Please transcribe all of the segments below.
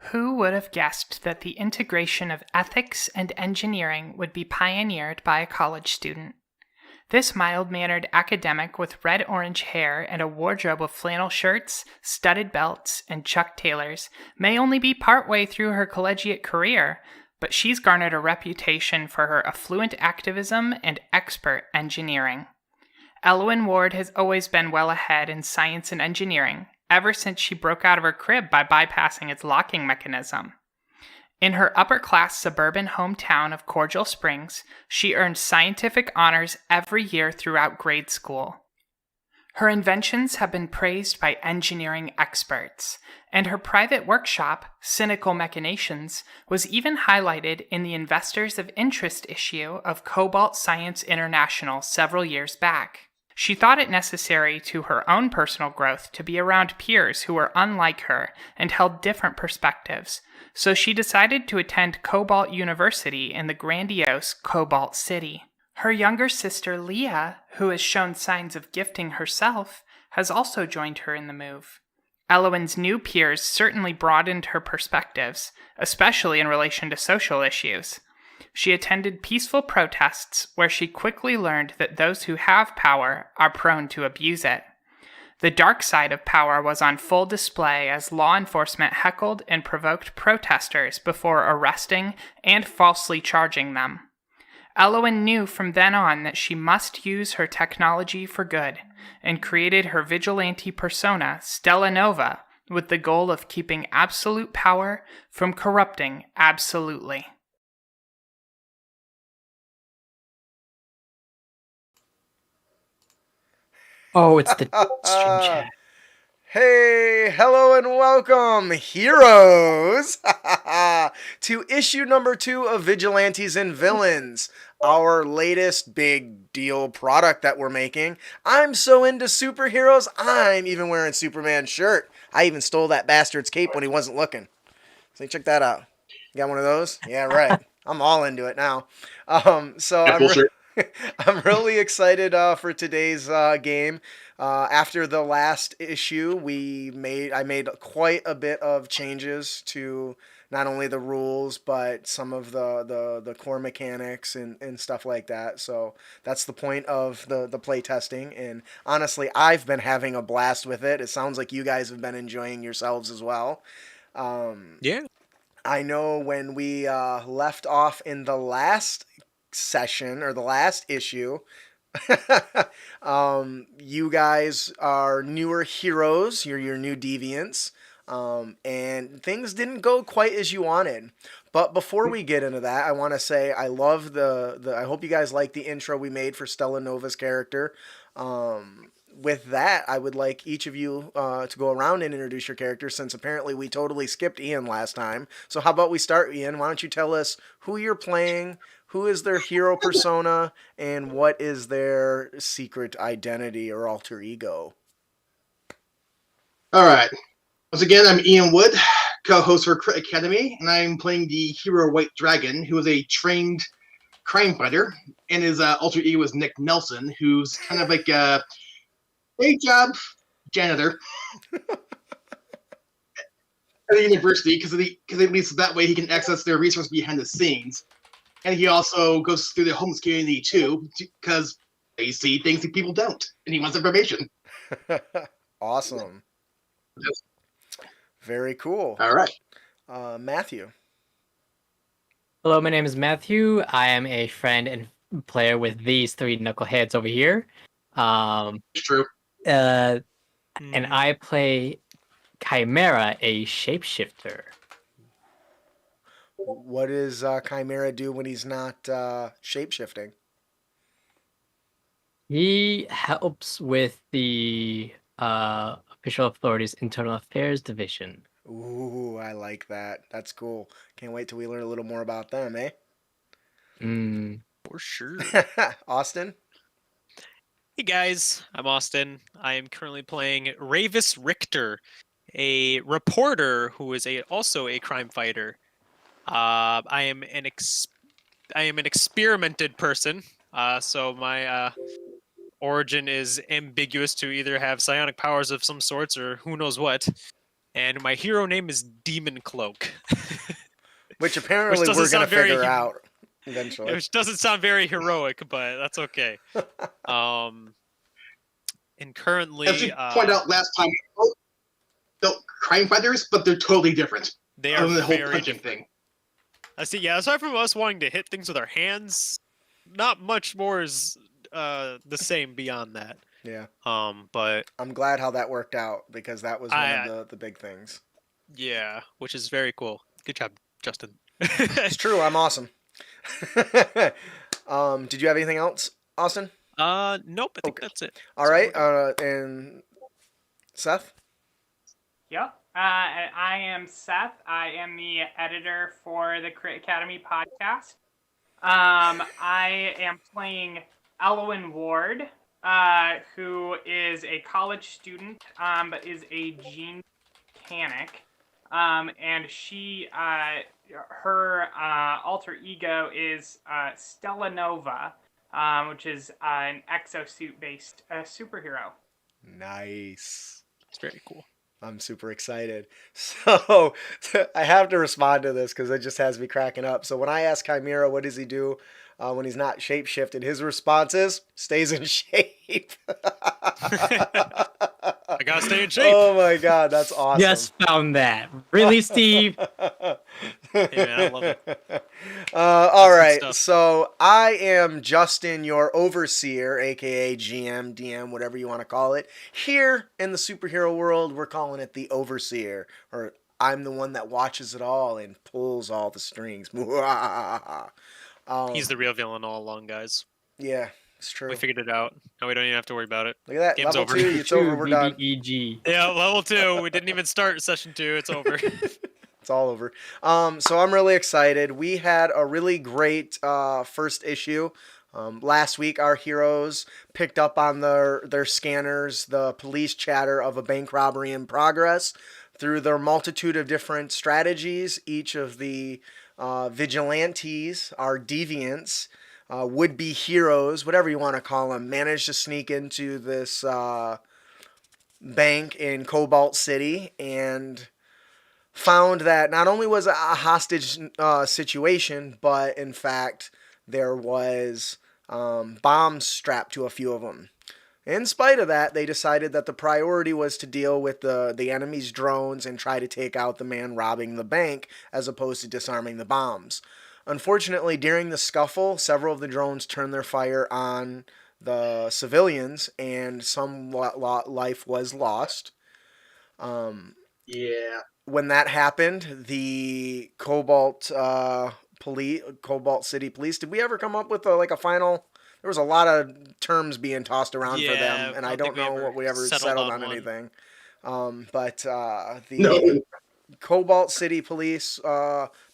Who would have guessed that the integration of ethics and engineering would be pioneered by a college student? This mild-mannered academic with red-orange hair and a wardrobe of flannel shirts, studded belts, and Chuck Taylors may only be partway through her collegiate career, but she's garnered a reputation for her affluent activism and expert engineering. Elwyn Ward has always been well ahead in science and engineering, ever since she broke out of her crib by bypassing its locking mechanism. In her upper-class suburban hometown of Cordial Springs, she earned scientific honors every year throughout grade school. Her inventions have been praised by engineering experts, and her private workshop, Cynical Machinations, was even highlighted in the Investors of Interest issue of Cobalt Science International several years back. She thought it necessary to her own personal growth to be around peers who were unlike her and held different perspectives, so she decided to attend Cobalt University in the grandiose Cobalt City. Her younger sister Leah, who has shown signs of gifting herself, has also joined her in the move. Elwyn's new peers certainly broadened her perspectives, especially in relation to social issues. She attended peaceful protests where she quickly learned that those who have power are prone to abuse it. The dark side of power was on full display as law enforcement heckled and provoked protesters before arresting and falsely charging them. Elwyn knew from then on that she must use her technology for good, and created her vigilante persona, Stella Nova, with the goal of keeping absolute power from corrupting absolutely. Oh, it's the stream chat. Hey, hello and welcome, heroes, to issue number 2 of Vigilantes and Villains, our latest big deal product that we're making. I'm so into superheroes, I'm even wearing Superman's shirt. I even stole that bastard's cape when he wasn't looking. So check that out. You got one of those? Yeah, right. I'm all into it now. I'm really excited for today's game. After the last issue, I made quite a bit of changes to not only the rules but some of the core mechanics and stuff like that. So that's the point of the play testing. And honestly, I've been having a blast with it. It sounds like you guys have been enjoying yourselves as well. Yeah. I know when we left off in the last session or the last issue, you guys are newer heroes. You're your new deviants, and things didn't go quite as you wanted. But before we get into that, I want to say I love the. I hope you guys like the intro we made for Stella Nova's character. With that, I would like each of you to go around and introduce your characters, since apparently we totally skipped Ian last time. So how about we start, Ian? Why don't you tell us who you're playing, who is their hero persona, and what is their secret identity or alter ego? All right. Once again, I'm Ian Wood, co-host for Crit Academy, and I'm playing the hero White Dragon, who is a trained crime fighter, and his alter ego is Nick Nelson, who's kind of like a day job janitor at the university, because at least that way he can access their resources behind the scenes. And he also goes through the homeless community too, because they see things that people don't, and he wants information. Awesome. Yes. Very cool. All right. Matthew. Hello, my name is Matthew. I am a friend and player with these 3 knuckleheads over here. It's true. And I play Chimera, a shapeshifter. What does Chimera do when he's not shapeshifting? He helps with the official authorities' internal affairs division. Ooh, I like that. That's cool. Can't wait till we learn a little more about them, eh? For sure. Austin? Hey guys, I'm Austin. I am currently playing Ravis Richter, a reporter who is also a crime fighter. I am an experimented person, so my origin is ambiguous to either have psionic powers of some sorts or who knows what. And my hero name is Demon Cloak. Which apparently doesn't we're gonna sound very figure hum- out eventually. Which doesn't sound very heroic, but that's okay. And currently, As we pointed out last time, they're crime fighters, but they're totally different. they Other are than the whole very punching different. thing. I see. Yeah, aside from us wanting to hit things with our hands, not much more is the same beyond that. Yeah. But I'm glad how that worked out because that was one of the big things. yeah, which is very cool. Good job, Justin. It's true. I'm awesome. Did you have anything else, Austin? Nope. I think Okay. that's it. All So right. we're done. And Seth? Yep. I am Seth. I am the editor for the Crit Academy podcast. I am playing Elwyn Ward, who is a college student, but is a gene mechanic. And she, her alter ego is Stella Nova, which is an exosuit-based superhero. Nice. It's very cool. I'm super excited. So I have to respond to this because it just has me cracking up. So when I ask Chimera, what does he do when he's not shapeshifted? His response is, stays in shape. I gotta stay in shape. Oh my God, that's awesome. Just found that. Really, Steve? Hey, man, I love it. All good right, stuff. so I am Justin, your overseer, aka GM, DM, whatever you want to call it. Here in the superhero world, we're calling it the overseer, or I'm the one that watches it all and pulls all the strings. He's the real villain all along, guys. Yeah, it's true. We figured it out. No, we don't even have to worry about it. Look at that, Game's level over. 2, it's over, we're done. BBEG. Yeah, level 2. We didn't even start session 2. It's over. It's all over. So I'm really excited. We had a really great first issue. Last week, our heroes picked up on their scanners the police chatter of a bank robbery in progress. Through their multitude of different strategies, each of the vigilantes, our deviants, would-be heroes, whatever you want to call them, managed to sneak into this bank in Cobalt City and found that not only was it a hostage situation, but in fact there was bombs strapped to a few of them. In spite of that, they decided that the priority was to deal with the enemy's drones and try to take out the man robbing the bank as opposed to disarming the bombs. Unfortunately, during the scuffle, several of the drones turned their fire on the civilians and some life was lost. Yeah. When that happened, the Cobalt City Police, did we ever come up with a final? There was a lot of terms being tossed around for them, and I don't know what we ever settled on one. anything. But the No. Cobalt City Police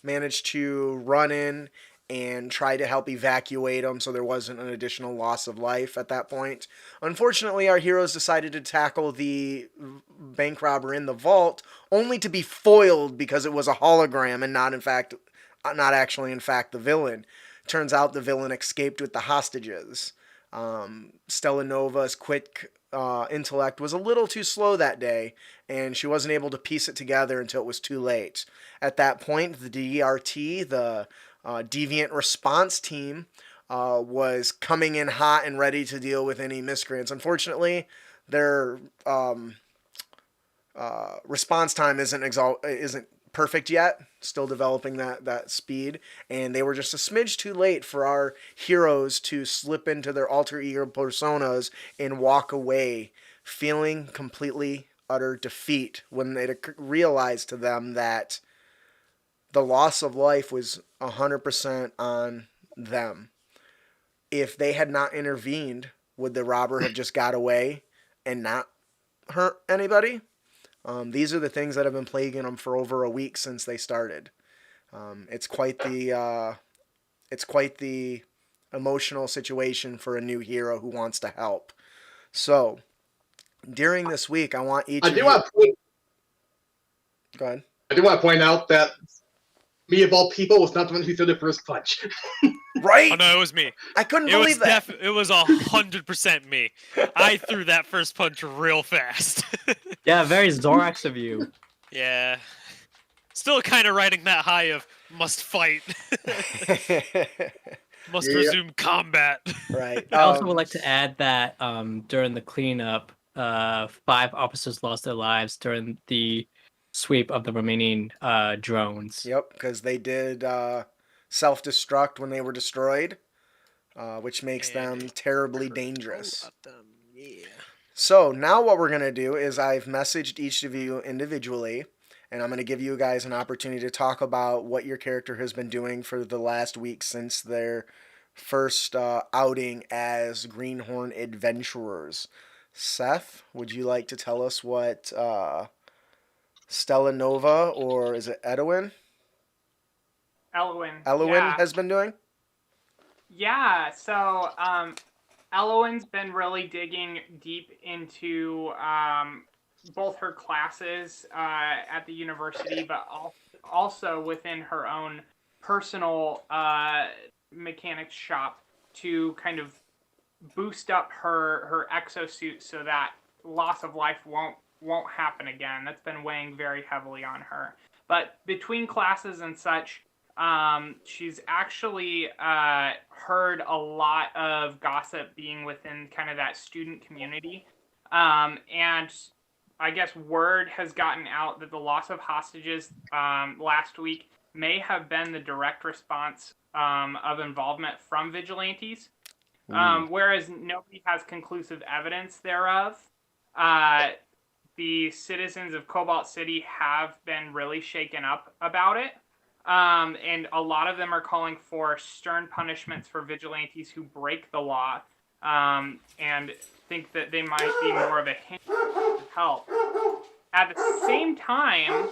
managed to run in and try to help evacuate them so there wasn't an additional loss of life at that point. Unfortunately, our heroes decided to tackle the bank robber in the vault only to be foiled because it was a hologram and not actually the villain. Turns out the villain escaped with the hostages. Stella Nova's quick intellect was a little too slow that day, and she wasn't able to piece it together until it was too late. At that point, the DRT, the Deviant Response Team, was coming in hot and ready to deal with any miscreants. Unfortunately, their response time isn't perfect yet, still developing that speed, and they were just a smidge too late for our heroes to slip into their alter ego personas and walk away feeling completely utter defeat when it realized to them that the loss of life was 100% on them. If they had not intervened, would the robber have just got away and not hurt anybody? These are the things that have been plaguing them for over a week since they started. It's quite the emotional situation for a new hero who wants to help. So, during this week, I want each. I do want to point out that me of all people was not the one who threw the first punch. Right? Oh no, it was me. I couldn't believe that. It was 100% me. I threw that first punch real fast. Yeah, very Zorax of you. Yeah. Still kind of riding that high of must fight, must Yeah. resume combat. Right. I also would like to add that during the cleanup, 5 officers lost their lives during the sweep of the remaining drones. Yep, because they did self-destruct when they were destroyed, which makes And them it terribly hurt dangerous. a lot them, yeah. So now what we're going to do is I've messaged each of you individually, and I'm going to give you guys an opportunity to talk about what your character has been doing for the last week since their first outing as Greenhorn adventurers. Seth, would you like to tell us what Stella Nova, or is it Edwin? Elwin. Elwin has been doing? Yeah, so Elwin's been really digging deep into both her classes at the university, but also within her own personal mechanics shop to kind of boost up her exosuit so that loss of life won't happen again. That's been weighing very heavily on her. But between classes and such, she's actually heard a lot of gossip being within kind of that student community. And I guess word has gotten out that the loss of hostages last week may have been the direct response of involvement from vigilantes, whereas nobody has conclusive evidence thereof. The citizens of Cobalt City have been really shaken up about it. And a lot of them are calling for stern punishments for vigilantes who break the law, and think that they might be more of a hint of help. At the same time,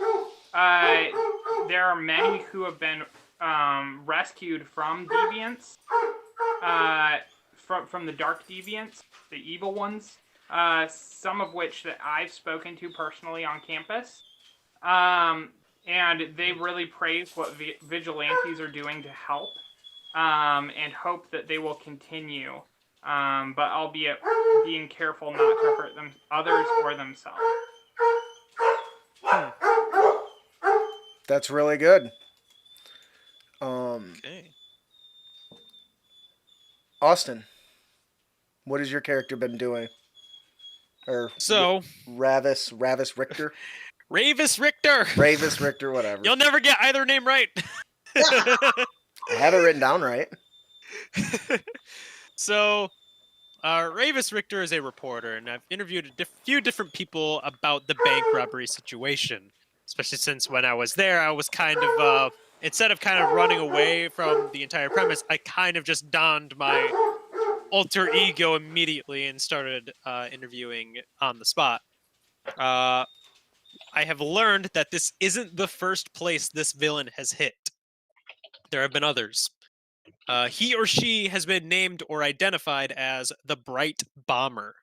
there are many who have been rescued from deviants, from the dark deviants, the evil ones, some of which that I've spoken to personally on campus. And they really praise what vigilantes are doing to help, and hope that they will continue, but albeit being careful not to hurt others or themselves. That's really good. Okay. Austin, what has your character been doing? Or So, Ravis Richter? Ravis Richter. Ravis Richter, whatever. You'll never get either name right. I have it written down right. So, Ravis Richter is a reporter, and I've interviewed a few different people about the bank robbery situation. Especially since when I was there, I was kind of, instead of kind of running away from the entire premise, I kind of just donned my alter ego immediately and started interviewing on the spot. I have learned that this isn't the first place this villain has hit. There have been others. He or she has been named or identified as the Bright Bomber.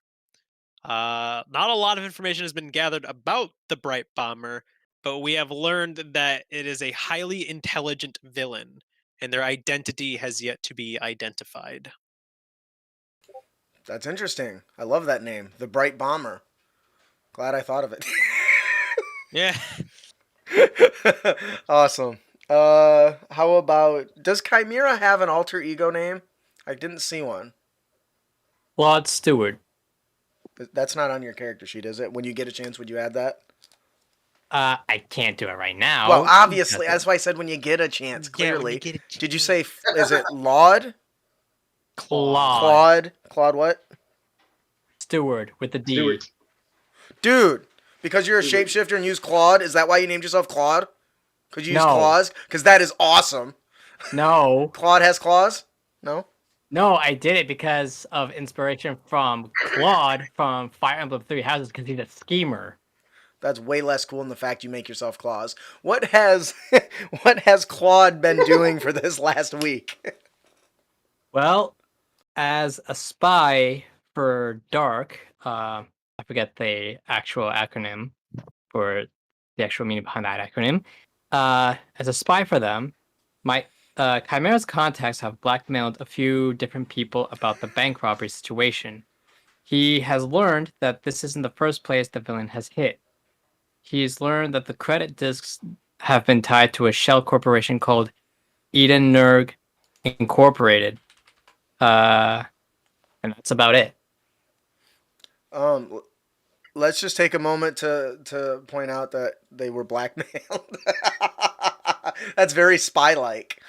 Not a lot of information has been gathered about the Bright Bomber, but we have learned that it is a highly intelligent villain, and their identity has yet to be identified. That's interesting. I love that name. The Bright Bomber. Glad I thought of it. Yeah. Awesome. How about, does Chimera have an alter ego name? I didn't see one. Claude Stewart. That's not on your character sheet, is it? When you get a chance, would you add that? I can't do it right now. Well, obviously, that's why I said when you get a chance, Yeah, when you clearly. get a Did you say, is it Laud? Claude Claude what? Stewart with the D. Stewart. Dude, because you're a shapeshifter and use Claude, is that why you named yourself Claude? Could you use No. claws? Because that is awesome. No. Claude has claws? No? No, I did it because of inspiration from Claude from Fire Emblem Three Houses because he's a schemer. That's way less cool than the fact you make yourself claws. What has what has Claude been doing for this last week? Well, as a spy for Dark, I forget the actual acronym for the actual meaning behind that acronym. As a spy for them, my Chimera's contacts have blackmailed a few different people about the bank robbery situation. He has learned that this isn't the first place the villain has hit. he's learned that the credit discs have been tied to a shell corporation called Eden Nerg Incorporated. And that's about it. Let's just take a moment to point out that they were blackmailed. That's very spy-like.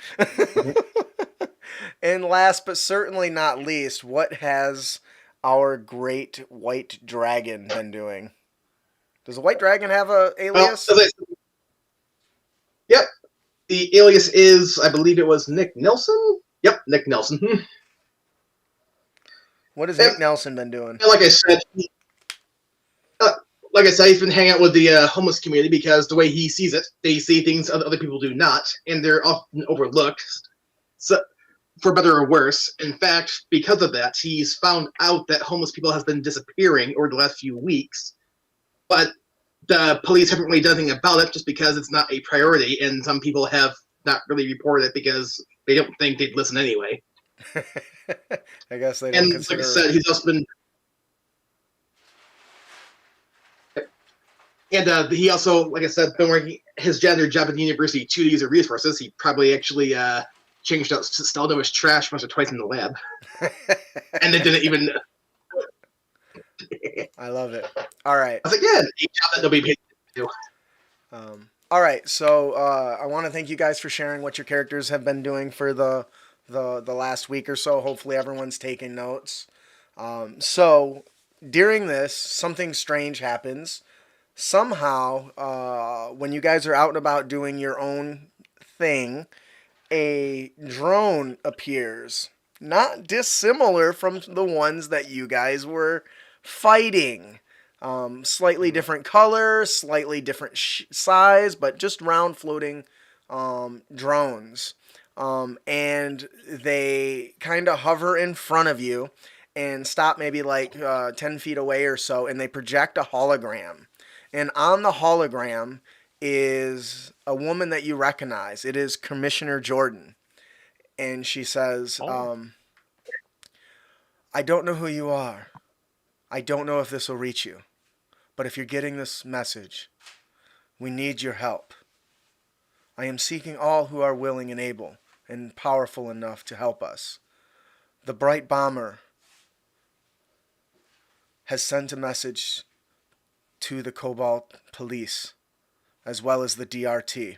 And last but certainly not least, what has our great white dragon been doing? Does the white dragon have a alias? Yep. The alias is, I believe it was Nick Nelson? Yep, Nick Nelson. What has Nick Nelson been doing? Like I said, he's been hanging out with the homeless community because the way he sees it, they see things other people do not, and they're often overlooked, so, for better or worse. In fact, because of that, he's found out that homeless people have been disappearing over the last few weeks, but the police haven't really done anything about it just because it's not a priority, and some people have not really reported it because they don't think they'd listen anyway. I guess they don't consider... like I said, he's also been... And he also, like I said, been working his janitor job at the university to use resources. He probably actually changed out Stelno's trash once or twice in the lab. And they didn't even... I love it. All right. I was like, yeah, a job that nobody paid to do. All right, so I want to thank you guys for sharing what your characters have been doing for the last week or so. Hopefully everyone's taking notes. So during this, something strange happens. Somehow, when you guys are out and about doing your own thing, a drone appears. Not dissimilar from the ones that you guys were fighting. Slightly different color, slightly different size, but just round floating drones. And they kind of hover in front of you and stop maybe like 10 feet away or so, and they project a hologram. And on the hologram is a woman that you recognize. It is Commissioner Jordan. And she says, I don't know who you are. I don't know if this will reach you. But if you're getting this message, we need your help. I am seeking all who are willing and able and powerful enough to help us. The Bright Bomber has sent a message to the Cobalt Police, as well as the DRT.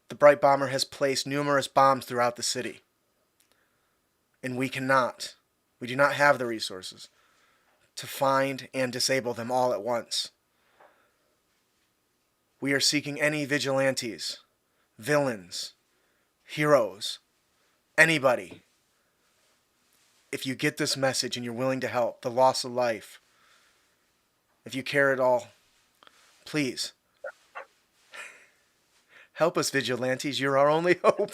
The Bright Bomber has placed numerous bombs throughout the city. And we do not have the resources to find and disable them all at once. We are seeking any vigilantes, villains, heroes, anybody. If you get this message and you're willing to help, the loss of life, if you care at all, please help us, vigilantes. You're our only hope.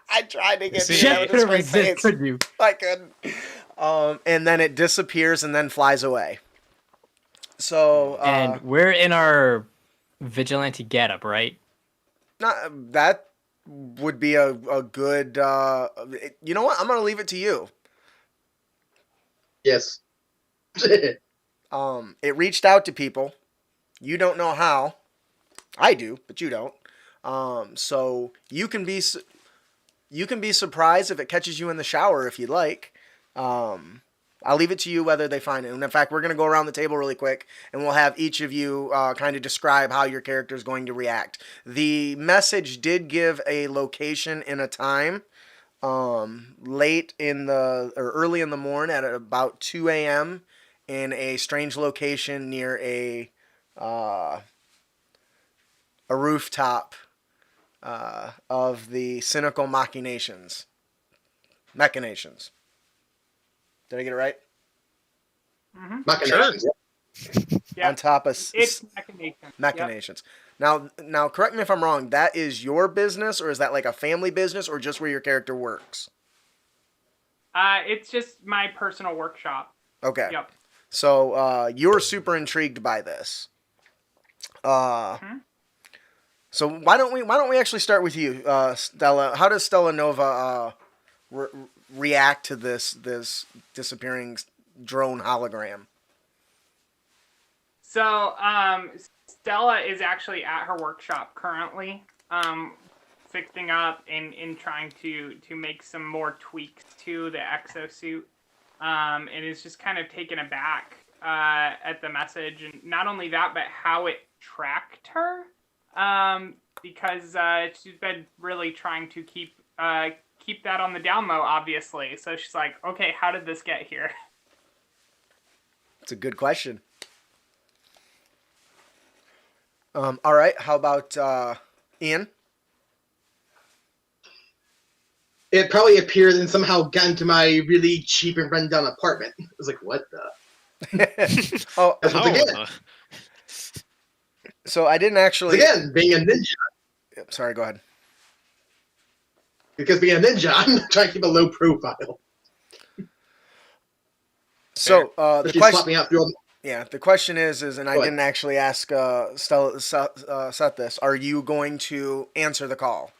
I tried to get could you? I couldn't. And then it disappears and then flies away. So and we're in our vigilante getup, right? That would be a good. You know what? I'm gonna leave it to you. Yes. It reached out to people. You don't know how. I do, but you don't. So you can be surprised if it catches you in the shower if you'd like. I'll leave it to you whether they find it. And in fact, we're going to go around the table really quick, and we'll have each of you kind of describe how your character is going to react. The message did give a location and a time. Early in the morning at about 2 a.m. in a strange location near a rooftop of the cynical machinations. Did I get it right? Mm-hmm. Machinations. Yeah. On top of It's machinations. machinations. Yep. Now, correct me if I'm wrong. That is your business, or is that like a family business, or just where your character works? It's just my personal workshop. Okay. Yep. So you're super intrigued by this. So why don't we actually start with you, Stella? How does Stella Nova react to this disappearing drone hologram? So, Stella is actually at her workshop currently, fixing up and trying to make some more tweaks to the exosuit, and is just kind of taken aback at the message, and not only that, but how it tracked her, because she's been really trying to keep that on the down low, obviously. So she's like, okay, how did this get here? It's a good question. All right, how about Ian? It probably appeared and somehow got into my really cheap and rundown apartment. I was like, what the? Oh, That's once again. so I didn't actually. Again, being a ninja. Yep, sorry, go ahead. Because being a ninja, I'm trying to keep a low profile. So the She's question. swapping out through all. Yeah, the question is, and I Go didn't actually ask Seth this. Are you going to answer the call?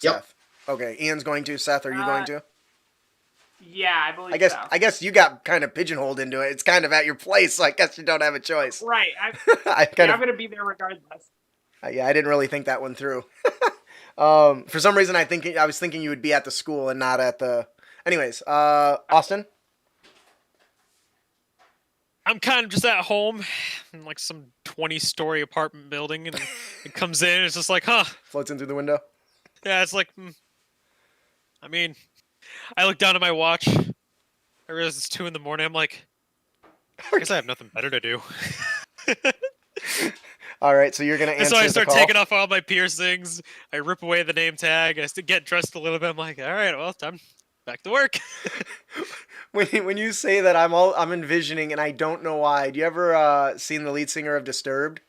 Yep. Seth. Okay, Ian's going to. Seth, are you going to? Yeah, I believe so. I guess you got kind of pigeonholed into it. It's kind of at your place, so I guess you don't have a choice. Right. I'm going to be there regardless. Yeah, I didn't really think that one through. For some reason, I was thinking you would be at the school and not at the. Anyways, Austin. I'm kind of just at home in like some 20-story apartment building, and it comes in, and it's just like, huh. Floats in through the window. Yeah, it's like, I mean, I look down at my watch. I realize it's 2 a.m. I'm like, I guess I have nothing better to do. All right, so you're gonna answer And so I start the call. taking off all my piercings. I rip away the name tag. I get dressed a little bit. I'm like, all right, well, time back to work. When you say that, I'm envisioning, and I don't know why. Do you ever seen the lead singer of Disturbed?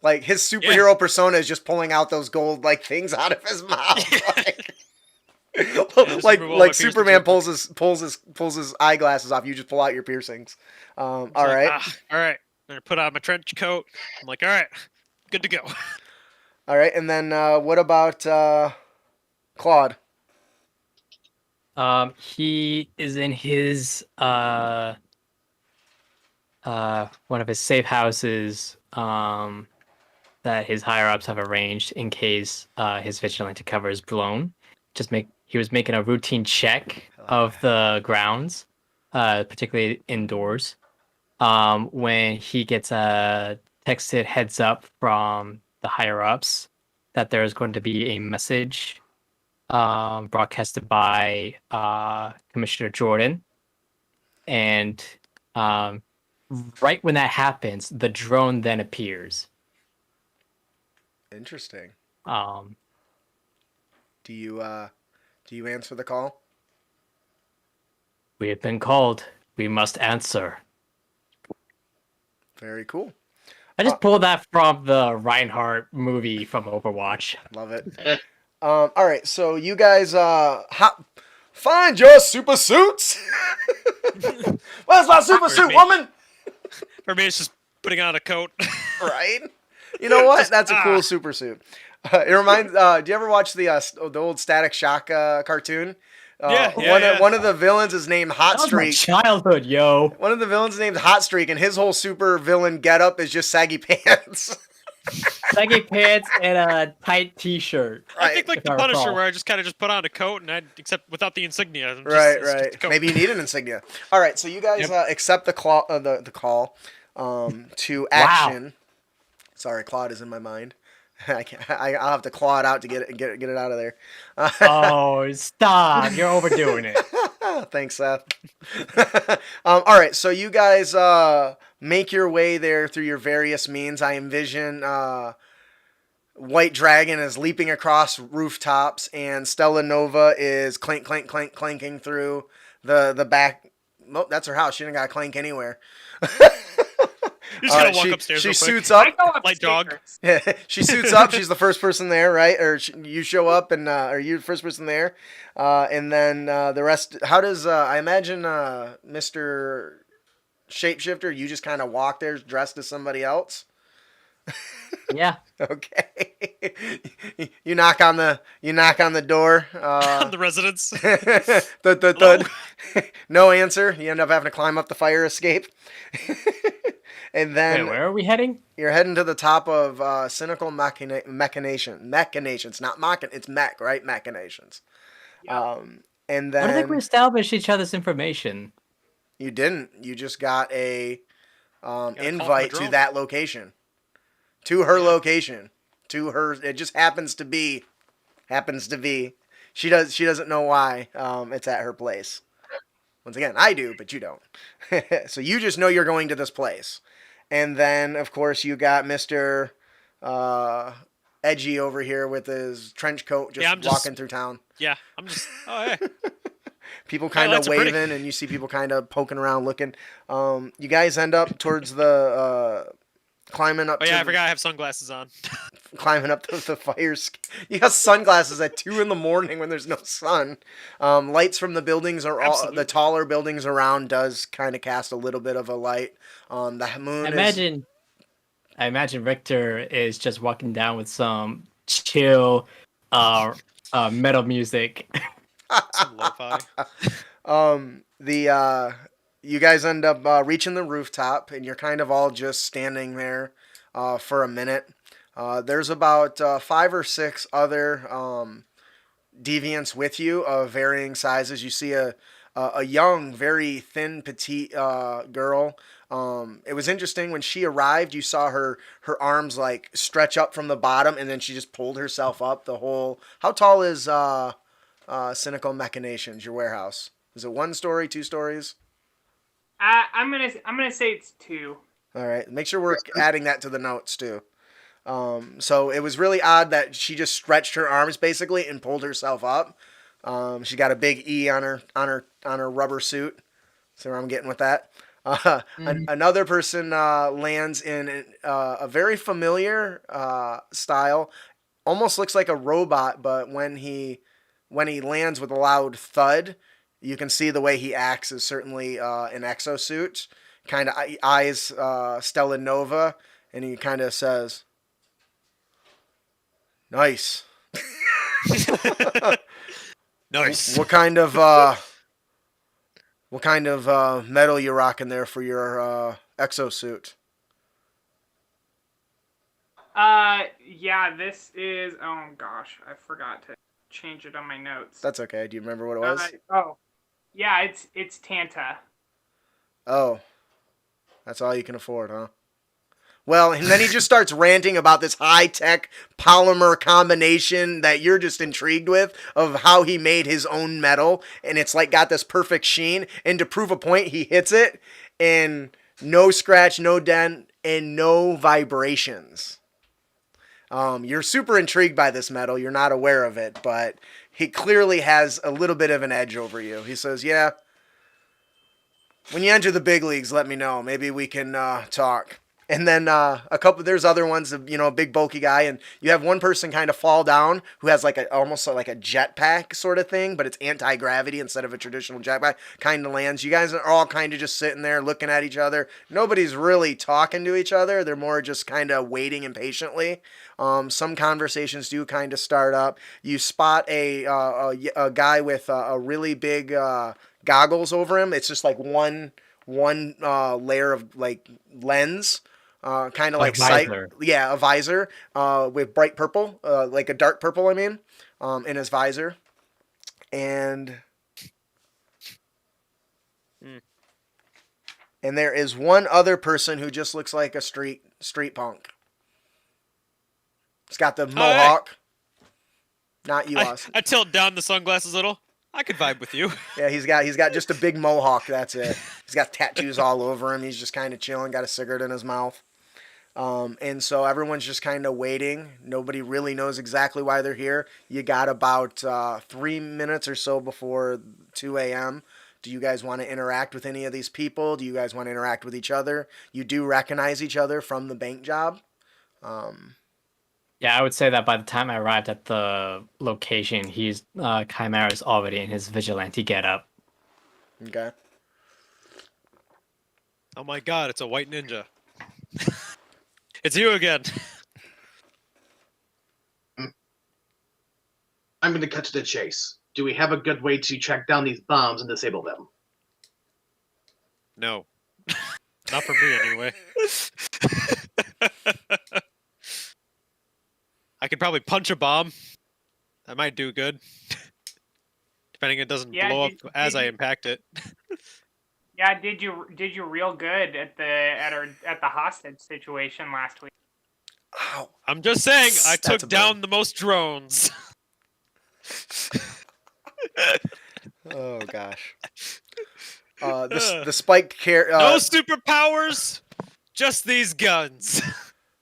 Like his superhero persona is just pulling out those gold like things out of his mouth. Like Superman pulls his eyeglasses off. You just pull out your piercings. All right. All right. I put on my trench coat. I'm like, all right, good to go. All right, and then what about Claude? He is in his one of his safe houses that his higher ups have arranged in case his vigilante cover is blown. He was making a routine check of the grounds, particularly indoors. When he gets a texted heads up from the higher ups that there is going to be a message broadcasted by Commissioner Jordan, and right when that happens, the drone then appears. Interesting. Do you answer the call? We have been called. We must answer. Very cool. I just pulled that from the Reinhardt movie from Overwatch. Love it. All right, so you guys find your super suits. Where's my super suit, woman? For me, it's just putting on a coat. Right? You know what? That's a cool super suit. It reminds. Do you ever watch the old Static Shock cartoon? One of the villains is named Hot Streak. Childhood, yo. One of the villains is named Hot Streak, and his whole super villain getup is just saggy pants. Saggy pants and a tight T-shirt. I think like the Punisher, where I just kind of put on a coat, and except without the insignia. Right. Maybe you need an insignia. All right, so you guys accept the call to action. Wow. Sorry, Claude is in my mind. I'll have to claw it out to get it out of there. Oh, stop! You're overdoing it. Thanks, Seth. All right, so you guys make your way there through your various means. I envision White Dragon is leaping across rooftops, and Stella Nova is clanking through the back. Oh, that's her house. She didn't got to clank anywhere. She's gonna walk upstairs. She real quick. suits up. Like dog. Yeah, she suits up. She's the first person there, right? Or you show up, and are you the first person there? And then the rest. How does I imagine Mr. Shapeshifter? You just kind of walk there dressed as somebody else. Yeah. Okay. You knock on the door. The residence. No answer. You end up having to climb up the fire escape. And then Wait, where are we heading? you're heading to the top of cynical machinations, not it's mech, right? Machinations. And I don't think we then established each other's information. you didn't. You just got a call from a invite to drone. that location, to her Yeah. location, to her. It just happens to be. She doesn't know why it's at her place. Once again, I do, but you don't. So you just know you're going to this place. And then, of course, you got Mr. Edgy over here with his trench coat just walking through town. Yeah, I'm just. Oh, hey. People kind of lights are pretty. waving, and you see people kind of poking around looking. You guys end up towards the climbing up. Oh, yeah, I forgot I have sunglasses on. Climbing up the fire. You got sunglasses at 2 a.m. when there's no sun. Lights from the buildings are all the taller buildings around does kind of cast a little bit of a light. The moon. I imagine Richter is just walking down with some chill, metal music. Some lo-fi. You guys end up reaching the rooftop, and you're kind of all just standing there for a minute. There's about 5 or 6 other deviants with you of varying sizes. You see a young, very thin, petite girl. It was interesting when she arrived. You saw her arms like stretch up from the bottom, and then she just pulled herself up. The whole. How tall is Cynical Machinations? Your warehouse? Is it 1 story, 2 stories? I'm gonna say it's 2. All right. Make sure we're adding that to the notes too. So it was really odd that she just stretched her arms basically and pulled herself up. She got a big E on her rubber suit. See where I'm getting with that? Another person lands in a very familiar style. Almost looks like a robot, but when he lands with a loud thud, you can see the way he acts is certainly an exosuit. Kind of eyes Stella Nova, and he kind of says, "Nice." Nice. What kind of metal you rocking there for your exosuit? Yeah, this is. Oh gosh, I forgot to change it on my notes. That's okay. Do you remember what it was? Yeah, it's Tanta. Oh, that's all you can afford, huh? Well, and then he just starts ranting about this high-tech polymer combination that you're just intrigued with, of how he made his own metal, and it's like got this perfect sheen, and to prove a point, he hits it, and no scratch, no dent, and no vibrations. You're super intrigued by this metal. You're not aware of it, but he clearly has a little bit of an edge over you. He says, "Yeah, when you enter the big leagues, let me know. Maybe we can talk." And then there's other ones, a big bulky guy, and you have one person kind of fall down who has almost like a jetpack sort of thing, but it's anti-gravity instead of a traditional jetpack, kind of lands. You guys are all kind of just sitting there looking at each other. Nobody's really talking to each other. They're more just kind of waiting impatiently. Some conversations do kind of start up. You spot a guy with a really big goggles over him. It's just like one layer of like lens. Kind of like visor. A visor with bright purple, like a dark purple, I mean, in his visor. And there is one other person who just looks like a street punk. He's got the mohawk. Not you, Austin. I tilt down the sunglasses a little. I could vibe with you. Yeah, he's got just a big mohawk. That's it. He's got tattoos all over him. He's just kind of chilling. Got a cigarette in his mouth. And so everyone's just kind of waiting. Nobody really knows exactly why they're here. You got about 3 minutes or so before 2 a.m. Do you guys want to interact with any of these people? Do you guys want to interact with each other? You do recognize each other from the bank job. Yeah, I would say that by the time I arrived at the location, Chimera's already in his vigilante getup. Okay. Oh my god, it's a white ninja. It's you again. I'm going to cut to the chase. Do we have a good way to track down these bombs and disable them? No. Not for me, anyway. I could probably punch a bomb. That might do good. Depending if it doesn't Yeah, blow up did as I you- impact it. Yeah, did you real good at the hostage situation last week? Ow. I'm just saying, I That's a took bird. down the most drones. Oh gosh. The spiked No superpowers, just these guns.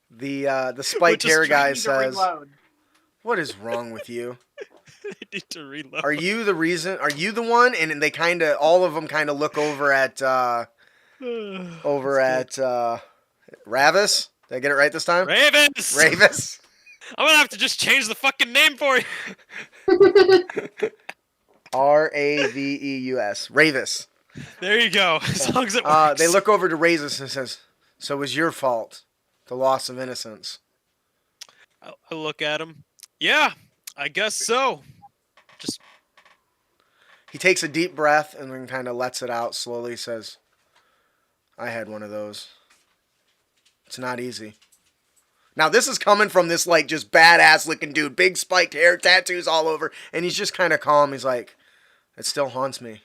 the spiked Which is hair trying guy Need to says, reload. "What is wrong with you? I need to reload. Are you the reason? Are you the one?" And they kind of, all of them kind of look over at Ravis. Did I get it right this time? Ravens! Ravis. I'm gonna have to just change the fucking name for you. Raveus. Ravis. There you go. As long as it works. They look over to Ravis and says, "So it was your fault, the loss of innocence." I look at him. Yeah, I guess so. Just He takes a deep breath and then kind of lets it out slowly. Says, "I had one of those. It's not easy." Now this is coming from this like just badass looking dude, big spiked hair, tattoos all over, and he's just kind of calm. He's like, "It still haunts me.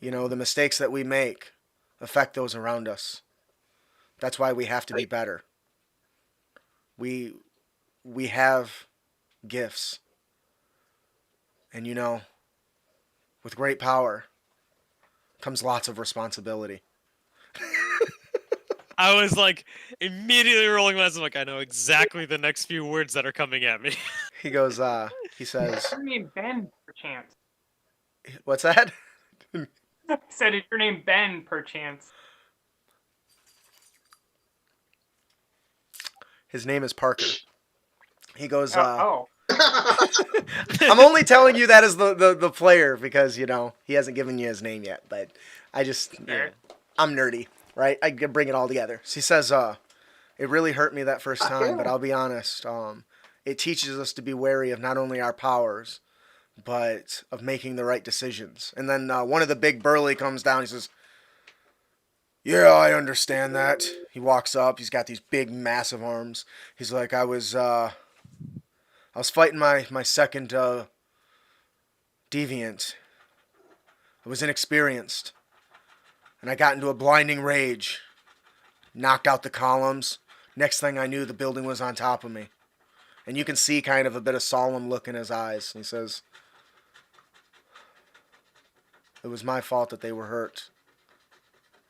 You know, the mistakes that we make affect those around us. That's why we have to be better. We have gifts. And you know, with great power comes lots of responsibility." I was like immediately rolling my eyes. I'm like, I know exactly the next few words that are coming at me. He goes, he says, Your name Ben, perchance. "What's that?" I said, "Is your name Ben, perchance?" His name is Parker. He goes, Oh. I'm only telling you that as the player because, you know, he hasn't given you his name yet. But I just, Fair. I'm nerdy, right? I can bring it all together. So he says, "It really hurt me that first time, but I'll be honest. It teaches us to be wary of not only our powers, but of making the right decisions." And then one of the big burly comes down. He says, "Yeah, I understand that." He walks up. He's got these big, massive arms. He's like, I was fighting my second deviant. I was inexperienced. And I got into a blinding rage. Knocked out the columns. Next thing I knew, the building was on top of me. And you can see kind of a bit of solemn look in his eyes. And he says, "It was my fault that they were hurt.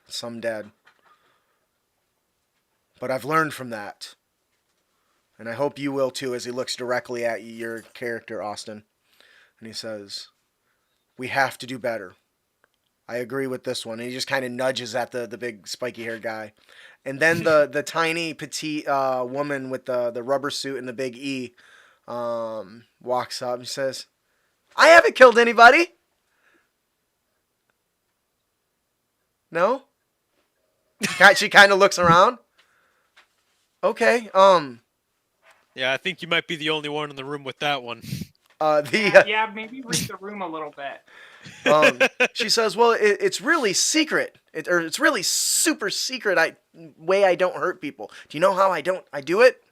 Some dead. But I've learned from that. And I hope you will too," as he looks directly at your character, Austin. And he says, "We have to do better. I agree with this one." And he just kind of nudges at the big spiky haired guy. And then the tiny petite woman with the rubber suit and the big E walks up and says, "I haven't killed anybody." No? She kind of looks around. Okay. Yeah, I think you might be the only one in the room with that one. Yeah, maybe read the room a little bit. She says, "Well, it's really secret. It's really super secret. Way I don't hurt people. Do you know how I do it?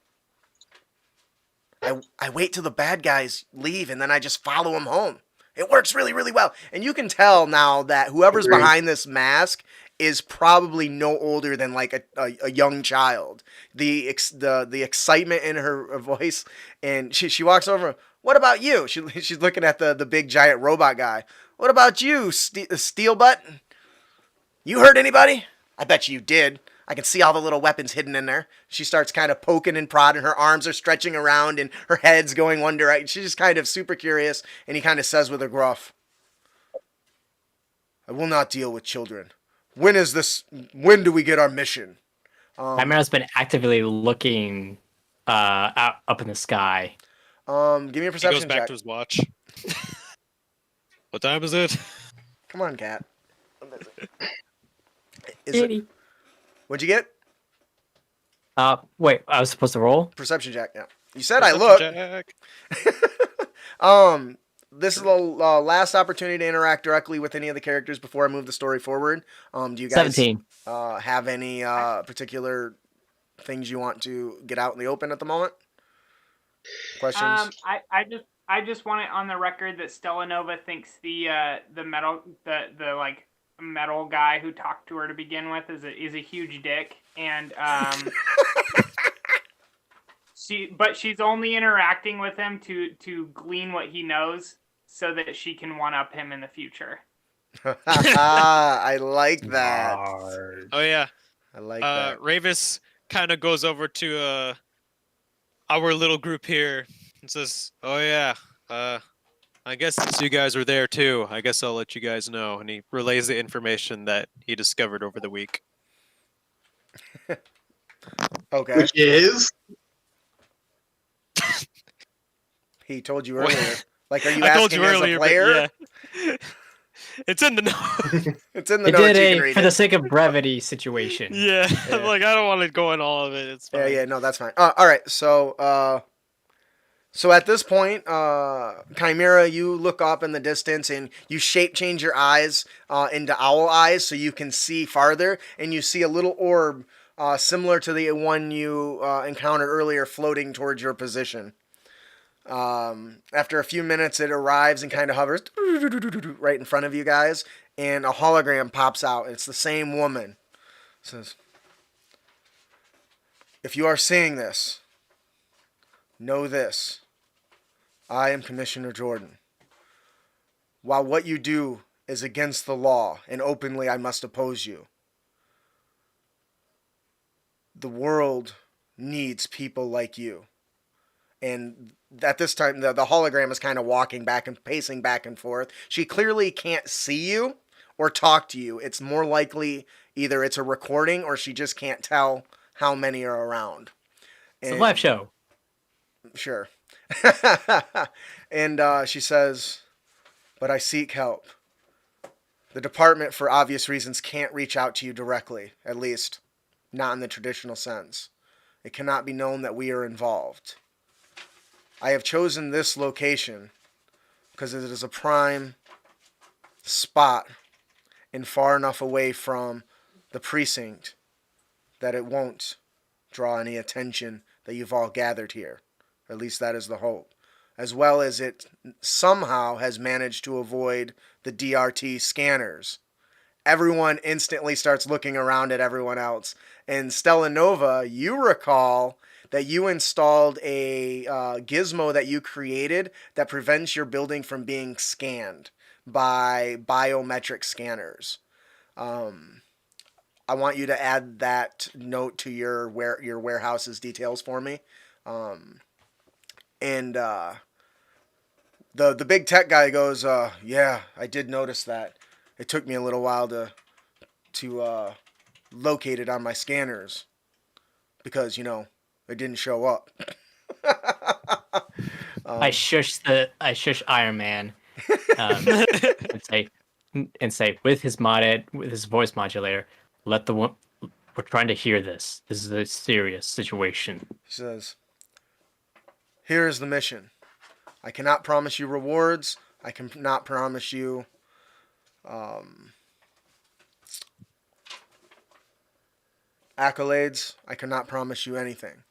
I wait till the bad guys leave and then I just follow them home. It works really, really well." And you can tell now that whoever's Agreed. behind this mask is probably no older than like a young child. The excitement in her voice, and she walks over. "What about you?" She's looking at the big giant robot guy. "What about you, steel butt? You hurt anybody? I bet you did. I can see all the little weapons hidden in there." She starts kind of poking and prodding. Her arms are stretching around and her head's going one direction. She's just kind of super curious. And he kind of says with a gruff, "I will not deal with children. When do we get our mission?" Chimera's been actively looking up in the sky. Give me a He goes perception back check. to his watch. What time is it? Come on, cat. What'd you get? Wait, I was supposed to roll? Perception check. Yeah. You said I look. Jack. this is the last opportunity to interact directly with any of the characters before I move the story forward. Do you guys 17. have any particular things you want to get out in the open at the moment? Questions? I just want it on the record that Stellanova thinks the metal guy who talked to her to begin with is a huge dick, and she's only interacting with him to glean what he knows so that she can one up him in the future. I like that. Oh yeah. I like that. Ravis kind of goes over to our little group here and says, "Oh yeah, I guess since you guys were there too, I guess I'll let you guys know." And he relays the information that he discovered over the week. Okay. Which is He told you earlier. Like, are you I asking told you as earlier, a player? but yeah. It's in the note. It's in the It notes. did You can a read for the it. sake of brevity situation. Yeah. Yeah. Like, I don't want to go in all of it. It's fine. Yeah, no, that's fine. All right, so at this point, Chimera, you look up in the distance and you shape change your eyes into owl eyes so you can see farther, and you see a little orb similar to the one you encountered earlier floating towards your position. After a few minutes, it arrives and kind of hovers right in front of you guys, and a hologram pops out. It's the same woman. It says, "If you are seeing this, know this. I am Commissioner Jordan. While what you do is against the law, and openly I must oppose you, the world needs people like you." And at this time, the hologram is kind of walking back and pacing back and forth. She clearly can't see you or talk to you. It's more likely either it's a recording or she just can't tell how many are around. It's a live show. Sure. And she says, "But I seek help. The department, for obvious reasons, can't reach out to you directly, at least not in the traditional sense. It cannot be known that we are involved. I have chosen this location because it is a prime spot and far enough away from the precinct that it won't draw any attention that you've all gathered here. At least that is the hope. As well as it somehow has managed to avoid the DRT scanners." Everyone instantly starts looking around at everyone else. And Stellanova, you recall that you installed a gizmo that you created that prevents your building from being scanned by biometric scanners. I want you to add that note to your warehouse's details for me. And the big tech guy goes, "Yeah, I did notice that. It took me a little while to locate it on my scanners because, it didn't show up." I shush Iron Man and say with his voice modulator, we're trying to hear this. This is a serious situation. He says, "Here is the mission. I cannot promise you rewards. I cannot promise you accolades. I cannot promise you anything.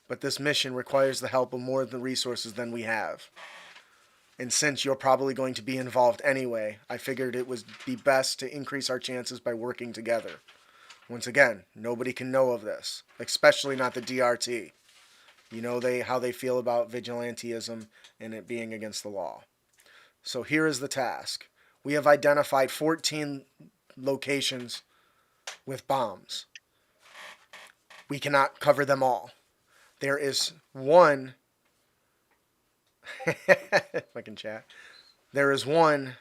But this mission requires the help of more the resources than we have. And since you're probably going to be involved anyway, I figured it would be best to increase our chances by working together. Once again, nobody can know of this, especially not the DRT. You know how they feel about vigilantism and it being against the law. So here is the task. We have identified 14 locations with bombs. We cannot cover them all. There is one fucking chat. There is one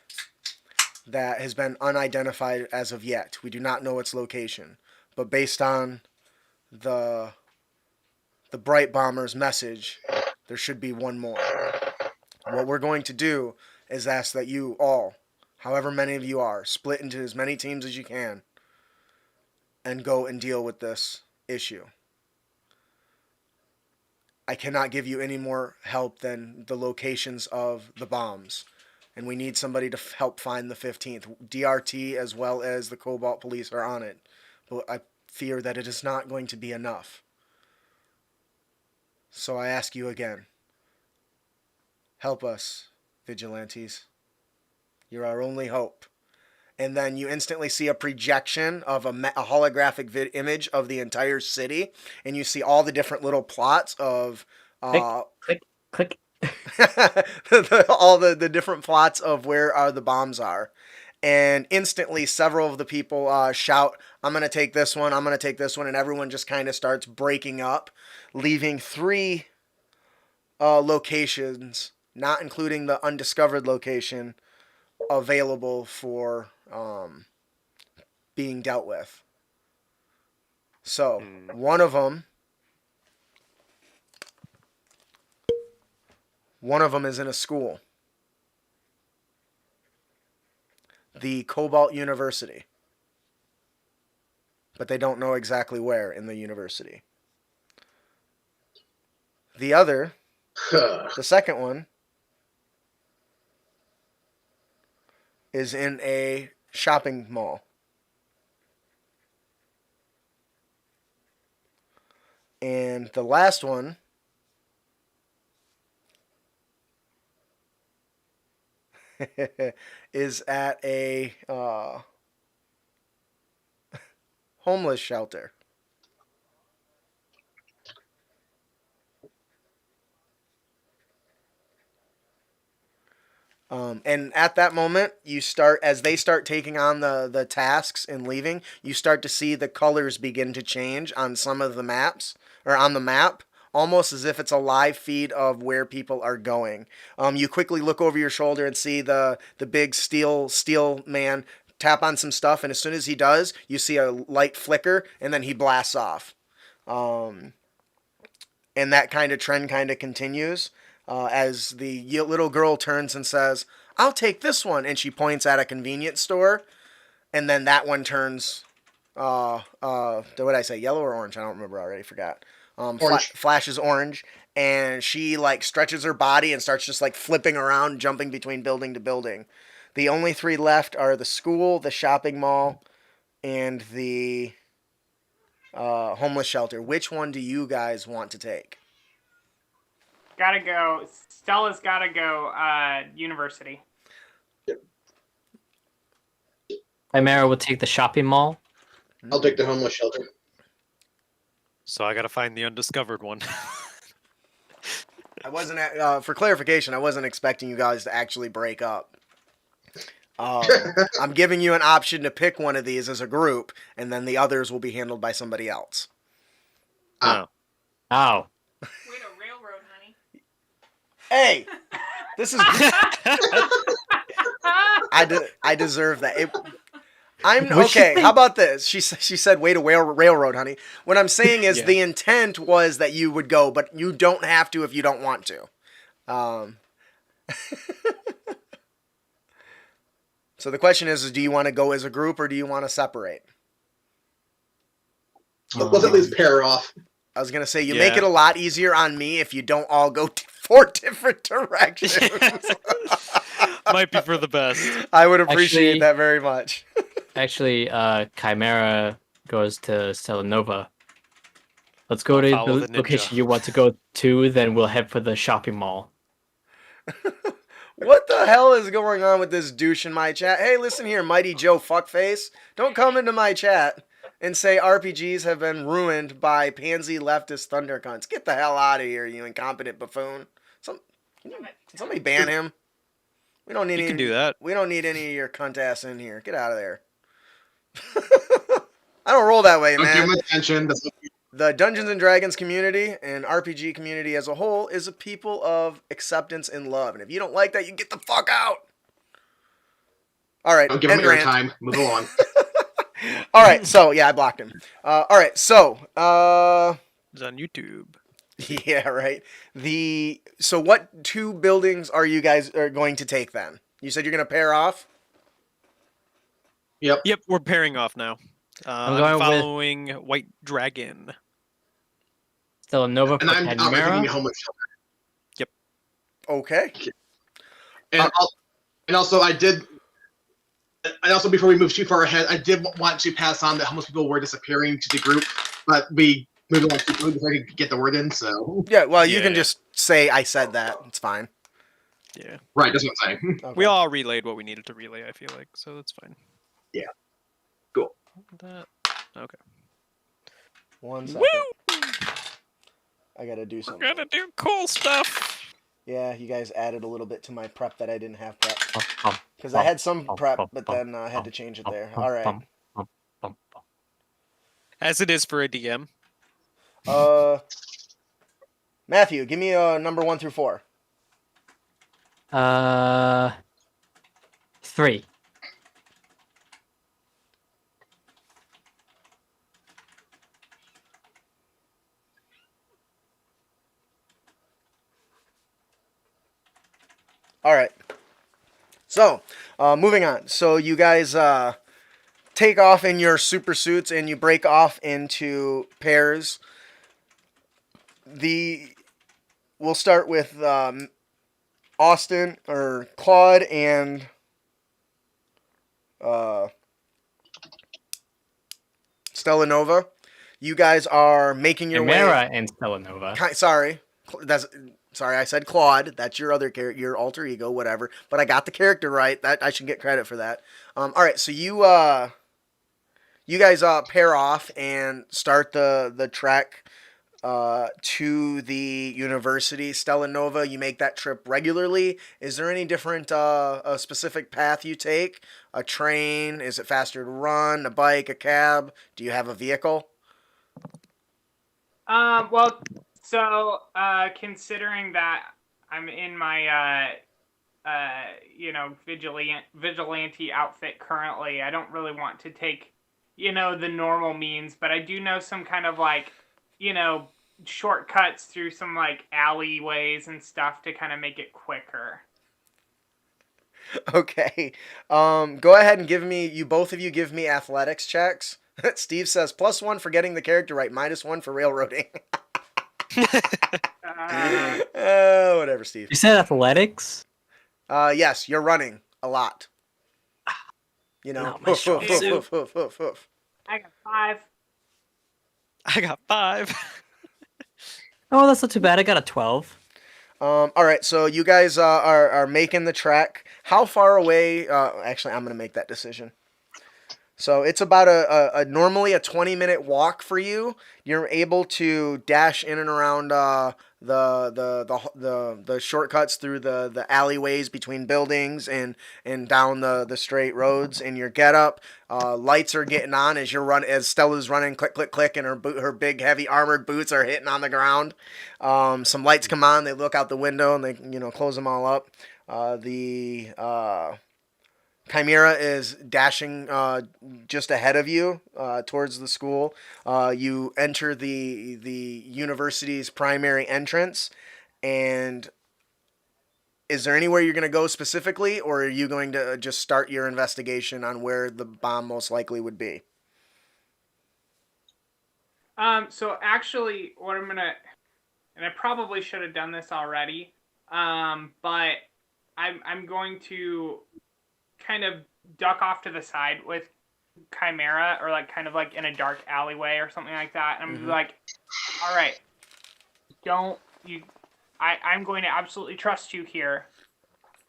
that has been unidentified as of yet. We do not know its location. But based on the Bright Bomber's message, there should be one more. What we're going to do is ask that you all, however many of you are, split into as many teams as you can and go and deal with this issue. I cannot give you any more help than the locations of the bombs. And we need somebody to help find the 15th. DRT as well as the Cobalt Police are on it. But I fear that it is not going to be enough. So I ask you again. Help us, vigilantes. You're our only hope. And then you instantly see a projection of a holographic image of the entire city. And you see all the different little plots of... Click, click. all the different plots of where the bombs are. And instantly several of the people shout, I'm going to take this one, I'm going to take this one. And everyone just kind of starts breaking up, leaving 3 locations, not including the undiscovered location, available for being dealt with. So, one of them is in a school. The Cobalt University. But they don't know exactly where in the university. The other, the second one, is in a shopping mall. And the last one is at a homeless shelter. And at that moment, as they start taking on the tasks and leaving, you start to see the colors begin to change on some of the maps, or on the map, almost as if it's a live feed of where people are going. You quickly look over your shoulder and see the big steel man tap on some stuff, and as soon as he does, you see a light flicker, and then he blasts off. And that kind of trend kind of continues. As the little girl turns and says, I'll take this one. And she points at a convenience store. And then that one turns, what did I say? Yellow or orange? I don't remember. I already forgot. Flashes orange. And she stretches her body and starts just flipping around, jumping between building to building. The only 3 left are the school, the shopping mall, and the homeless shelter. Which one do you guys want to take? Gotta go. Stella's gotta go. University. Chimera will take the shopping mall. I'll take the homeless shelter. So I gotta find the undiscovered one. I wasn't for clarification. I wasn't expecting you guys to actually break up. I'm giving you an option to pick one of these as a group, and then the others will be handled by somebody else. Oh. Ow. Way to railroad, honey. Hey, this is. I deserve that. Okay. How about this? She said, "Way to railroad, honey." What I'm saying is, the intent was that you would go, but you don't have to if you don't want to. So the question is, do you want to go as a group or do you want to separate? Let's at least pair off. I was going to say, you make it a lot easier on me if you don't all go 4 different directions. Might be for the best. I would appreciate that very much. Actually, Chimera goes to Selenova. Let's go to the location you want to go to, then we'll head for the shopping mall. What the hell is going on with this douche in my chat? Hey, listen here, Mighty Joe Fuckface. Don't come into my chat and say RPGs have been ruined by pansy leftist thundercunts. Get the hell out of here, you incompetent buffoon. Somebody ban him. We don't need You can do that. We don't need any of your cunt ass in here. Get out of there. I don't roll that way, man. Don't give him attention. The Dungeons and Dragons community and RPG community as a whole is a people of acceptance and love. And if you don't like that, you get the fuck out. All right. Don't give him airtime. Move along. All right. So, yeah, I blocked him. All right. So, It's on YouTube. Yeah, right. So what 2 buildings are you guys going to take then? You said you're going to pair off? Yep. Yep, we're pairing off now. I'm following White Dragon. Stellanova for And I'm taking Chimera. me homeless shelter. Okay. And also I did. And also, before we move too far ahead, I did want to pass on that homeless people were disappearing to the group, but we moved along too quickly before I could get the word in. So Yeah, well, you can Yeah. just say I said that. It's fine. Yeah. right, that's what I'm saying. Okay. We all relayed what we needed to relay, I feel like, so that's fine. Cool. That... Okay. 1 second. Woo! I gotta do We're something. gonna do cool stuff! Yeah, you guys added a little bit to my prep that I didn't have prep. Bum, bum, Because I bum, had some bum, prep, bum, but bum, then I had to change it there. bum, All right. bum, bum, bum, bum. As it is for a DM. Matthew, give me a number 1 through 4. 3. All right. So, moving on. So you guys take off in your super suits and you break off into pairs. We'll start with Austin or Claude and Stella Nova. You guys are making your Chimera way. and Stellanova. Sorry, I said Claude. That's your other character, your alter ego, whatever. But I got the character right. That I should get credit for that. All right, so you guys pair off and start the trek to the university. Stella Nova, you make that trip regularly. Is there any different a specific path you take? A train? Is it faster to run? A bike? A cab? Do you have a vehicle? Well, so considering that I'm in my vigilante outfit currently, I don't really want to take the normal means, but I do know some kind of like shortcuts through some like alleyways and stuff to kind of make it quicker. Okay. Go ahead and both of you give me athletics checks. Steve says +1 for getting the character right, -1 for railroading. Whatever, Steve. You said athletics? Yes, you're running a lot. You know. Not my strong suit. Hoof. I got 5. I got 5. Oh, that's not too bad. I got a 12. All right, so you guys are making the trek. How far away? Actually, I'm gonna make that decision. So it's about a normally a 20-minute walk for you. You're able to dash in and around the shortcuts through the alleyways between buildings and down the straight roads in your getup. Lights are getting on as Stella's running, click click click, and her big heavy armored boots are hitting on the ground. Some lights come on. They look out the window and they close them all up. The Chimera is dashing just ahead of you towards the school. You enter the university's primary entrance, and is there anywhere you're going to go specifically, or are you going to just start your investigation on where the bomb most likely would be? So actually, what I'm gonna, and I probably should have done this already, but I'm going to kind of duck off to the side with Chimera, or like kind of like in a dark alleyway or something like that. And I'm like, all right, I'm going to absolutely trust you here.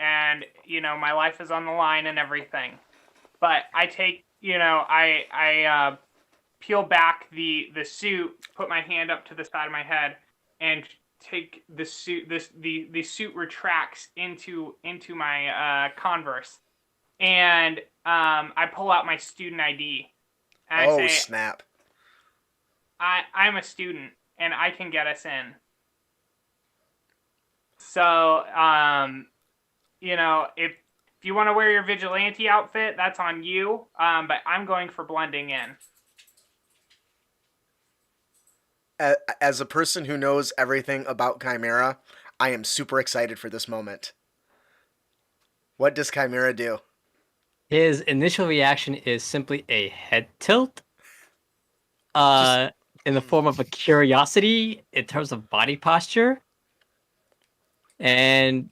And, my life is on the line and everything. But I take, I peel back the suit, put my hand up to the side of my head, and take the suit, the suit retracts into my Converse. And I pull out my student ID. And I say, snap. I'm a student, and I can get us in. So, if you want to wear your vigilante outfit, that's on you. But I'm going for blending in. As a person who knows everything about Chimera, I am super excited for this moment. What does Chimera do? His initial reaction is simply a head tilt. in the form of a curiosity in terms of body posture. And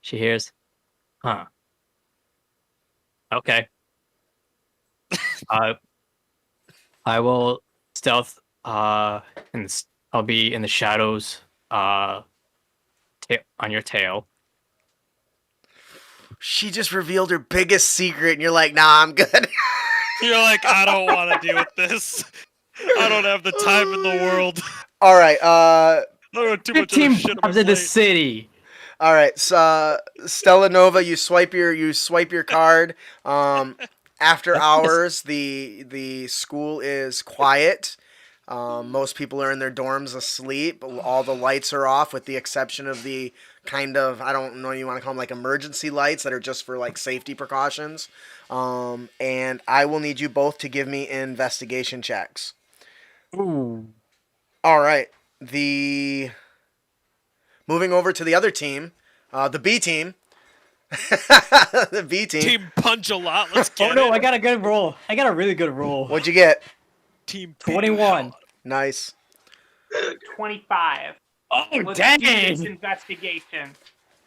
she hears, huh. Okay. I will stealth and I'll be in the shadows on your tail. She just revealed her biggest secret, and you're like, nah, I'm good. You're like, I don't want to deal with this. I don't have the time in the world. All right. I don't have too much other 15 shit on bombs my in the plate. city. All right. So, Stella Nova, you swipe your card. After hours, the school is quiet. Most people are in their dorms asleep. All the lights are off, with the exception of the kind of, I don't know, you want to call them like emergency lights that are just for like safety precautions. And I will need you both to give me investigation checks. Ooh. All right. Moving over to the other team, the B team. The B team. Team punch a lot. Let's get Oh no, it. I got a good roll. I got a really good roll. What'd you get? Team 21. Nice. 25. Oh, Let's do this dang! investigation.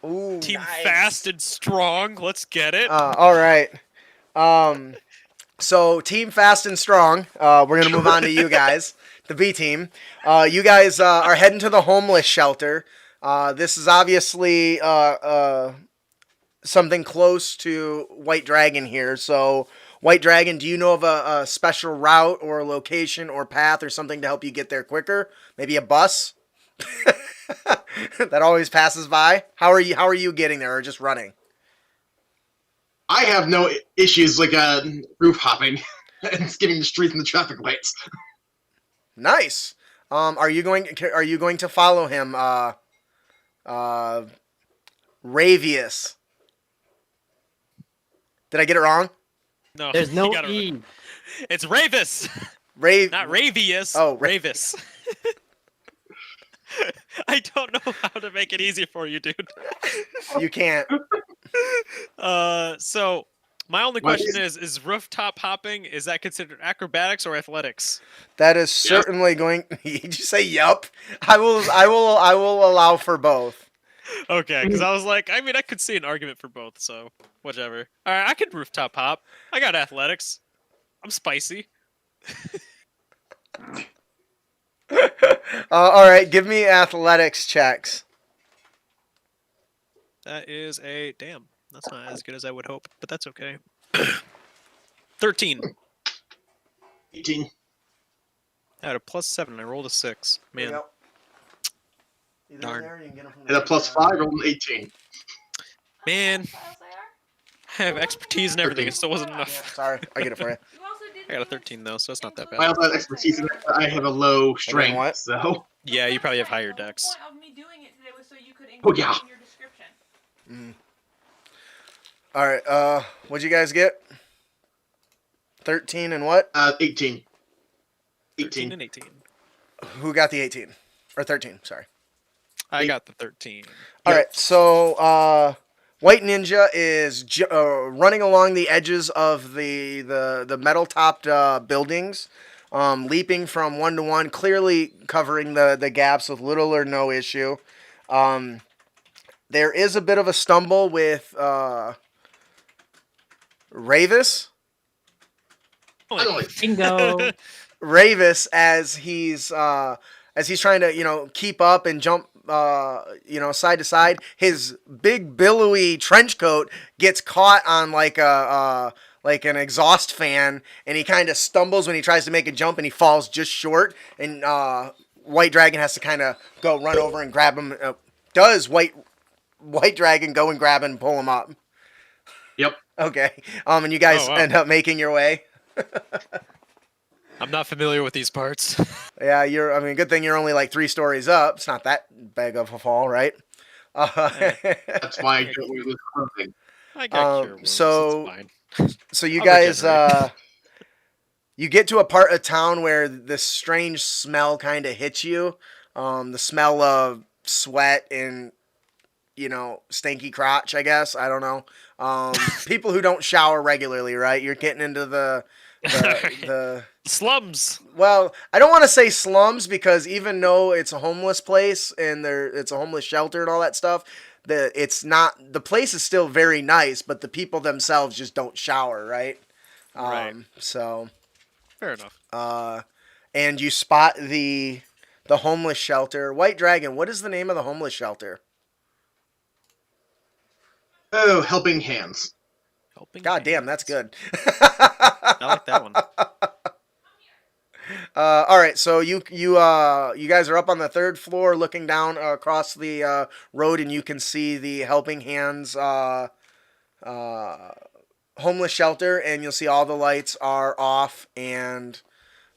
Ooh, Team nice. fast and strong. Let's get it. All right. So Team Fast and Strong. We're gonna move on to you guys, the B team. You guys are heading to the homeless shelter. This is obviously something close to White Dragon here. So, White Dragon, do you know of a special route or a location or path or something to help you get there quicker? Maybe a bus that always passes by. How are you getting there, or just running? I have no issues like roof hopping and skimming the streets and the traffic lights. Nice. Are you going to follow him, Ravius? Did I get it wrong? No, There's you no got it E. right. It's Ravis, not Ravius. Oh, Ravis. I don't know how to make it easy for you, dude. You can't. So my only What question is rooftop hopping, is that considered acrobatics or athletics? That is certainly going. Did you say yup? I will allow for both. Okay, because I was like, I mean, I could see an argument for both, so whichever. All right, I could rooftop hop. I got athletics. I'm spicy. All right, give me athletics checks. That is a damn. That's not as good as I would hope, but that's okay. 13. 18. I had a +7. I rolled a 6. Man, Darn. And a +5, rolled an 18. man, I have expertise and everything. It still wasn't enough. Sorry, I get it for you. I got a 13 though, so it's not that I bad. also have expertise in it, but I have a low strength, what? so... Yeah, you probably have higher decks. Oh, yeah. All right, what'd you guys get? 13 and what? 18. 13 and 18. Who got the 18? Or 13, sorry. I got the 13. All right, so White Ninja is running along the edges of the metal-topped buildings, leaping from one to one, clearly covering the gaps with little or no issue. There is a bit of a stumble with Ravis. Bingo. Ravis as he's trying to keep up and jump side to side. His big billowy trench coat gets caught on like an exhaust fan, and he kind of stumbles when he tries to make a jump, and he falls just short. And White Dragon has to kind of go run over and grab him. Does White Dragon go and grab him and pull him up? Yep. Okay. And you guys Oh, wow. end up making your way. I'm not familiar with these parts. Yeah, good thing you're only like 3 stories up. It's not that big of a fall, right? That's why I don't really lose clothing. I got cure wounds. so- It's fine. So you I'll guys, regenerate. you get to a part of town where this strange smell kind of hits you. The smell of sweat and, stinky crotch, I guess. I don't know. People who don't shower regularly, right? You're getting into the Slums. Well, I don't want to say slums because even though it's a homeless place and it's a homeless shelter and all that stuff, the place is still very nice, but the people themselves just don't shower, right? Right. So, Fair enough. and you spot the homeless shelter. White Dragon, what is the name of the homeless shelter? Oh, helping hands. Helping God damn, hands. that's good. I like that one. All right, so you guys are up on the third floor, looking down across the road, and you can see the Helping Hands homeless shelter, and you'll see all the lights are off and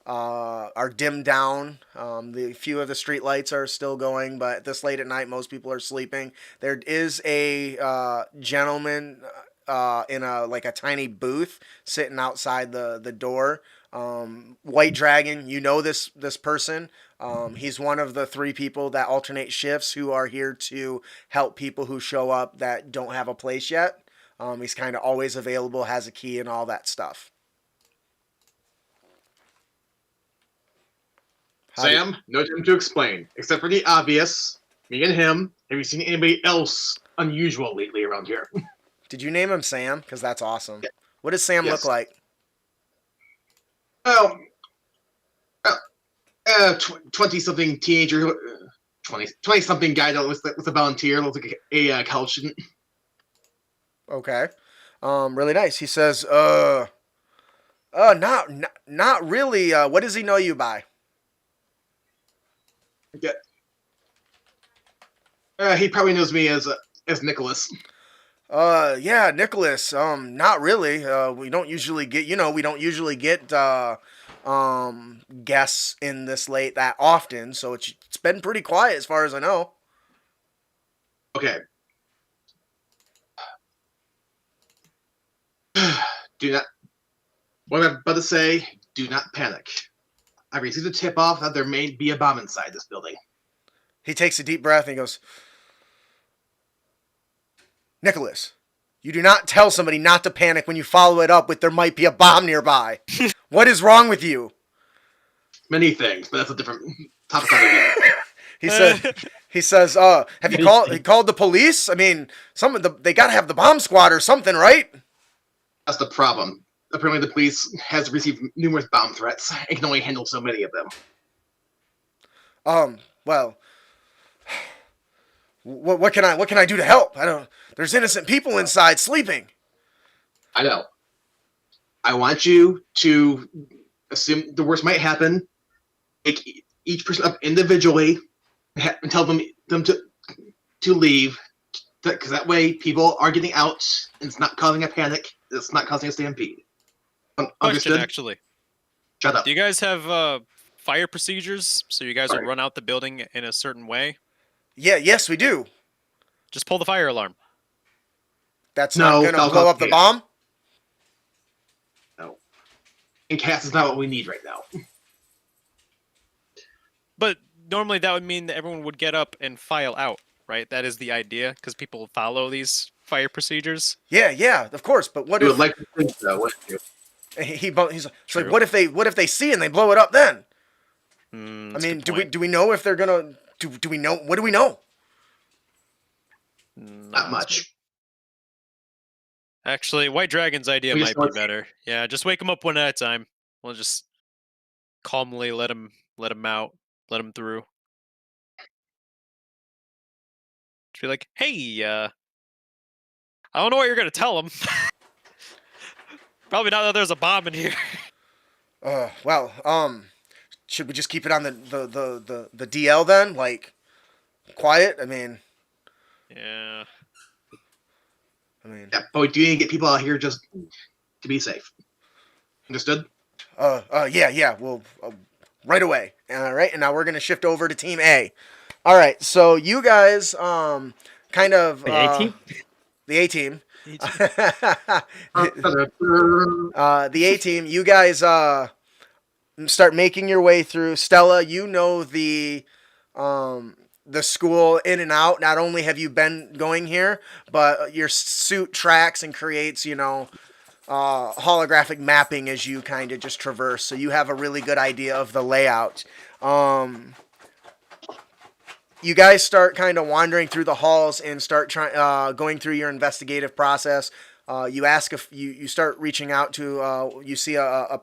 are dimmed down. The few of the street lights are still going, but this late at night, most people are sleeping. There is a gentleman in a tiny booth sitting outside the door. White Dragon, you know this person. He's one of the 3 people that alternate shifts who are here to help people who show up that don't have a place yet. He's kind of always available, has a key and all that stuff. Sam, no time to explain. Except for the obvious, me and him. Have you seen anybody else unusual lately around here? Did you name him Sam? Because that's awesome. Yeah. What does Sam Yes. look like? Oh, 20-something teenager, 20-something guy that looks with a volunteer, looks like a college student. Okay. Really nice. He says, not really. What does he know you by? Yeah. He probably knows me as Nicholas. Yeah, Nicholas. Not really. We don't usually get guests in this late that often, so it's been pretty quiet as far as I know. Okay. Do not. What I'm about to say, do not panic. I received a tip off that there may be a bomb inside this building. He takes a deep breath and he goes, Nicholas, you do not tell somebody not to panic when you follow it up with there might be a bomb nearby. What is wrong with you? Many things, but that's a different topic altogether. He says, have you called the police? I mean, they gotta have the bomb squad or something, right? That's the problem. Apparently the police has received numerous bomb threats and can only handle so many of them. Well, what can I do to help? There's innocent people inside sleeping. I know. I want you to assume the worst might happen. Take each person up individually and tell them to leave, because that way people are getting out and it's not causing a panic. It's not causing a stampede. Question, Understood? actually. Shut up. Do you guys have fire procedures so you guys will Right. run out the building in a certain way? Yeah, yes, we do. Just pull the fire alarm. That's No, not gonna that'll blow up the yeah. bomb. No. And cast is not what we need right now. But normally that would mean that everyone would get up and file out, right? That is the idea, because people follow these fire procedures. Yeah, of course. But what You if would like to think so, wouldn't you? he's like, True. what if they see and they blow it up then? I That's a mean, good point. do we know if they're gonna do we know what do we know? Not much. Actually, White Dragon's idea We might just be want- better. Yeah, just wake them up one at a time. We'll just calmly let them out, let them through. Just be like, hey, I don't know what you're gonna tell them. Probably not that there's a bomb in here. Well, should we just keep it on the DL then? Like, quiet? I mean, Yeah. Yeah, but we do need to get people out here just to be safe. Understood? yeah, well, right away. All right, and now we're gonna shift over to Team A. All right, so you guys, kind of, The A team? the A team. Uh, The A team, you guys start making your way through. Stella, you know the school in and out. Not only have you been going here, but your suit tracks and creates, holographic mapping as you kind of just traverse, so you have a really good idea of the layout. You guys start kind of wandering through the halls and start going through your investigative process. You ask if you start reaching out to. You see a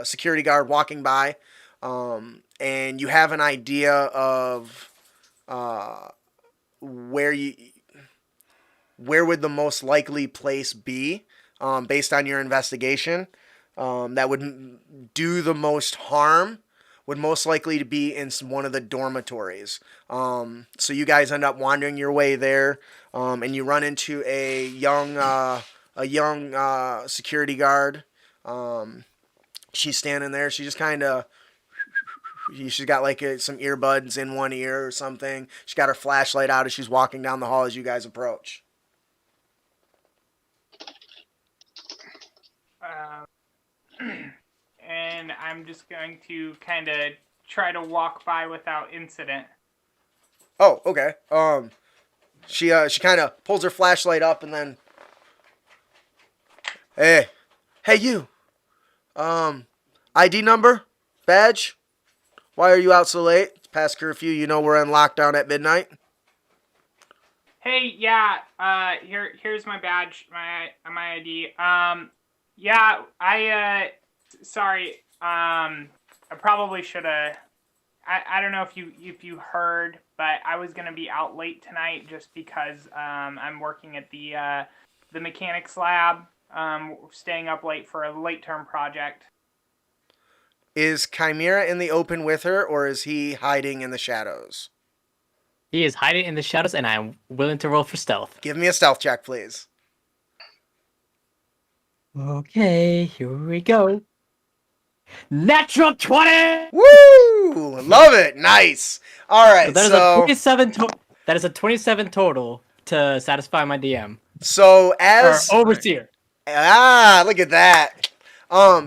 security guard walking by, and you have an idea of where would the most likely place be, based on your investigation, that would do the most harm. Would most likely to be in one of the dormitories. So you guys end up wandering your way there, and you run into a young security guard. She's standing there. She just kind of, she's got like some earbuds in one ear or something. She's got her flashlight out as she's walking down the hall as you guys approach. And I'm just going to kind of try to walk by without incident. Oh, okay. She kind of pulls her flashlight up and then, hey you, ID number, badge. Why are you out so late? It's past curfew. You know we're in lockdown at midnight. Hey, yeah. Here's my badge, my ID. Yeah, sorry, I probably should have. I don't know if you heard, but I was gonna be out late tonight just because I'm working at the mechanics lab, staying up late for a late term project. Is Chimera in the open with her, or is he hiding in the shadows? He is hiding in the shadows, and I'm willing to roll for stealth. Give me a stealth check, please. Okay, here we go. Natural 20! Woo! Love it. Nice. All right. So that is a 27 total to satisfy my DM. So as or overseer. Look at that.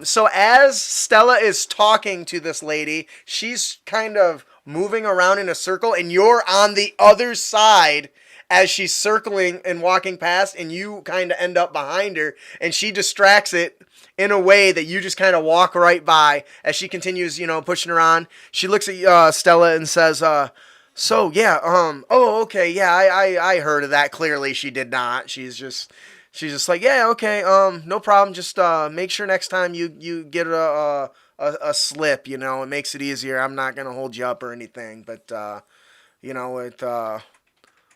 So as Stella is talking to this lady, she's kind of moving around in a circle, and you're on the other side as she's circling and walking past, and you kind of end up behind her, and she distracts it in a way that you just kind of walk right by as she continues, pushing her on. She looks at Stella and says, so yeah, oh, okay, yeah, I heard of that. Clearly she did not. She's just like, yeah, okay, no problem. Just make sure next time you get a slip, it makes it easier. I'm not going to hold you up or anything, but, with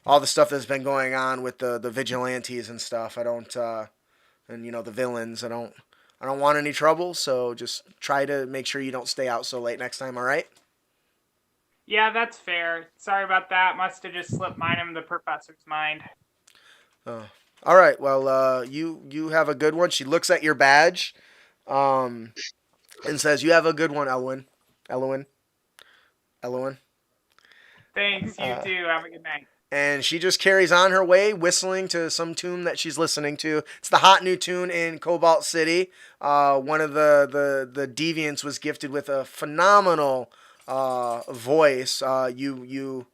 all the stuff that's been going on with the vigilantes and stuff, I don't, and, the villains, I don't want any trouble, so just try to make sure you don't stay out so late next time, all right? Yeah, that's fair. Sorry about that. Must have just slipped the professor's mind. All right, well, you have a good one. She looks at your badge, and says, you have a good one, Elwyn. Thanks, you too. Have a good night. And she just carries on her way, whistling to some tune that she's listening to. It's the hot new tune in Cobalt City. One of the deviants was gifted with a phenomenal voice. You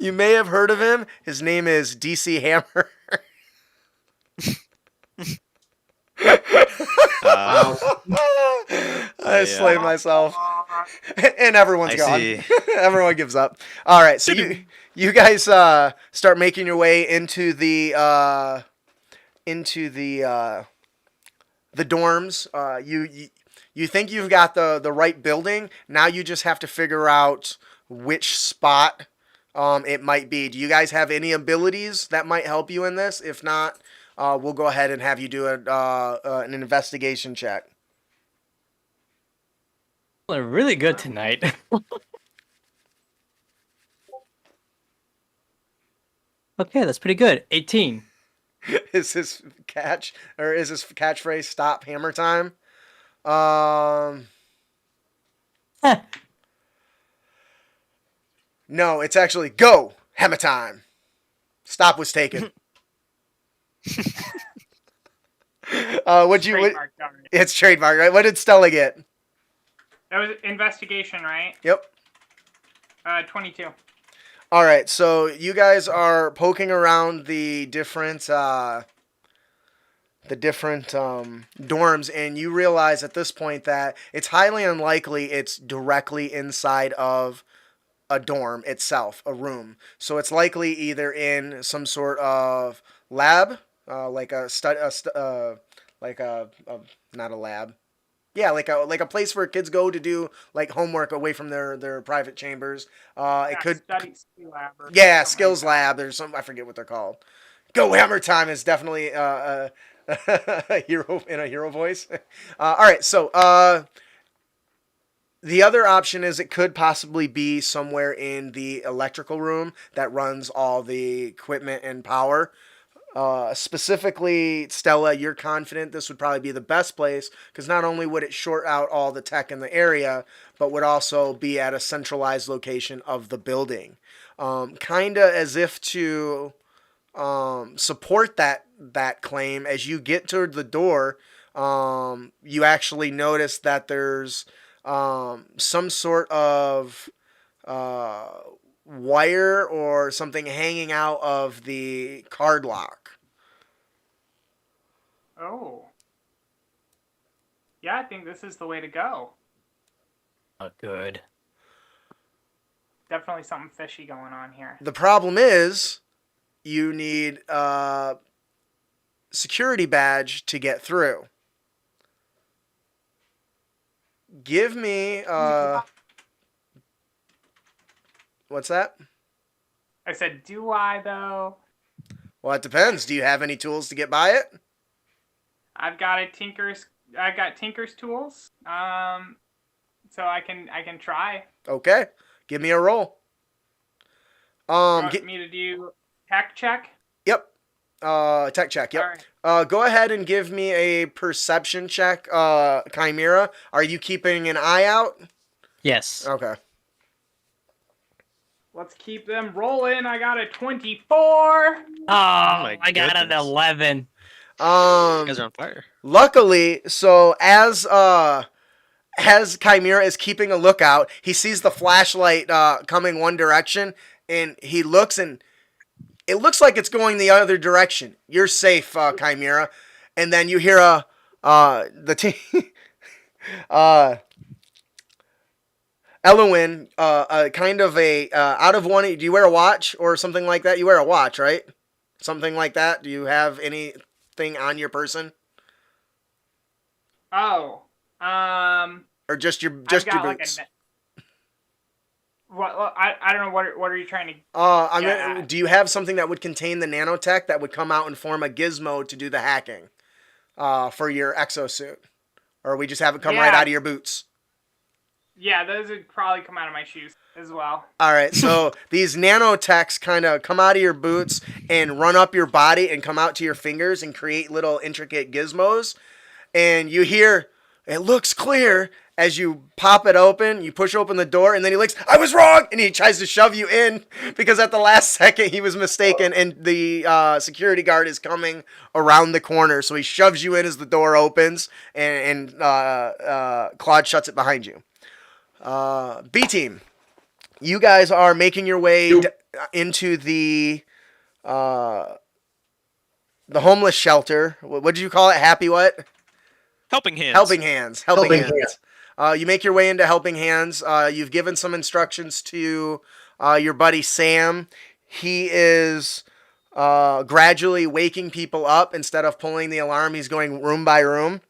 may have heard of him. His name is DC Hammer. I slayed myself. And everyone's gone. Everyone gives up. All right, so you guys start making your way into the dorms. You think you've got the right building. Now you just have to figure out which spot it might be. Do you guys have any abilities that might help you in this? If not, we'll go ahead and have you do an investigation check. We're really good tonight. Okay, that's pretty good. 18. Is his catchphrase "Stop Hammer Time"? No, it's actually "Go Hammer Time." Stop was taken. It's trademark, right? What did Stella get? That was investigation, right? Yep. 22. All right, so you guys are poking around the different dorms, and you realize at this point that it's highly unlikely it's directly inside of a dorm itself, a room. So it's likely either in some sort of lab, like not a lab. Yeah, like a place where kids go to do like homework away from their private chambers. It could study skill lab or yeah, something skills like that. lab. There's some I forget what they're called. Go Hammer Time is definitely a hero in a hero voice. All right, so the other option is it could possibly be somewhere in the electrical room that runs all the equipment and power. Specifically, Stella, you're confident this would probably be the best place because not only would it short out all the tech in the area, but would also be at a centralized location of the building. Kind of as if to support that claim, as you get toward the door, you actually notice that there's some sort of wire or something hanging out of the card lock. Oh. Yeah, I think this is the way to go. Not good. Definitely something fishy going on here. The problem is you need a security badge to get through. Give me what's that? I said, do I though? Well, it depends. Do you have any tools to get by it? I've got Tinker's tools. So I can try. Okay. Give me a roll. You want me to do tech check? Yep. Tech check. Yep. All right. Go ahead and give me a perception check, Chimera. Are you keeping an eye out? Yes. Okay. Let's keep them rolling. I got a 24. Oh, my I got an goodness. 11. You guys are on fire. Luckily, so as Chimera is keeping a lookout, he sees the flashlight coming one direction, and he looks, and it looks like it's going the other direction. You're safe, Chimera. And then you hear Elowen, kind of a out of one. Do you wear a watch or something like that? You wear a watch, right? Something like that. Do you have anything on your person, Oh. or just your I've got boots? What? I don't know. What are you trying to? Yeah. Do you have something that would contain the nanotech that would come out and form a gizmo to do the hacking, for your exosuit, or we just have it come right Yeah. out of your boots? Yeah, those would probably come out of my shoes as well. All right, so these nanotechs kind of come out of your boots and run up your body and come out to your fingers and create little intricate gizmos. And you hear, it looks clear, as you pop it open, you push open the door, and then he licks, I was wrong! And he tries to shove you in because at the last second he was mistaken and the security guard is coming around the corner. So he shoves you in as the door opens and Claude shuts it behind you. B team, you guys are making your way into the homeless shelter. What did you call it? Happy what? Helping hands. Helping hands. Helping Helping hands. You make your way into Helping Hands. You've given some instructions to your buddy Sam. He is gradually waking people up instead of pulling the alarm. He's going room by room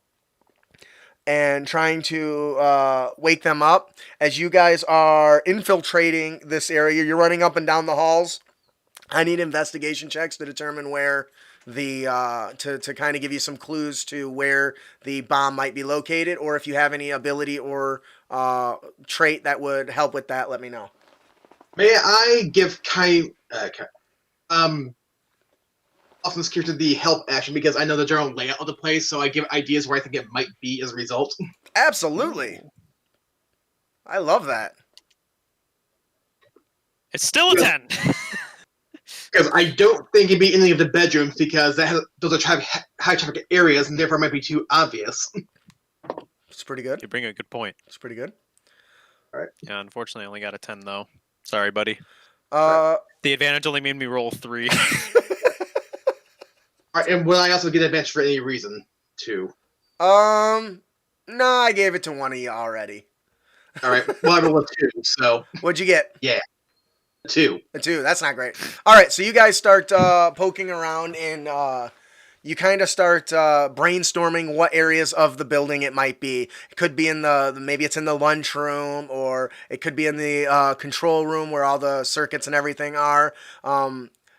and trying to wake them up. As you guys are infiltrating this area, you're running up and down the halls. I need investigation checks to determine where the to kind of give you some clues to where the bomb might be located, or if you have any ability or trait that would help with that, let me know. May I give Austin's character the help action because I know the general layout of the place, so I give ideas where I think it might be as a result. Absolutely. I love that. It's still a 10. Because I don't think it'd be any of the bedrooms because those are high traffic areas and therefore might be too obvious. It's pretty good. You bring a good point. It's pretty good. Yeah, unfortunately, I only got a 10 though. Sorry, buddy. The advantage only made me roll 3. All right, and will I also get advantage for any reason too? No, I gave it to one of you already. All right. Well, I rolled a 2, so What'd you get? yeah, 2. A 2. That's not great. All right, so you guys start poking around and you kind of start brainstorming what areas of the building it might be. It could be in maybe it's in the lunchroom, or it could be in the control room where all the circuits and everything are.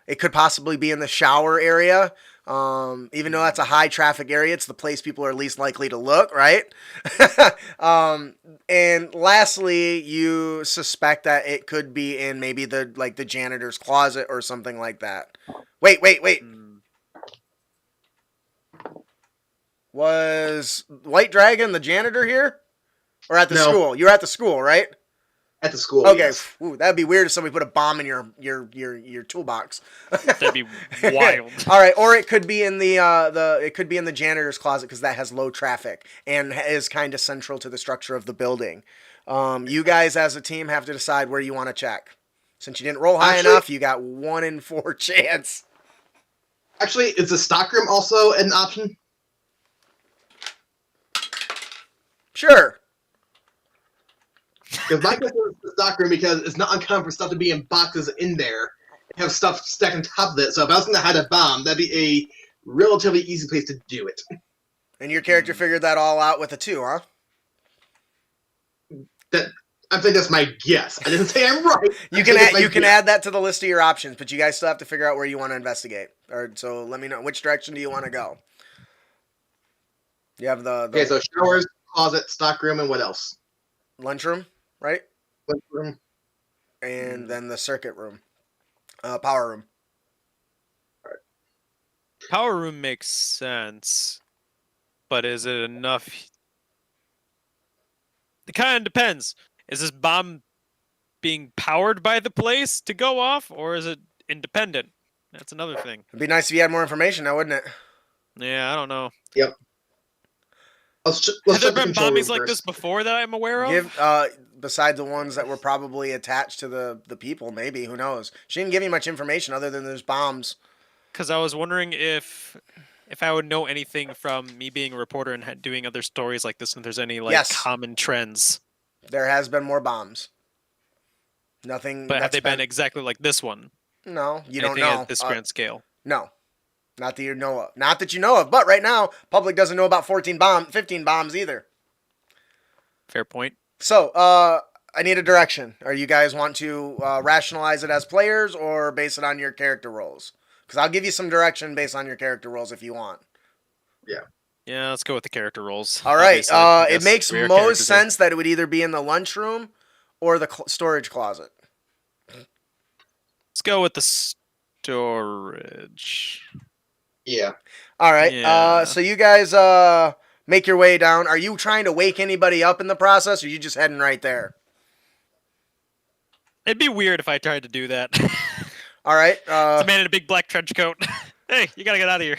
It could possibly be in the shower area. Even though that's a high traffic area, it's the place people are least likely to look, right? And lastly, you suspect that it could be in maybe the janitor's closet or something like that. Wait. Was White Dragon the janitor here? Or at the No. school? You're at the school, right? At the school. Okay. Yes. Ooh, that'd be weird if somebody put a bomb in your toolbox. That'd be wild. All right, or it could be in the janitor's closet because that has low traffic and is kind of central to the structure of the building. You guys as a team have to decide where you want to check. Since you didn't roll high enough, you got 1 in 4 chance. Actually, is the stockroom also an option? Sure. Because my guess is the stockroom, because it's not uncommon for stuff to be in boxes in there, and have stuff stacked on top of it. So if I was going to hide a bomb, that'd be a relatively easy place to do it. And your character figured that all out with a 2, huh? I think that's my guess. I didn't say I'm right. You can add that to the list of your options, but you guys still have to figure out where you want to investigate. So let me know, which direction do you want to go? You have the Okay, so showers, closet, stockroom, and what else? lunchroom, right? Lunchroom. And then the circuit room, power room. Power room makes sense, but is it enough? It kind of depends. Is this bomb being powered by the place to go off, or is it independent? That's another thing. It'd be nice if you had more information now, wouldn't it? Yeah, I don't know. Yep. Let's Have there check the been control room bombings like this first. before that I'm aware of? Besides the ones that were probably attached to the people, maybe, who knows? She didn't give you much information other than there's bombs. Because I was wondering if I would know anything from me being a reporter and doing other stories like this, and if there's any Yes. common trends. There has been more bombs. Nothing. But have that's they been exactly like this one? No, you Anything don't know. at this grand scale? No, not that you know of. Not that you know of. But right now, public doesn't know about 15 bombs either. Fair point. So, I need a direction. Or you guys want to rationalize it as players or base it on your character roles? Because I'll give you some direction based on your character roles if you want. Yeah, let's go with the character roles. All right. Obviously, I It guess makes we are most characters here. sense that it would either be in the lunchroom or the storage closet. Let's go with the storage. Yeah. All right. Yeah. So you guys make your way down. Are you trying to wake anybody up in the process, or are you just heading right there? It'd be weird if I tried to do that. All right. It's a man in a big black trench coat. Hey, you gotta get out of here.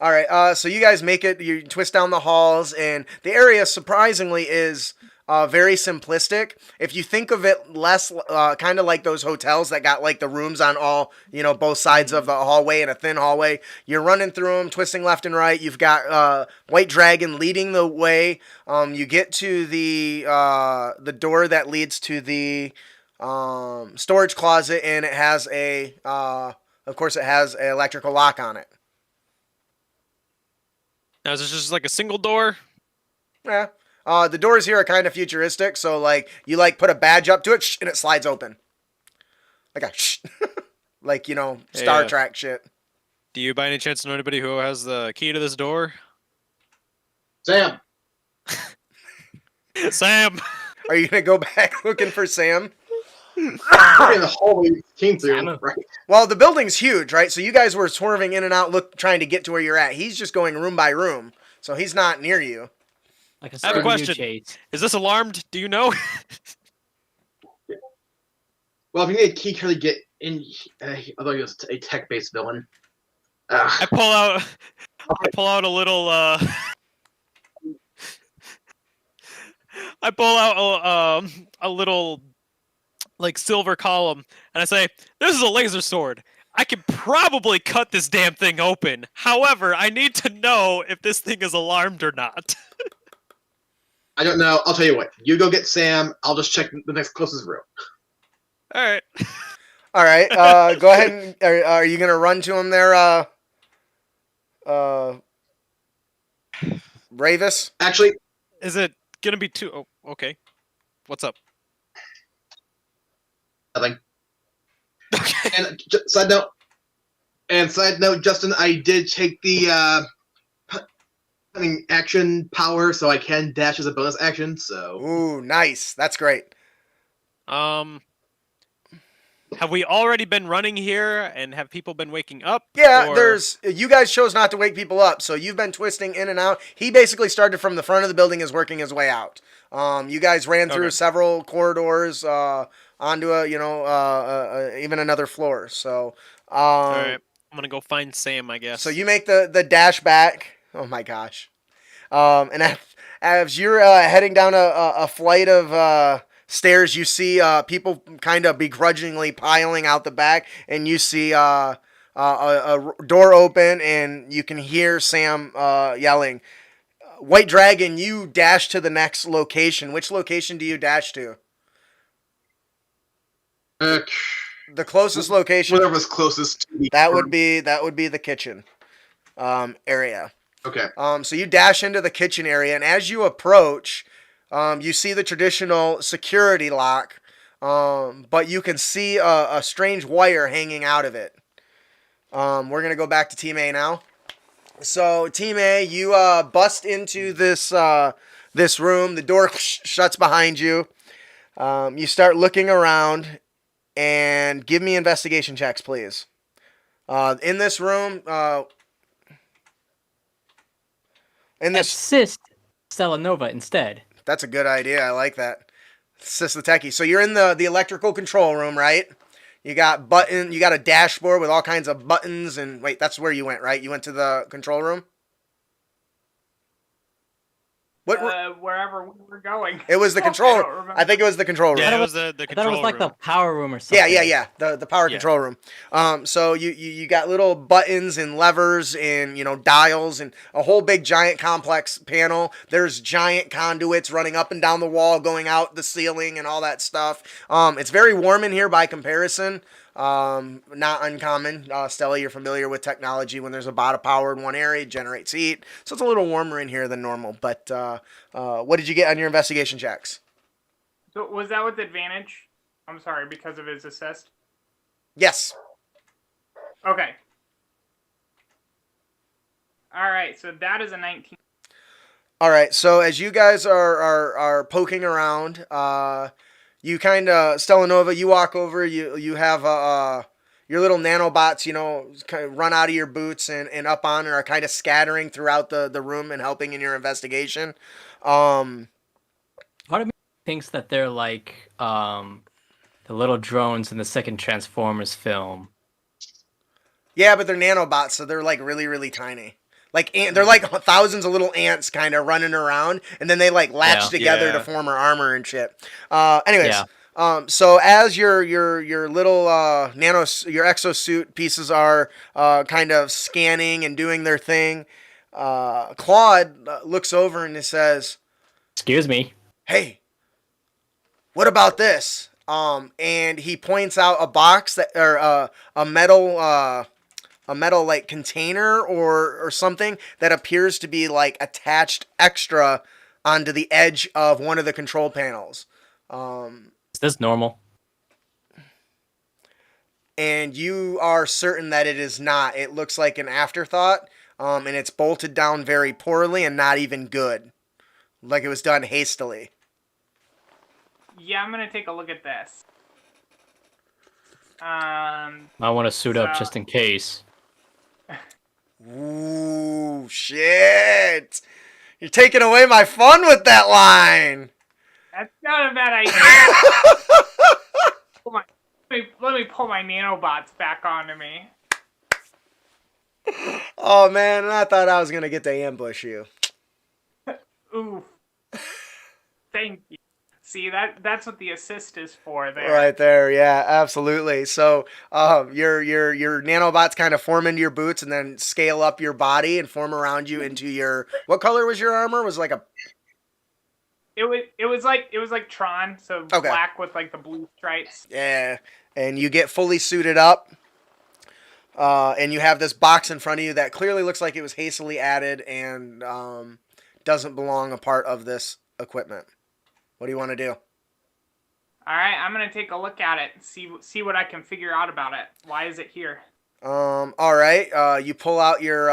All right. So you guys make it. You twist down the halls, and the area surprisingly is very simplistic. If you think of it less kind of like those hotels that got like the rooms on all, both sides of the hallway and a thin hallway. You're running through them, twisting left and right. You've got White Dragon leading the way. You get to the door that leads to the storage closet, and it has of course, it has an electrical lock on it. Now, is this just like a single door? Yeah. The doors here are kind of futuristic, so like you put a badge up to it and it slides open. Like a like Star Trek shit. Do you by any chance know anybody who has the key to this door? Sam. Sam. Are you gonna go back looking for Sam? In the hallway we came through, Sam. right? Well, the building's huge, right? So you guys were swerving in and out, trying to get to where you're at. He's just going room by room, so he's not near you. Like a I have a Scooby-Doo question. chase. Is this alarmed? Do you know? Well, if you need a key card to get in, although he was a tech-based villain. I pull out a little. I pull out a little like silver column, and I say, "This is a laser sword. I can probably cut this damn thing open. However, I need to know if this thing is alarmed or not." I don't know. I'll tell you what. You go get Sam. I'll just check the next closest room. All right. All right. Go ahead. And, are you gonna run to him there, Ravis? Actually, Is it gonna be too? Oh, okay. What's up? nothing. Okay. And side note, Justin, I did take the hunting action power, so I can dash as a bonus action. So Ooh, nice. That's great. Have we already been running here, and have people been waking up? Yeah, or... you guys chose not to wake people up, so you've been twisting in and out. He basically started from the front of the building, is working his way out. You guys ran through Okay. several corridors, onto even another floor. So, All right. I'm gonna go find Sam, I guess. so you make the dash back. Oh my gosh. And as you're heading down a flight of stairs, you see people kind of begrudgingly piling out the back, and you see a door open, and you can hear Sam yelling, "White Dragon, you dash to the next location." Which location do you dash to? The closest location. whatever's closest to the That would be the kitchen area. Okay. So you dash into the kitchen area, and as you approach, you see the traditional security lock, but you can see a strange wire hanging out of it. We're gonna go back to Team A now. So Team A, you bust into this room. The door shuts behind you. You start looking around, and give me investigation checks, please. In this room, Assist Selenova instead. That's a good idea. I like that. Assist the techie. So you're in the electrical control room, right? You got a dashboard with all kinds of buttons, and wait, that's where you went, right? You went to the control room? Wherever we were going. It was the control. I think it was the control room. Yeah, it was the I thought control it was like room. the power room or something. Yeah. The power control room. So you got little buttons and levers and dials and a whole big giant complex panel. There's giant conduits running up and down the wall, going out the ceiling and all that stuff. It's very warm in here by comparison. Not uncommon. Stella, you're familiar with technology. When there's a bot of power in one area, it generates heat. So it's a little warmer in here than normal. But what did you get on your investigation checks? So was that with advantage? I'm sorry, because of his assist? Yes. Okay. Alright, so that is a 19. All right. So as you guys are poking around, you kind of, Stelanova, you walk over, you have your little nanobots, kind of run out of your boots and up on and are kind of scattering throughout the room and helping in your investigation. Part of me thinks that they're like the little drones in the second Transformers film. Yeah, but they're nanobots, so they're like really, really tiny. Like they're like thousands of little ants kind of running around, and then they like latch together to form armor and shit. Anyways, so as your little your exosuit pieces are kind of scanning and doing their thing, Claude looks over and he says, "Excuse me. Hey, what about this?" And he points out a box that or a metal like container or something that appears to be like attached extra onto the edge of one of the control panels. Is this normal? And you are certain that it is not. It looks like an afterthought, and it's bolted down very poorly and not even good. Like it was done hastily. Yeah, I'm gonna take a look at this. I want to suit up just in case. Ooh, shit! You're taking away my fun with that line! That's not a bad idea. Let me pull my nanobots back onto me. Oh man, I thought I was gonna get to ambush you. Oof. Thank you. See, that's what the assist is for there. Right there, yeah, absolutely. So, your nanobots kind of form into your boots and then scale up your body and form around you into your. What color was your armor? Was it like a. It was like Tron, so Okay. black with like the blue stripes. Yeah, and you get fully suited up, and you have this box in front of you that clearly looks like it was hastily added and doesn't belong a part of this equipment. What do you want to do? All right, I'm gonna take a look at it and see what I can figure out about it. Why is it here? All right. You pull out your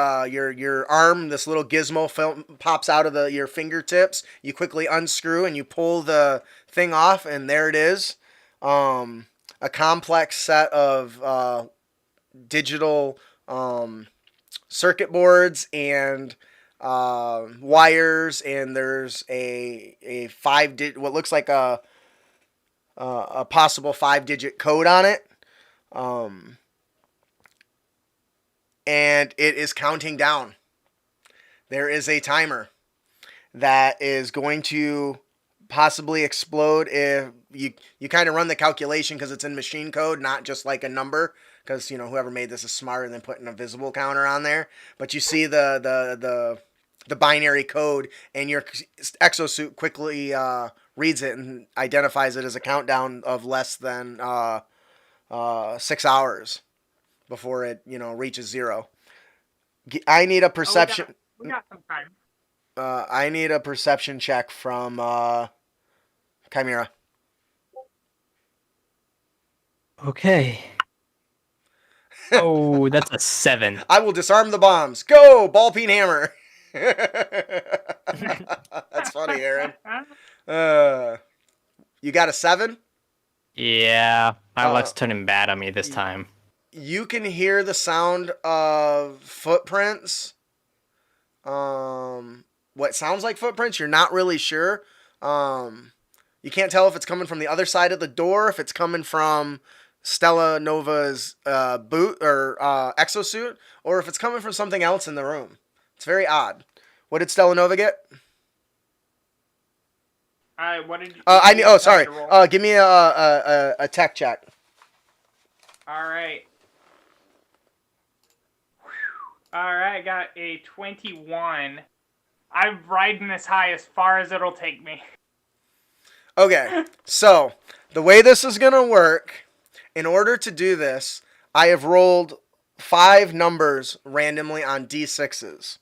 arm. This little gizmo pops out of your fingertips. You quickly unscrew and you pull the thing off, and there it is. A complex set of digital circuit boards and wires, and there's a what looks like a possible 5-digit code on it. And it is counting down. There is a timer that is going to possibly explode if you kind of run the calculation because it's in machine code, not just like a number, because whoever made this is smarter than putting a visible counter on there. But you see the binary code, and your exosuit quickly reads it and identifies it as a countdown of less than 6 hours before it reaches 0. I need a perception. We got some time. I need a perception check from Chimera. Okay. Oh, that's a 7. I will disarm the bombs. Go, ball peen hammer. That's funny, Aaron. You got a 7? Yeah, my luck's turning bad on me this time. You can hear the sound of footprints. What sounds like footprints, you're not really sure. You can't tell if it's coming from the other side of the door, if it's coming from Stella Nova's boot or exosuit, or if it's coming from something else in the room. It's very odd. What did Stella Nova get? What did you? Sorry. Give me a tech check. All right. All right, I got a 21. I'm riding this high as far as it'll take me. Okay, so the way this is going to work, in order to do this, I have rolled 5 numbers randomly on D6s,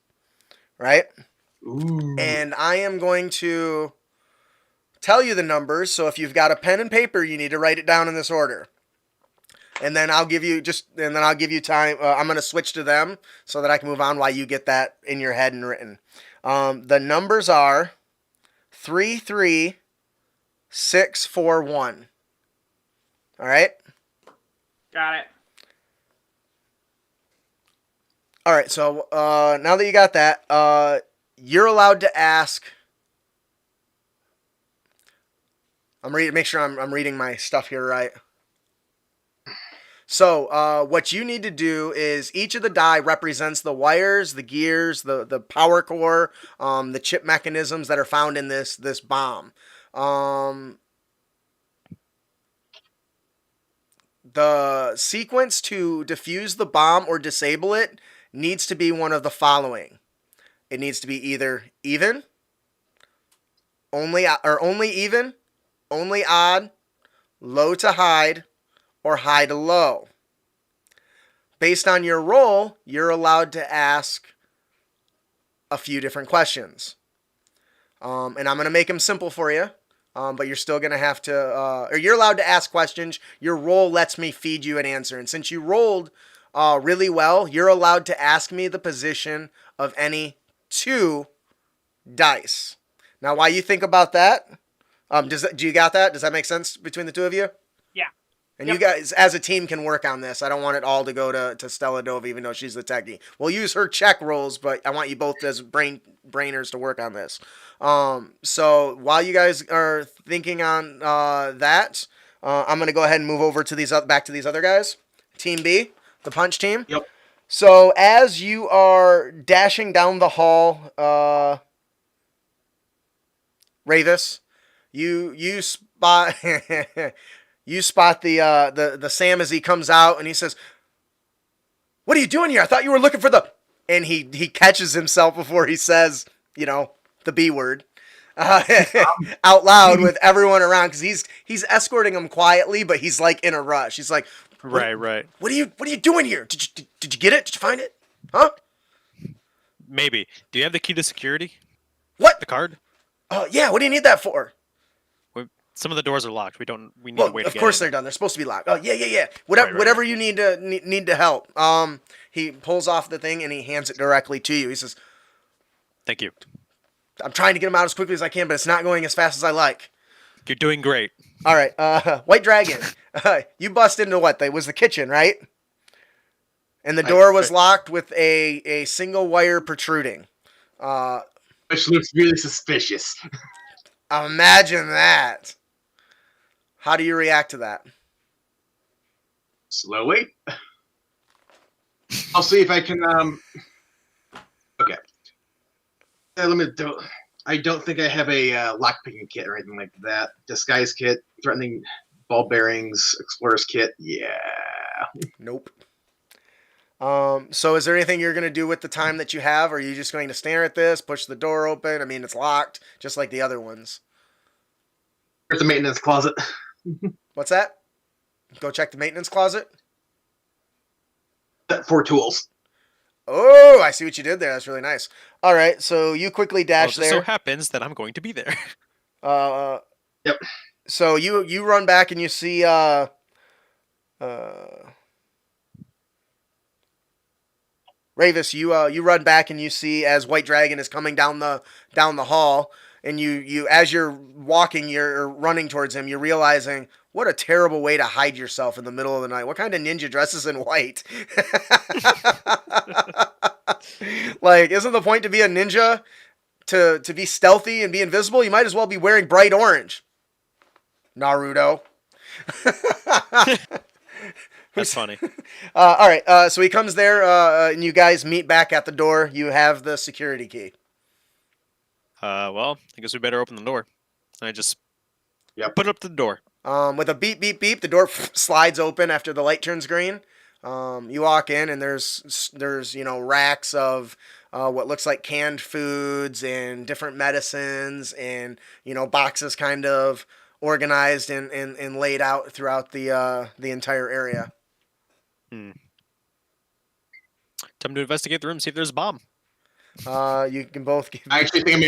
right? Ooh. And I am going to tell you the numbers, so if you've got a pen and paper, you need to write it down in this order. And then I'll give you time. I'm going to switch to them so that I can move on while you get that in your head and written. The numbers are 33641. All right? Got it. All right, so now that you got that, you're allowed to ask. Make sure I'm reading my stuff here right. So what you need to do is each of the die represents the wires, the gears, the power core, the chip mechanisms that are found in this bomb. The sequence to defuse the bomb or disable it needs to be one of the following. It needs to be either even, only even, only odd, low to hide, or high to low. Based on your roll, you're allowed to ask a few different questions. And I'm going to make them simple for you, but you're still going to have to, or you're allowed to ask questions. Your roll lets me feed you an answer. And since you rolled really well, you're allowed to ask me the position of any 2 dice. Now, while you think about that, do you got that? Does that make sense between the two of you? Yeah. And you guys, as a team, can work on this. I don't want it all to go to Stella Nova, even though she's the techie. We'll use her check rolls, but I want you both as brainers to work on this. So while you guys are thinking on that, I'm going to go ahead and move over to back to these other guys. Team B, the punch team. Yep. So as you are dashing down the hall, Ravis, You spot you spot the Sam as he comes out, and he says, "What are you doing here? I thought you were looking for the..." And he catches himself before he says, the B word. Out loud with everyone around, because he's escorting him quietly, but he's like in a rush. He's like, Right. What are you doing here? Did you get it? Did you find it? Huh? Maybe. Do you have the key to security? What? The card? Yeah. What do you need that for? Some of the doors are locked. We need Well, to wait. of course they're done. They're supposed to be locked. Oh yeah. Whatever you need to help. He pulls off the thing and he hands it directly to you. He says, Thank you. "I'm trying to get him out as quickly as I can, but it's not going as fast as I like." You're doing great. All right, White Dragon, you bust into what? Was the kitchen, right? And the door was locked with a single wire protruding. Which looks really suspicious. Imagine that. How do you react to that? Slowly. I'll see if I can. Okay. Let me do. I don't think I have a lockpicking kit or anything like that. Disguise kit, threatening ball bearings, explorer's kit. Yeah. Nope. So is there anything you're going to do with the time that you have? Or are you just going to stare at this, push the door open? I mean, it's locked, just like the other ones. There's the maintenance closet. What's that? Go check the maintenance closet? 4 tools. Oh, I see what you did there. That's really nice. All right, so you quickly dash Well, it there. so happens that I'm going to be there. Yep. So you run back and you see Ravis, you run back and you see as White Dragon is coming down the hall, and you as you're walking, you're running towards him, you're realizing what a terrible way to hide yourself in the middle of the night. What kind of ninja dresses in white? Like, isn't the point to be a ninja to be stealthy and be invisible? You might as well be wearing bright orange. Naruto. That's funny. All right, so he comes there, and you guys meet back at the door. You have the security key. Well, I guess we better open the door. I just Yep. put it up to the door. With a beep, beep, beep, the door slides open after the light turns green. You walk in, and there's racks of what looks like canned foods and different medicines, and boxes kind of organized and laid out throughout the entire area. Time to investigate the room, see if there's a bomb. You can both give. I actually think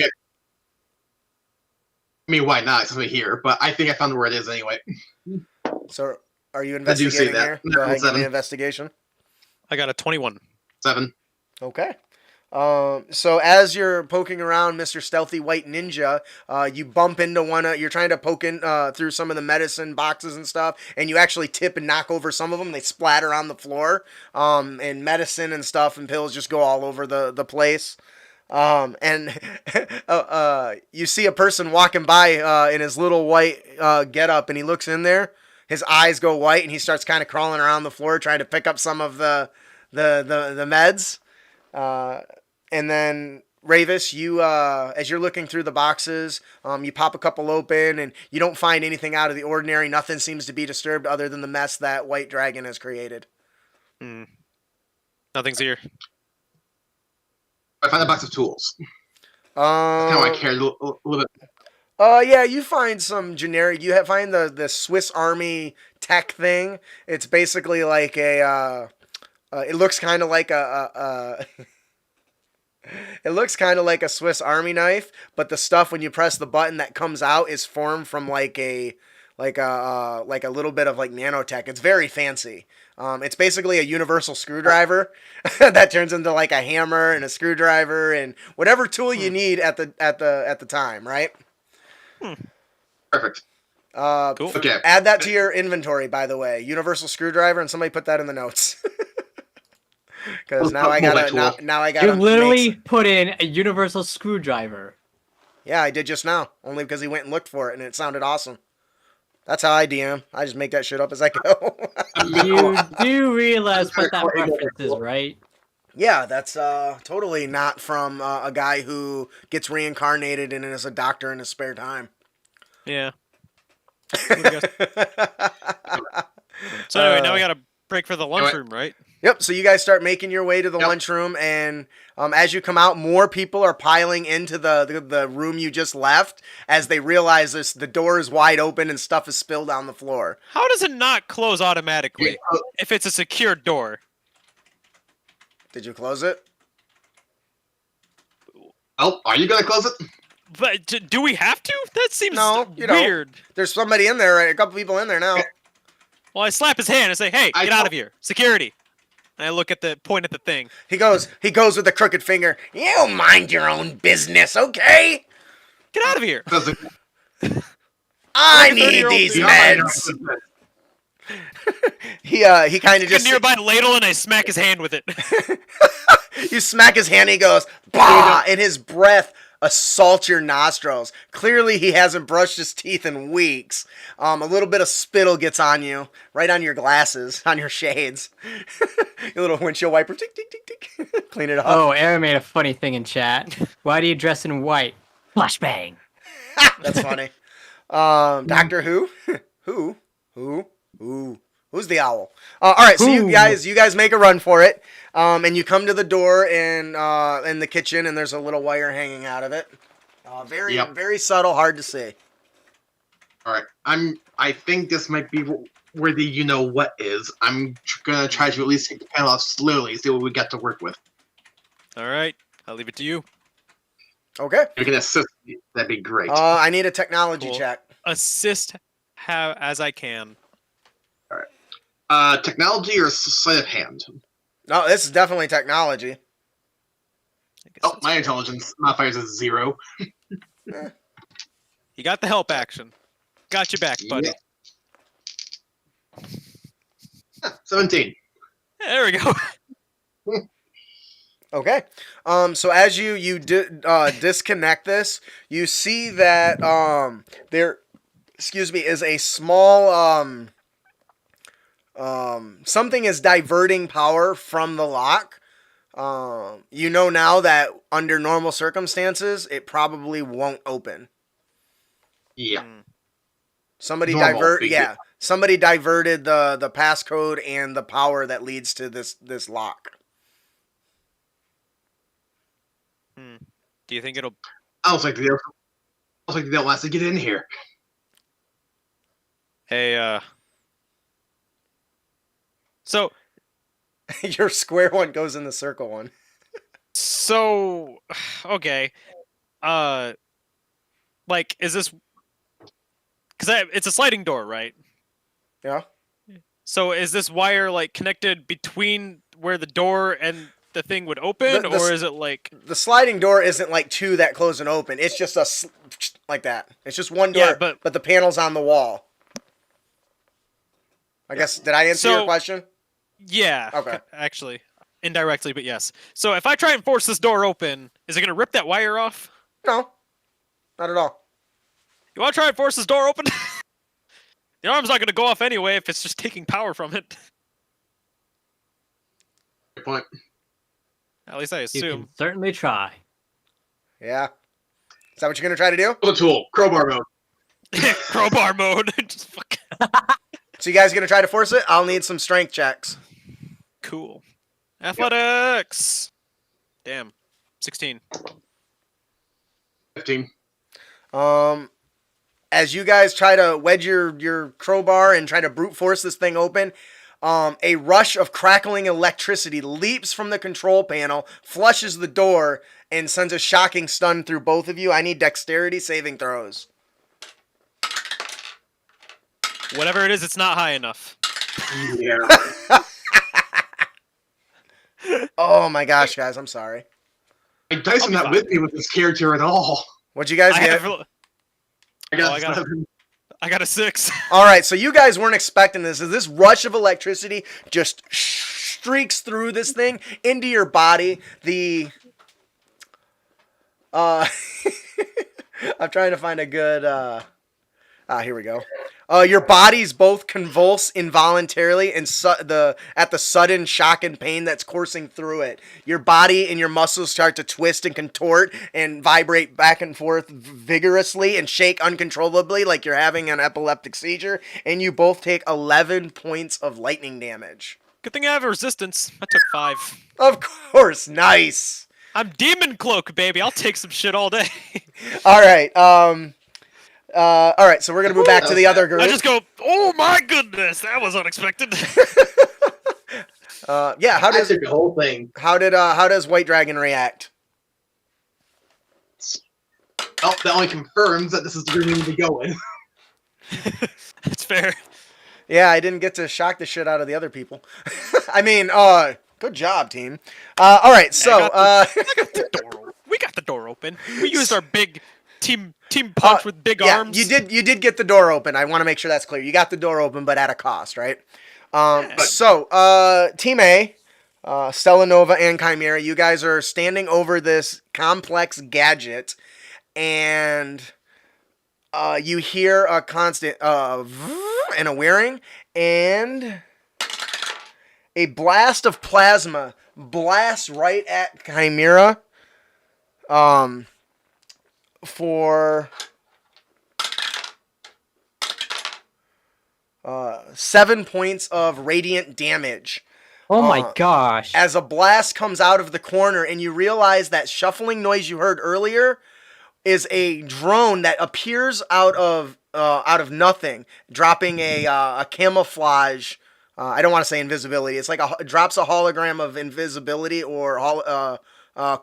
why not? It's only here, but I think I found where it is anyway. So, are you I do say investigating that. here? No, Go ahead, give me 7. an investigation. I got a 21. 7. Okay. So as you're poking around, Mr. Stealthy White Ninja, you bump into you're trying to poke in through some of the medicine boxes and stuff, and you actually tip and knock over some of them. They splatter on the floor, and medicine and stuff and pills just go all over the place. And you see a person walking by in his little white getup, and he looks in there. His eyes go white, and he starts kind of crawling around the floor trying to pick up some of the meds. And then Ravis, you as you're looking through the boxes, you pop a couple open, and you don't find anything out of the ordinary. Nothing seems to be disturbed other than the mess that White Dragon has created. Nothing's here. I found a box of tools. Kind of why I cared a little bit. Yeah, you find some generic. Find the Swiss Army tech thing. It's basically like a. It looks kind of like a. It looks kind of like a Swiss Army knife, but the stuff when you press the button that comes out is formed from like a little bit of like nanotech. It's very fancy. It's basically a universal screwdriver that turns into like a hammer and a screwdriver and whatever tool you need at the time, right? Perfect. Cool. Okay. Add that to your inventory, by the way. Universal screwdriver, and somebody put that in the notes. Because now I gotta. Now I gotta. You literally put in a universal screwdriver. Yeah, I did just now. Only because he went and looked for it, and it sounded awesome. That's how I DM. I just make that shit up as I go. You do realize what that reference is, right? Yeah, that's totally not from a guy who gets reincarnated and is a doctor in his spare time. Yeah. What do you guys- So anyway, now we got to break for the lunchroom, right? Yep. So you guys start making your way to the lunchroom, and as you come out, more people are piling into the room you just left as they realize the door is wide open and stuff is spilled on the floor. How does it not close automatically if it's a secured door? Did you close it? Oh, are you gonna close it? But do we have to? That seems No, you don't. weird. There's somebody in there, right? A couple people in there now. Well, I slap his hand and say, "Hey, get out of here, security!" And I look at the point at the thing. He goes with a crooked finger. You mind your own business, okay? Get out of here! I Like a need 30-year-old these dude. meds. He kind of Just just a nearby ladle, and I smack his hand with it. you smack his hand. He goes bah, and his breath assaults your nostrils. Clearly, he hasn't brushed his teeth in weeks. A little bit of spittle gets on you, right on your glasses, on your shades. Your little windshield wiper, tick tick tick tick. Clean it up. Oh, Aaron made a funny thing in chat. Why do you dress in white? Flashbang. That's funny. Doctor Who? Who's the owl? All right, so you guys make a run for it, and you come to the door in the kitchen, and there's a little wire hanging out of it. Very subtle, hard to see. All right, I think this might be where the you know what is. I'm gonna try to at least take the panel off slowly, see what we got to work with. All right, I'll leave it to you. Okay. If you can assist me, that'd be great. I need a technology Cool. check. Assist as I can. Technology or sleight of hand? No, this is definitely technology. I guess Oh, that's my fair. intelligence modifiers is 0. You got the help action. Got you back, buddy. Yeah. 17. There we go. Okay. So as you disconnect this, you see that there, is a small something is diverting power from the lock. You know now that under normal circumstances, it probably won't open. Yeah. Somebody Normal, somebody diverted the passcode and the power that leads to this lock. Do you think it'll? I was like, they don't want us to get in here. Hey, So, Your square one goes in the circle one. okay. Like, is this? Because it's a sliding door, right? Yeah. So is this wire like connected between where the door and the thing would open, The- or is it like? The sliding door isn't like two that close and open. It's just like that. It's just one door, Yeah, but the panel's on the wall. I guess, did I answer your So- question? Yeah. Okay. Actually, indirectly, but yes. So if I try and force this door open, is it gonna rip that wire off? No, not at all. You want to try and force this door open? The alarm's not gonna go off anyway if it's just taking power from it. Good point. At least I You assume. can certainly try. Yeah. Is that what you're going to try to do? Pull the tool. Crowbar mode. Crowbar mode. Just fuck. So you guys going to try to force it? I'll need some strength checks. Cool. Athletics. Damn. 16. 15. As you guys try to wedge your crowbar and try to brute force this thing open, a rush of crackling electricity leaps from the control panel, flushes the door, and sends a shocking stun through both of you. I need dexterity saving throws. Whatever it is, it's not high enough. Yeah. Oh my gosh, guys, I'm sorry. My dice I'll are be not fine. with me with this character at all. What'd you guys I, get? have, I got, I got- 7. I got a 6. All right, so you guys weren't expecting this. As this rush of electricity just streaks through this thing into your body, I'm trying to find a good. Here we go. Your bodies both convulse involuntarily and at the sudden shock and pain that's coursing through it. Your body and your muscles start to twist and contort and vibrate back and forth vigorously and shake uncontrollably like you're having an epileptic seizure, and you both take 11 points of lightning damage. Good thing I have a resistance. I took 5. Of course, nice. I'm Demon Cloak, baby. I'll take some shit all day. All right, all right, so we're gonna move back to the other group. I just go, oh my goodness, that was unexpected. Yeah, how I does took the whole thing. how does White Dragon react? Oh, that only confirms that this is the room we need to go in. That's fair. Yeah, I didn't get to shock the shit out of the other people. I mean, good job, team. All right, so We got the door open. We used our big team punch with big arms. You did get the door open. I want to make sure that's clear. You got the door open, but at a cost, right? So, Team A, Stella Nova and Chimera, you guys are standing over this complex gadget, and you hear a constant and a whirring, and a blast of plasma blasts right at Chimera. For 7 points of radiant damage. Oh my gosh. As a blast comes out of the corner, and you realize that shuffling noise you heard earlier is a drone that appears out of nothing, dropping a camouflage. I don't want to say invisibility. It's like drops a hologram of invisibility or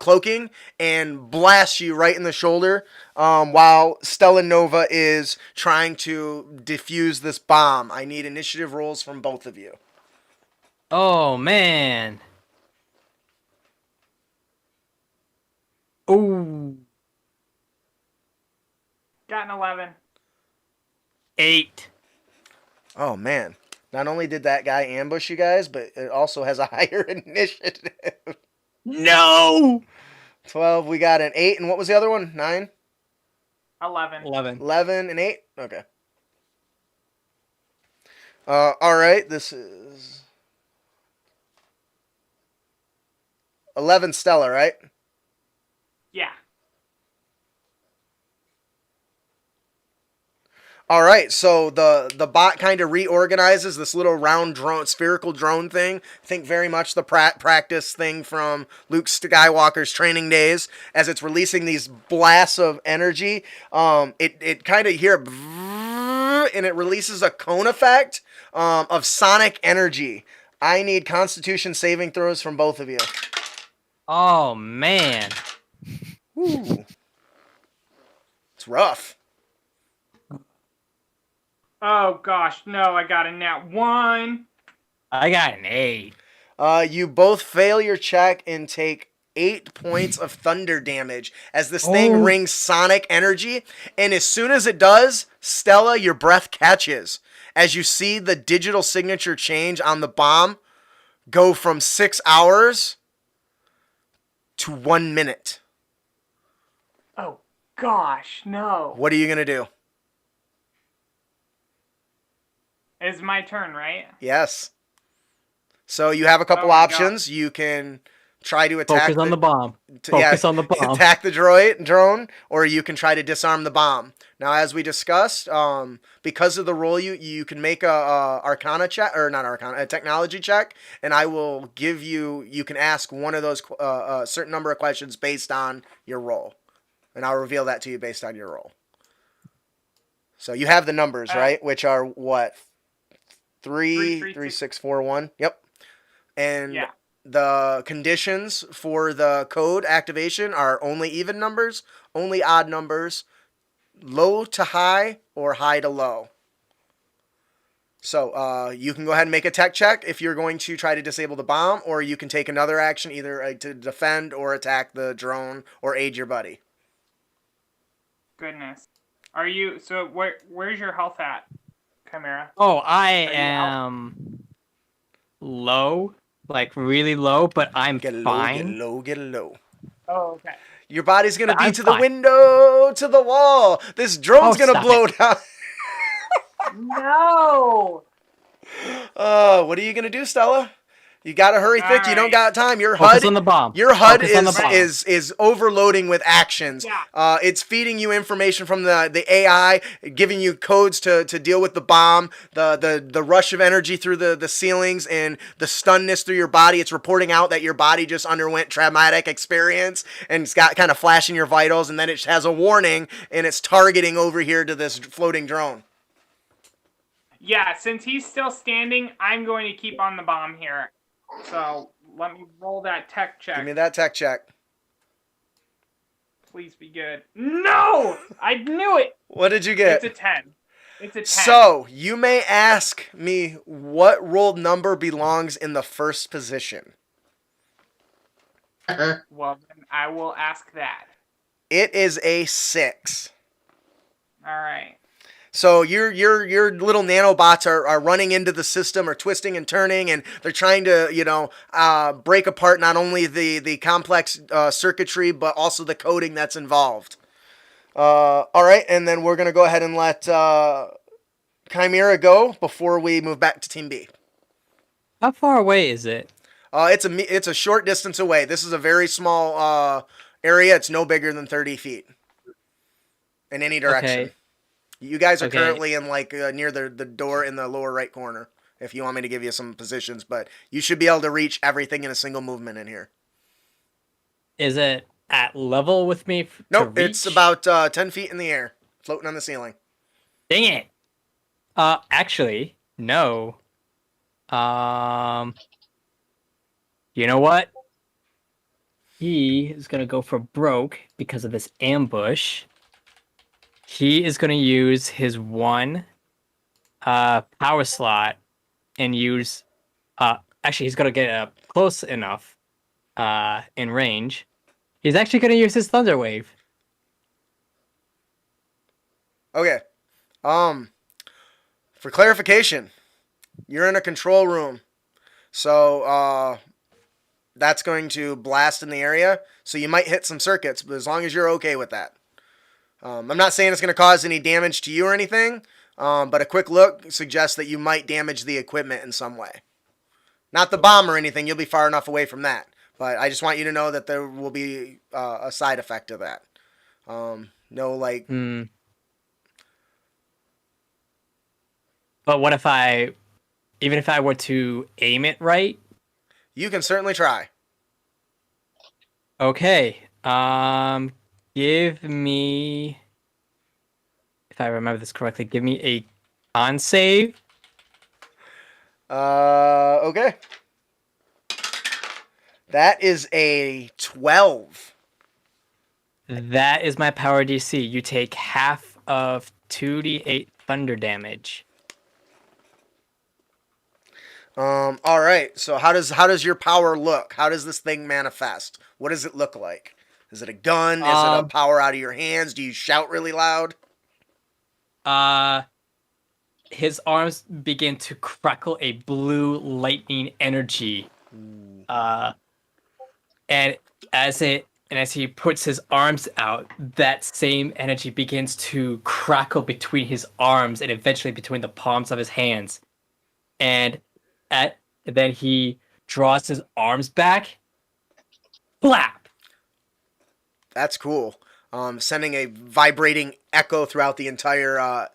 cloaking and blasts you right in the shoulder while Stella Nova is trying to defuse this bomb. I need initiative rolls from both of you. Oh, man. Ooh. Got an 11. 8. Oh, man. Not only did that guy ambush you guys, but it also has a higher initiative. No! 12, we got an 8, and what was the other one? 9? 11. 11 and 8? Okay. Alright, this is 11 Stella, right? Yeah. All right, so the bot kind of reorganizes this little round drone, spherical drone thing. Think very much the practice thing from Luke Skywalker's training days. As it's releasing these blasts of energy, it kind of hear, and it releases a cone effect of sonic energy. I need Constitution saving throws from both of you. Oh, man. Ooh. It's rough. Oh gosh, no, I got a nat 1. I got an 8. You both fail your check and take 8 points of thunder damage as this thing rings sonic energy. And as soon as it does, Stella, your breath catches as you see the digital signature change on the bomb go from 6 hours to 1 minute. Oh gosh, no. What are you going to do? It's my turn, right? Yes. So you have a couple options. You can try to attack. Focus on the bomb. Focus on the bomb. Attack the drone, or you can try to disarm the bomb. Now, as we discussed, because of the roll, you can make a Arcana check, or not Arcana, a technology check, and I will give you. You can ask one of those a certain number of questions based on your roll, and I'll reveal that to you based on your roll. So you have the numbers, right? Which are what? 3, 6, 4, 1. Yep. And the conditions for the code activation are only even numbers, only odd numbers, low to high, or high to low. So you can go ahead and make a tech check if you're going to try to disable the bomb, or you can take another action either to defend or attack the drone or aid your buddy. Goodness. Are you, so where's your health at, Chimera? Oh, I am low, like really low, but I'm fine. Get low. Oh, okay. Your body's gonna be I'm to fine. the window, to the wall. This drone's gonna blow down. No. What are you gonna do, Stella? You gotta hurry thick. You don't Alright. got time. Your Focus HUD, on the bomb. your HUD Focus on the bomb. is overloading with actions. Yeah. It's feeding you information from the AI, giving you codes to deal with the bomb, the rush of energy through the ceilings, and the stunness through your body. It's reporting out that your body just underwent traumatic experience, and it's got kind of flashing your vitals, and then it has a warning, and it's targeting over here to this floating drone. Yeah, since he's still standing, I'm going to keep on the bomb here. So let me roll that tech check. Give me that tech check. Please be good. No! I knew it! What did you get? It's a 10. It's a 10. So, you may ask me what rolled number belongs in the first position. Well, then I will ask that. It is a 6. Alright. So your little nanobots are running into the system, or twisting and turning, and they're trying to break apart not only the complex circuitry but also the coding that's involved. All right, and then we're gonna go ahead and let Chimera go before we move back to Team B. How far away is it? It's a short distance away. This is a very small area. It's no bigger than 30 feet in any direction. Okay. You guys are Okay. currently in near the door in the lower right corner, if you want me to give you some positions, but you should be able to reach everything in a single movement in here. Is it at level with me? Nope, it's about 10 feet in the air, floating on the ceiling. Dang it. Actually, no. You know what? He is gonna go for broke because of this ambush. He is gonna use his one power slot and use actually he's gonna get close enough in range. He's actually gonna use his thunder wave. Okay. For clarification, you're in a control room, so that's going to blast in the area. So you might hit some circuits, but as long as you're okay with that. I'm not saying it's going to cause any damage to you or anything, but a quick look suggests that you might damage the equipment in some way. Not the bomb or anything. You'll be far enough away from that. But I just want you to know that there will be a side effect of that. No, like... But what if even if I were to aim it right? You can certainly try. Okay. Give me, if I remember this correctly, give me a con save. Okay. That is a 12. That is my power DC. You take half of 2d8 thunder damage. All right. So how does your power look? How does this thing manifest? What does it look like? Is it a gun? Is it a power out of your hands? Do you shout really loud? His arms begin to crackle a blue lightning energy. And as he puts his arms out, that same energy begins to crackle between his arms and eventually between the palms of his hands. And then he draws his arms back. Flap! That's cool. Sending a vibrating echo throughout the entire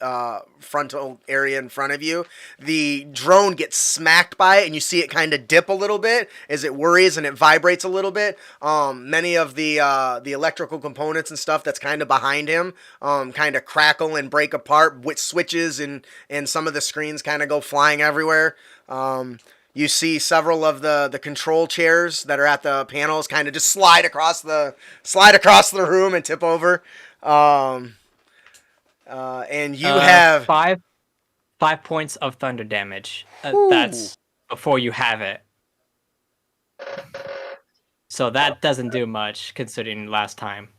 frontal area in front of you. The drone gets smacked by it, and you see it kind of dip a little bit as it worries and it vibrates a little bit. Many of the electrical components and stuff that's kind of behind him kind of crackle and break apart. With switches and some of the screens kind of go flying everywhere. You see several of the control chairs that are at the panels kind of just slide across the room and tip over. And you have 5 points of thunder damage. That's before you have it. So that doesn't do much considering last time.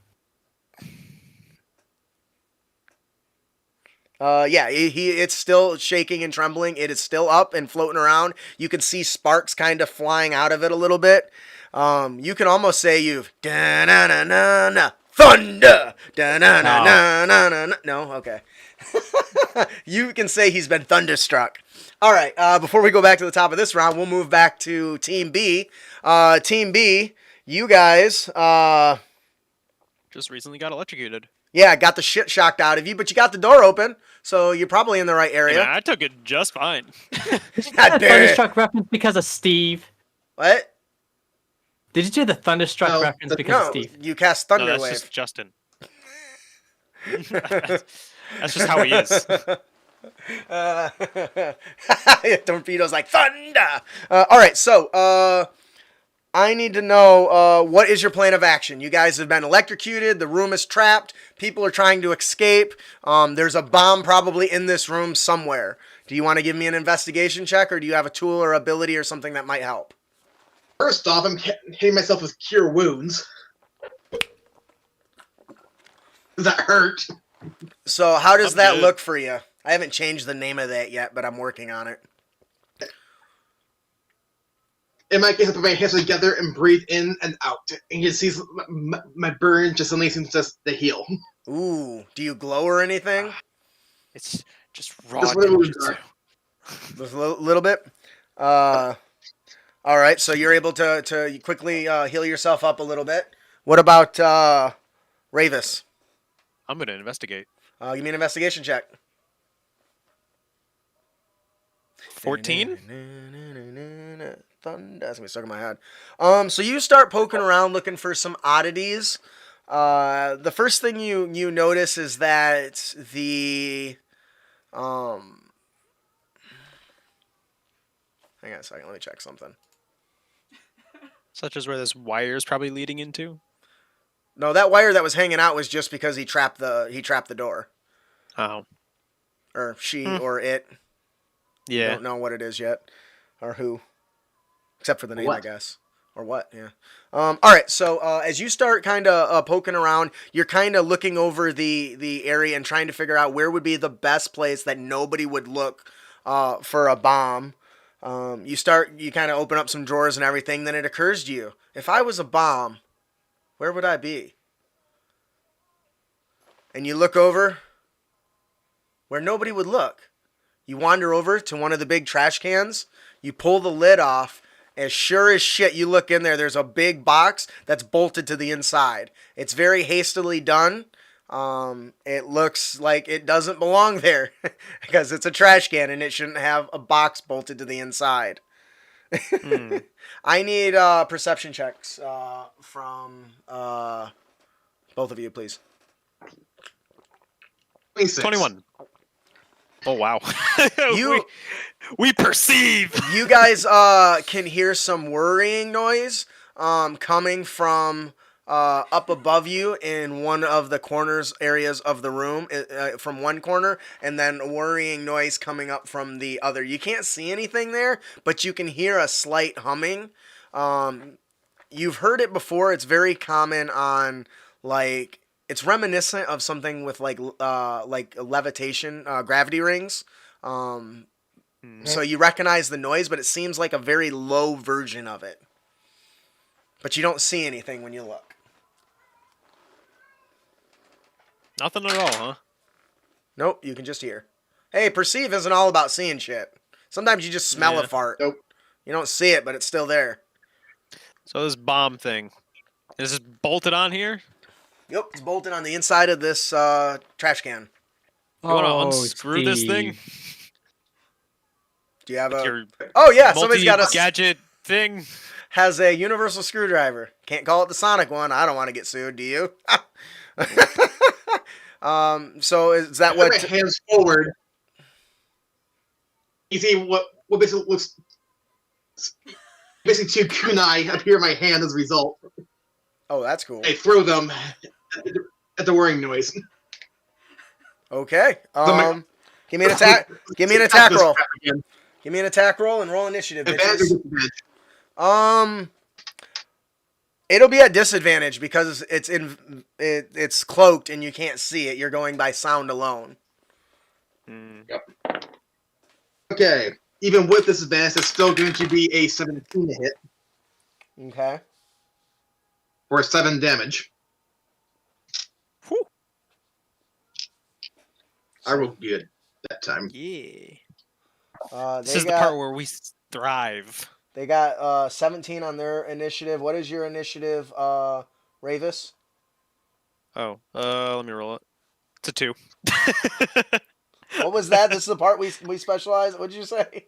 It's still shaking and trembling. It is still up and floating around. You can see sparks kind of flying out of it a little bit. You can almost say you've da-na-na-na-na thunder da-na-na-na-na-na. No, okay. You can say he's been thunderstruck. All right. Before we go back to the top of this round, we'll move back to Team B. Team B, you guys, Just recently got electrocuted. yeah, got the shit shocked out of you, but you got the door open, so you're probably in the right Hey, area. man, I took it just fine. God damn it. Thunderstruck reference because of Steve. What? Did you do the Thunderstruck No, reference because of No, Steve? you cast No, Thunder that's Wave. just Justin. That's just how he is. Torpedo's like thunder. All right, so I need to know what is your plan of action. You guys have been electrocuted. The room is trapped. People are trying to escape. There's a bomb probably in this room somewhere. Do you want to give me an investigation check, or do you have a tool or ability or something that might help? First off, I'm hitting myself with Cure Wounds. Does that hurt? So how does I'm that good. look for you? I haven't changed the name of that yet, but I'm working on it. In my case, I put my hands together and breathe in and out. And you see my burn just suddenly seems just to heal. Ooh, do you glow or anything? It's just raw Just whatever was ninjutsu. dark. Just a little bit. All right, so you're able to quickly heal yourself up a little bit. What about Ravis? I'm gonna investigate. Give me an investigation check. 14? Thunder. That's gonna be stuck in my head. So you start poking around looking for some oddities. The first thing you notice is that the hang on a second, let me check something. Such as where this wire is probably leading into. No, that wire that was hanging out was just because he trapped the door. Oh, Or she or it. yeah. Don't know what it is yet. Or who. Except for the name, I What? guess. Or what, yeah. All right, so as you start kind of poking around, you're kind of looking over the area and trying to figure out where would be the best place that nobody would look for a bomb. You kind of open up some drawers and everything, then it occurs to you, if I was a bomb, where would I be? And you look over where nobody would look. You wander over to one of the big trash cans, you pull the lid off, as sure as shit you look in there, there's a big box that's bolted to the inside. It's very hastily done. It looks like it doesn't belong there because it's a trash can and it shouldn't have a box bolted to the inside. I need perception checks from both of you, please. 26. 21. Oh, wow. You- we perceive. You guys can hear some worrying noise coming from up above you in one of the corners areas of the room from one corner, and then worrying noise coming up from the other. You can't see anything there, but you can hear a slight humming. You've heard it before. It's very common on like it's reminiscent of something with like levitation, gravity rings. So you recognize the noise, but it seems like a very low version of it. But you don't see anything when you look. Nothing at all, huh? Nope, you can just hear. Hey, perceive isn't all about seeing shit. Sometimes you just smell Yeah. a fart. Nope. You don't see it, but it's still there. So this bomb thing, is this bolted on here? Yep, it's bolted on the inside of this trash can. You want to unscrew this thing? Do you have a... Your Oh, yeah, somebody's got a... gadget thing. Has a universal screwdriver. Can't call it the sonic one. I don't want to get sued, do you? So is that I put what... my hands forward. You see what basically looks basically two kunai appear in my hand as a result. Oh, that's cool. I throw them at the whirring noise. Okay. my- Give me an attack. Give me an attack This roll. crap again. Give me an attack roll and roll initiative, Advantage bitches. or disadvantage? It'll be at disadvantage because it's cloaked and you can't see it. You're going by sound alone. Okay. Even with this advantage, it's still going to be a 17 to hit Okay. for 7 damage. Whew. I rolled good that time. Yeah. They This is the got part where we thrive. they got 17 on their initiative. What is your initiative, Ravis? Oh, let me roll it. It's a 2. What was that? This is the part we specialize. What'd you say?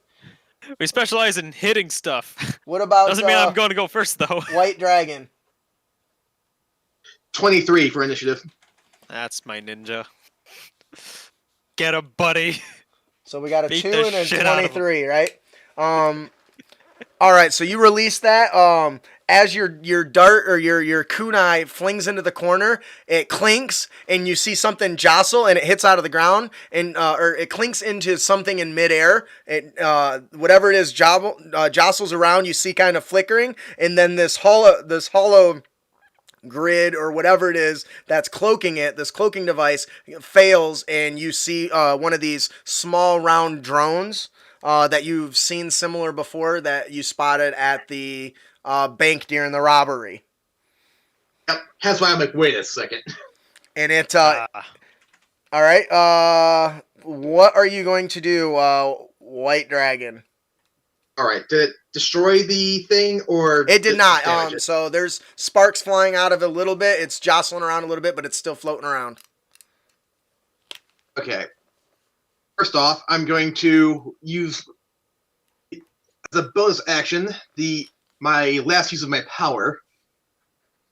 We specialize in hitting stuff. What about Doesn't mean I'm going to go first, though. White Dragon? 23 for initiative. That's my ninja. Get him, buddy. So we got a Beat 2 the and a shit out of 23, right? All right, so you release that. As your dart or your kunai flings into the corner, it clinks, and you see something jostle, and it hits out of the ground, and or it clinks into something in midair. It whatever it is jostles around. You see kind of flickering, and then this hollow grid or whatever it is that's cloaking it, this cloaking device fails, and you see one of these small round drones that you've seen similar before that you spotted at the bank during the robbery. Yep. That's why I'm like, wait a second. And it all right, what are you going to do, White Dragon? All right, did it destroy the thing or It did not. damage it? So there's sparks flying out of it a little bit. It's jostling around a little bit, but it's still floating around. Okay. First off, I'm going to use as a bonus action my last use of my power,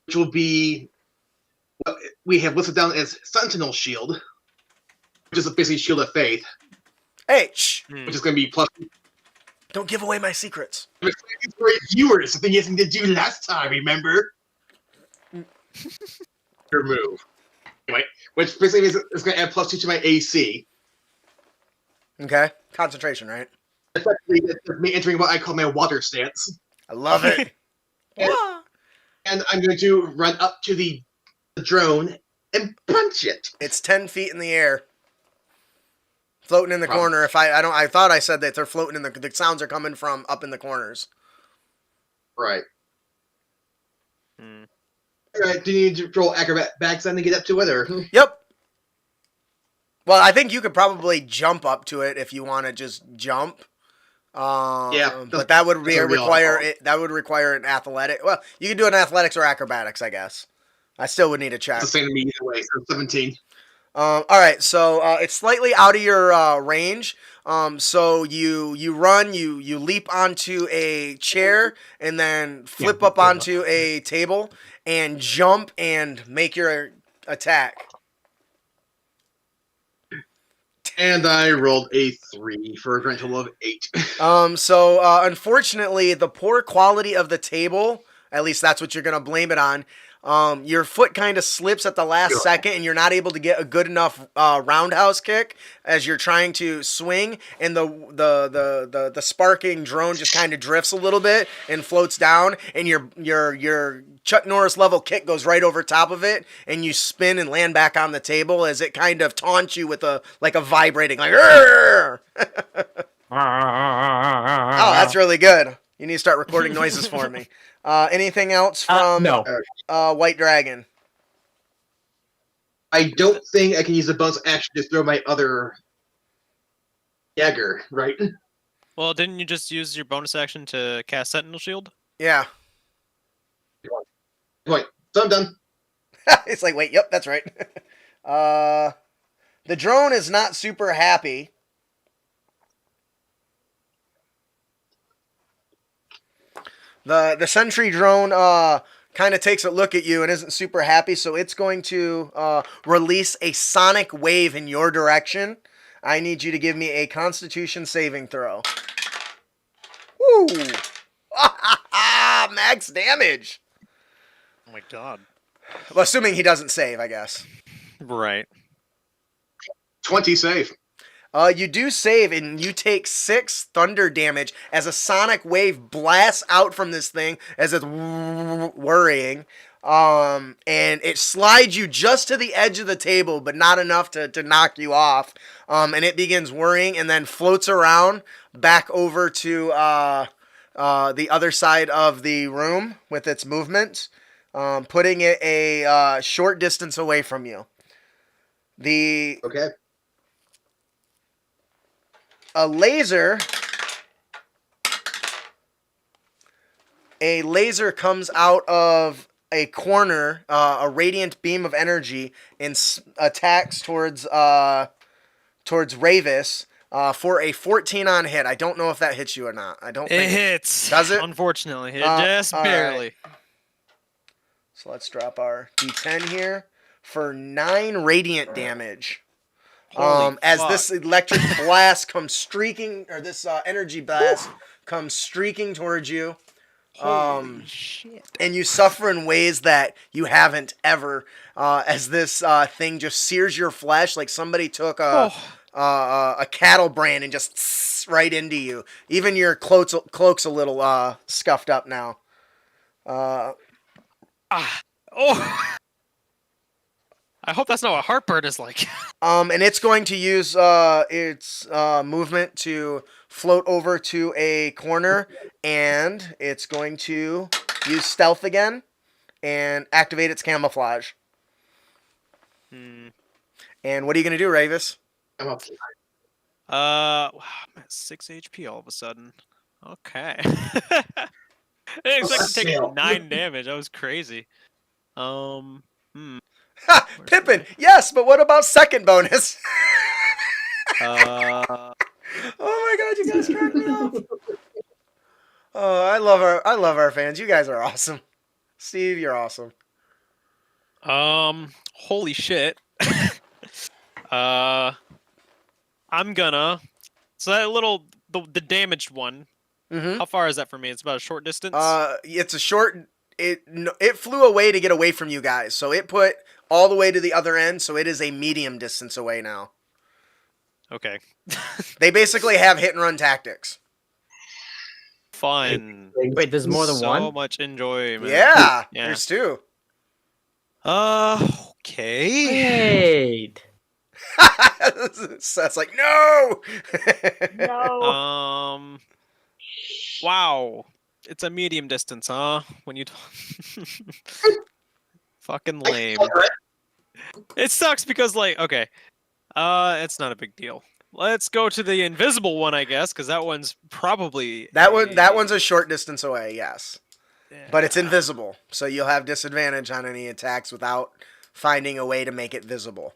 which will be what we have listed down as Sentinel Shield, which is basically Shield of Faith, Hey, shh! which is going to be plus. Don't give away my secrets. For viewers, something you didn't do last time. Remember? Your move. Anyway, which basically is going to add +2 to my AC. Okay, concentration, right? Effectively, that's me entering what I call my water stance. I love it. And I'm going to run up to the drone and punch it. It's 10 feet in the air, floating in the Probably. corner. I thought I said that they're floating in the sounds are coming from up in the corners. Right. Hmm. All right. Do you need to roll acrobatics then to get up to it, or? Yep. Well, I think you could probably jump up to it if you want to just jump. Yeah, but that would that's a real require alcohol. that would require an athletic. Well, you can do an athletics or acrobatics, I guess. I still would need a check. It's the same to me either way. So 17. All right, so it's slightly out of your range. So you run, you leap onto a chair, and then flip up onto a table, and jump and make your attack. And I rolled a 3 for a grand total of 8. So unfortunately, the poor quality of the table, at least that's what you're gonna blame it on. Your foot kind of slips at the last second, and you're not able to get a good enough roundhouse kick as you're trying to swing, and the sparking drone just kind of drifts a little bit and floats down, and your Chuck Norris level kick goes right over top of it, and you spin and land back on the table as it kind of taunts you with a vibrating like. "Arr!" Oh, that's really good. You need to start recording noises for me. Anything else from No. White Dragon? I don't think I can use a bonus action to throw my other dagger, right? Well, didn't you just use your bonus action to cast Sentinel Shield? Yeah. Right. So I'm done. It's like, wait, yep, that's right. The drone is not super happy. The sentry drone kind of takes a look at you and isn't super happy, so it's going to release a sonic wave in your direction. I need you to give me a Constitution saving throw. Woo! Max damage. Oh my god. Well, assuming he doesn't save, I guess. Right. 20 save. You do save, and you take 6 thunder damage as a sonic wave blasts out from this thing as it's worrying. And it slides you just to the edge of the table, but not enough to knock you off. And it begins whirring and then floats around back over to the other side of the room with its movement, putting it a short distance away from you. Okay. a laser comes out of a corner, a radiant beam of energy, and attacks towards Ravis for a 14 on hit. I don't know if that hits you or not. I don't It think hits. Does it? Unfortunately, it All just right. barely. So let's drop our D10 here for 9 radiant damage. Holy As fuck. this electric blast comes streaking, or this energy blast comes streaking towards you. Holy shit. And you suffer in ways that you haven't ever, as this thing just sears your flesh like somebody took a cattle brand and just right into you. Even your cloak's a little scuffed up now. I hope that's not what heartburn is like. And it's going to use its movement to float over to a corner, and it's going to use stealth again and activate its camouflage. And what are you going to do, Ravis? I'm up. Wow, I'm at 6 HP all of a sudden. Okay. I didn't expect to take 9 damage. That was crazy. Ha! Pippin! Yes, but what about second bonus? Oh my god, you guys cracked me up. Oh, I love our fans. You guys are awesome. Steve, you're awesome. Holy shit. I'm gonna. So that little the damaged one. Mm-hmm. How far is that for me? It's about a short distance. It's a short. It flew away to get away from you guys, so it put all the way to the other end. So it is a medium distance away now. Okay. They basically have hit and run tactics. Fun. Wait, there's more than one? So much enjoyment. Yeah, Yeah. there's 2. Okay. Wait. Seth's like, no. Wow. It's a medium distance, huh? When you fucking lame. It sucks because okay. It's not a big deal. Let's go to the invisible one, I guess, because that one's probably That one's a short distance away, yes. Yeah. But it's invisible, so you'll have disadvantage on any attacks without finding a way to make it visible.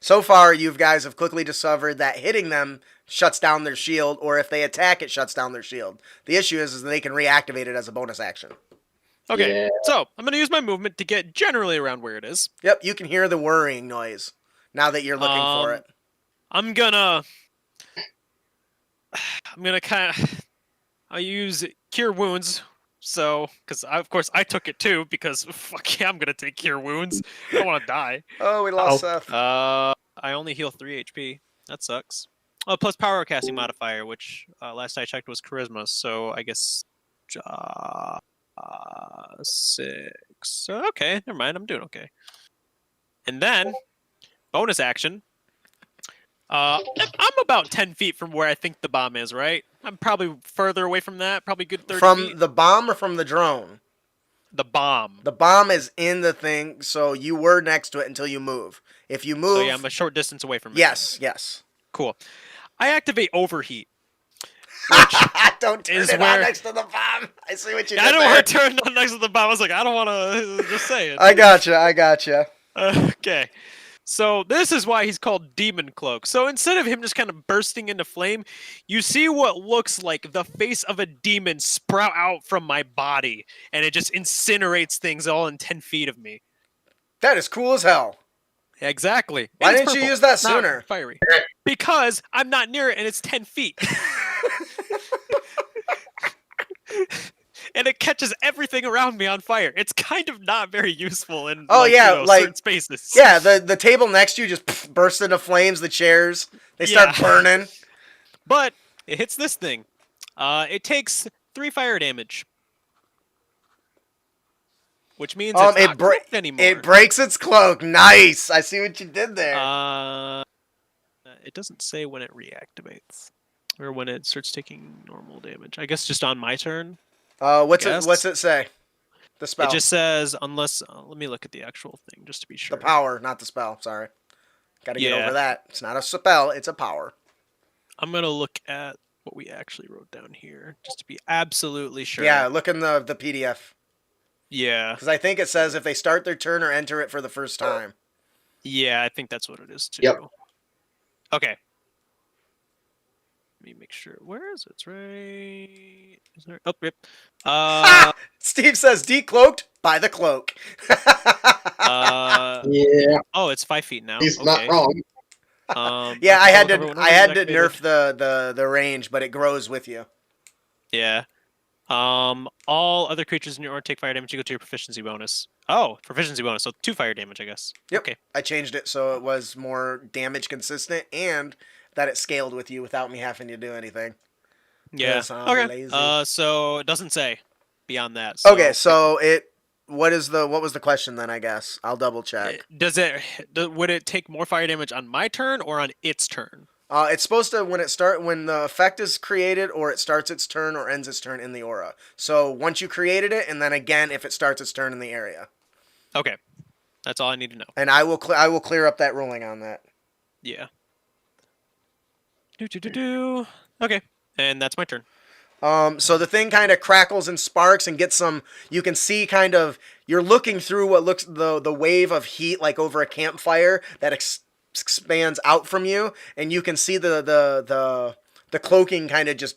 So far, you guys have quickly discovered that hitting them shuts down their shield, or if they attack, it shuts down their shield. The issue is they can reactivate it as a bonus action. Okay, so I'm going to use my movement to get generally around where it is. Yep, you can hear the whirring noise now that you're looking for it. I'm gonna I'll use Cure Wounds. So, because of course I took it too, because fuck yeah, I'm gonna take Cure Wounds. I don't want to die. Oh, we lost Seth. I only heal 3 HP. That sucks. Oh, plus power casting modifier, which last I checked was charisma. So I guess 6. Okay, never mind. I'm doing okay. And then bonus action. I'm about 10 feet from where I think the bomb is, right? I'm probably further away from that, probably good 30 From feet. the bomb or from the drone? The bomb. The bomb is in the thing, so you were next to it until you move. If you move... So yeah, I'm a short distance away from it. Yes. Cool. I activate overheat. Don't turn it on next to the bomb. I see what you did I don't there. want to turn it on next to the bomb. I was like, I don't want to... Just say it. I gotcha. Okay. So this is why he's called Demon Cloak. So instead of him just kind of bursting into flame, you see what looks like the face of a demon sprout out from my body, and it just incinerates things all in 10 feet of me. That is cool as hell. Exactly. Why And it's didn't you purple, use that not sooner? Fiery. Because I'm not near it, and it's 10 feet. And it catches everything around me on fire. It's kind of not very useful in certain spaces. Yeah, the table next to you just bursts into flames, the chairs, they start burning. But it hits this thing. It takes 3 fire damage. Which means it's not cloaked anymore. It breaks its cloak. Nice. I see what you did there. It doesn't say when it reactivates. Or when it starts taking normal damage. I guess just on my turn. What's it say? The spell. It just says unless. Let me look at the actual thing just to be sure. The power, not the spell. Sorry, got to get over that. It's not a spell; it's a power. I'm gonna look at what we actually wrote down here, just to be absolutely sure. Yeah, look in the PDF. Yeah. Because I think it says if they start their turn or enter it for the first time. Yeah, I think that's what it is too. Yep. Okay. Let me make sure. Where is it? It's right. Is there? Oh, yep. Steve says decloaked by the cloak. Yeah, Oh, it's 5 feet now. he's Okay. not wrong. Yeah, I had to activated. nerf the range, but it grows with you. Yeah. All other creatures in your aura take fire damage equal to your proficiency bonus. Oh, proficiency bonus, so 2 fire damage, I guess. Yep. Okay. I changed it so it was more damage consistent and that it scaled with you without me having to do anything. Yeah. Yes, I'm Okay. lazy. So it doesn't say beyond that. Okay, so what was the question then? I guess I'll double check. Would it take more fire damage on my turn or on its turn? It's supposed to when the effect is created, or it starts its turn or ends its turn in the aura. So once you created it, and then again if it starts its turn in the area. Okay, that's all I need to know. And I will clear up that ruling on that. Yeah. Okay, and that's my turn. So the thing kind of crackles and sparks and gets some. You can see kind of you're looking through what looks the wave of heat like over a campfire that expands out from you, and you can see the cloaking kind of just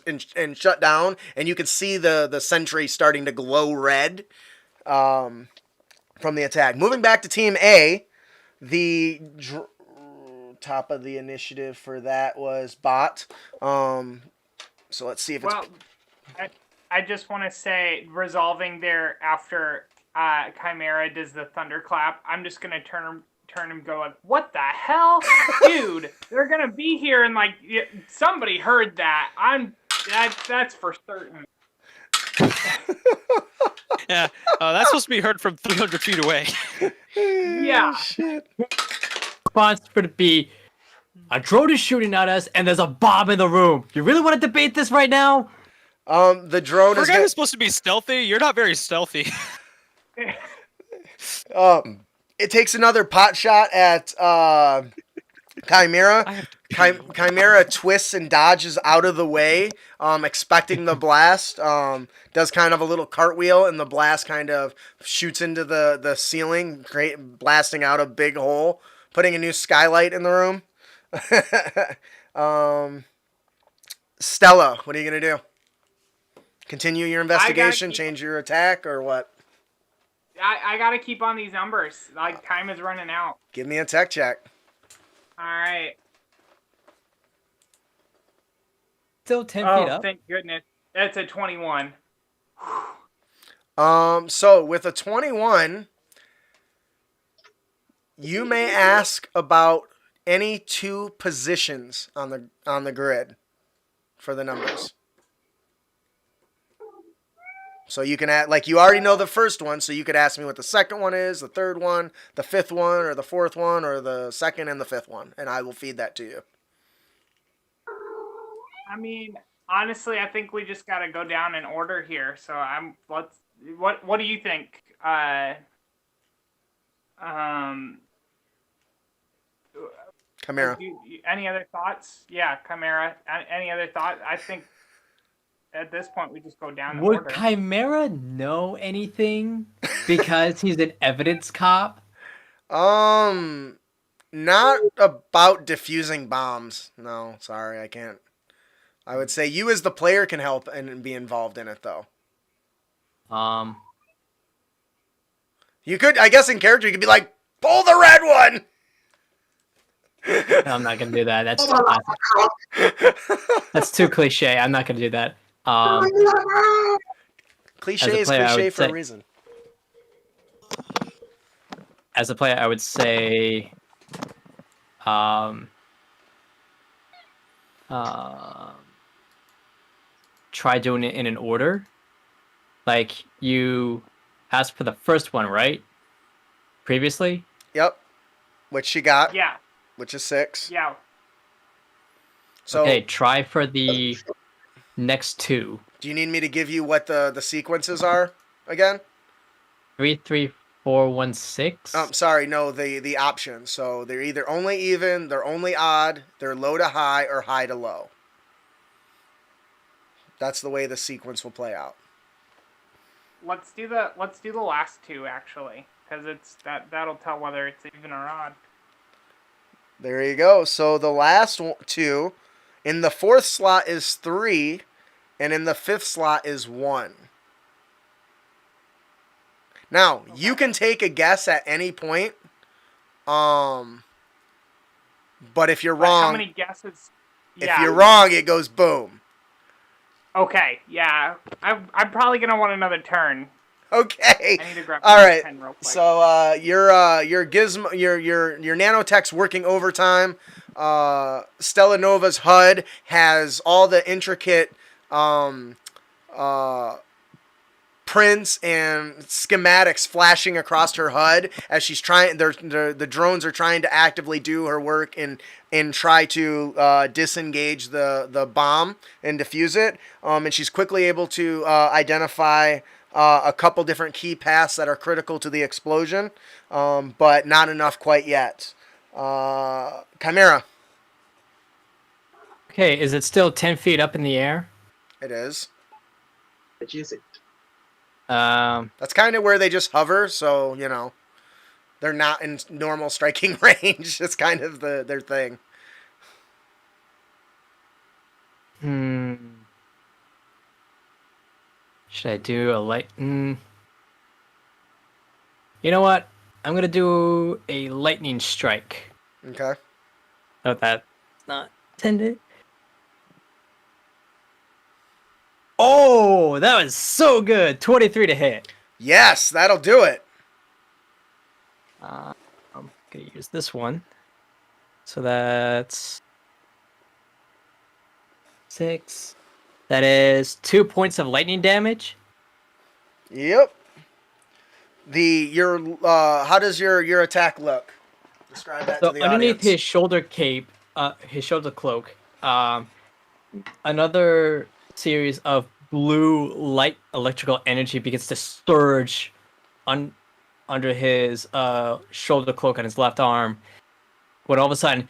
and shut down, and you can see the sentry starting to glow red from the attack. Moving back to Team A, the top of the initiative for that was Bot. So let's see if it's... Well, I just want to say, resolving there after Chimera does the thunderclap, I'm just going to turn and go like, what the hell? Dude, they're going to be here and like, somebody heard that. That's for certain. Yeah, that's supposed to be heard from 300 feet away. Yeah. Shit. Response would be, a drone is shooting at us, and there's a bomb in the room. You really want to debate this right now? The drone For a is... guy who's supposed to be stealthy, you're not very stealthy. It takes another pot shot at Chimera. Chimera twists and dodges out of the way, expecting the blast. Does kind of a little cartwheel, and the blast kind of shoots into the ceiling, blasting out a big hole, putting a new skylight in the room. Stella, what are you gonna do? Continue your investigation, change your attack, or what? I gotta keep on these numbers. Like, time is running out. Give me a tech check. Alright. Still 10 feet Oh, up. thank goodness. That's a 21. So with a 21, you may ask about any 2 positions on the grid for the numbers. So you can like you already know the first one, so you could ask me what the second one is, the third one, the fifth one, or the fourth one, or the second and the fifth one, and I will feed that to you. I mean, honestly, I think we just gotta go down in order here. So what do you think? Chimera. Any other thoughts? Yeah, Chimera. Any other thought? I think at this point we just go down in Would order. Chimera know anything because he's an evidence cop? Not about defusing bombs. No, sorry, I can't. I would say you as the player can help and be involved in it, though. You could, I guess in character, you could be like, pull the red one! No, I'm not gonna do that. That's too cliche. I'm not gonna do that. Cliche is player, cliche for a reason. As a player, I would say, try doing it in an order. Like, you asked for the first one, right? Previously? Yep. Which she got. Yeah. Which is 6. Yeah. So, okay, try for the next 2. do you need me to give you what the sequences are again? 3, 3, 416. Sorry, no, the options. So they're either only even, they're only odd, they're low to high, or high to low. That's the way the sequence will play out. Let's do the last two actually, because that'll tell whether it's even or odd. There you go. So the last two, in the fourth slot is 3, and in the fifth slot is 1. Now, you can take a guess at any point. But if you're wrong, how many guesses? If you're wrong, it goes boom. Okay, yeah. I'm probably gonna want another turn. Okay. I need to grab all right. pen real quick. So your gizmo, your nanotech's working overtime. Stella Nova's HUD has all the intricate prints and schematics flashing across her HUD as she's trying. The drones are trying to actively do her work and try to disengage the bomb and defuse it. And she's quickly able to identify a couple different key paths that are critical to the explosion, but not enough quite yet. Chimera. Okay, is it still 10 feet up in the air? It is. Which is it? That's kind of where they just hover, so, you know, they're not in normal striking range. It's kind of their thing. Should I do a light? You know what? I'm gonna do a lightning strike. Okay. Oh, that's not intended. Oh, that was so good. 23 to hit. Yes, that'll do it. I'm gonna use this one. So that's 6. That is 2 points of lightning damage. Yep. How does your attack look? Describe that to the underneath audience. his shoulder cape, his shoulder cloak, another series of blue light electrical energy begins to surge under his shoulder cloak on his left arm. When all of a sudden,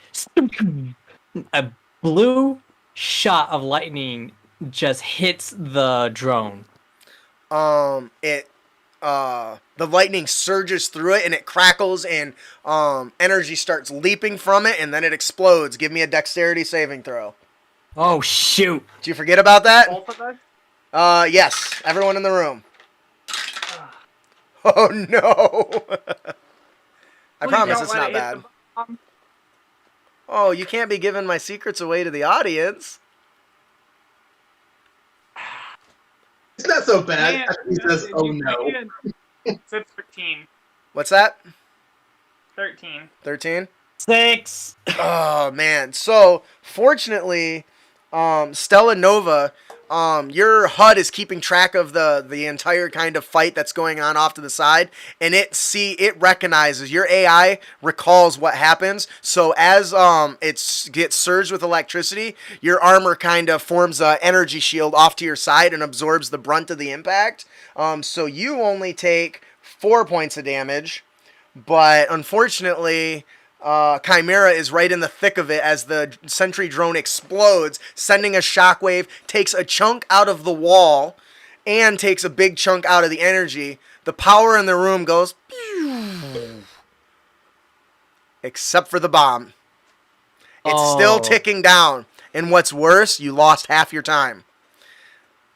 a blue shot of lightning just hits the drone. The lightning surges through it and it crackles and energy starts leaping from it and then it explodes. Give me a dexterity saving throw. Oh shoot! Did you forget about that? Both of us? Yes. Everyone in the room. Oh no! I promise it's not bad. Oh, you can't be giving my secrets away to the audience. It's not so bad. He says, "Oh no." It's 13. What's that? 13. 13? 6. Oh man. So fortunately, Stella Nova, your HUD is keeping track of the entire kind of fight that's going on off to the side, and it recognizes, your AI recalls what happens. So as it gets surged with electricity, your armor kind of forms a energy shield off to your side and absorbs the brunt of the impact. So you only take 4 points of damage, but unfortunately, Chimera is right in the thick of it as the sentry drone explodes, sending a shockwave, takes a chunk out of the wall, and takes a big chunk out of the energy. The power in the room goes, pew, except for the bomb. It's still ticking down. And what's worse, you lost half your time.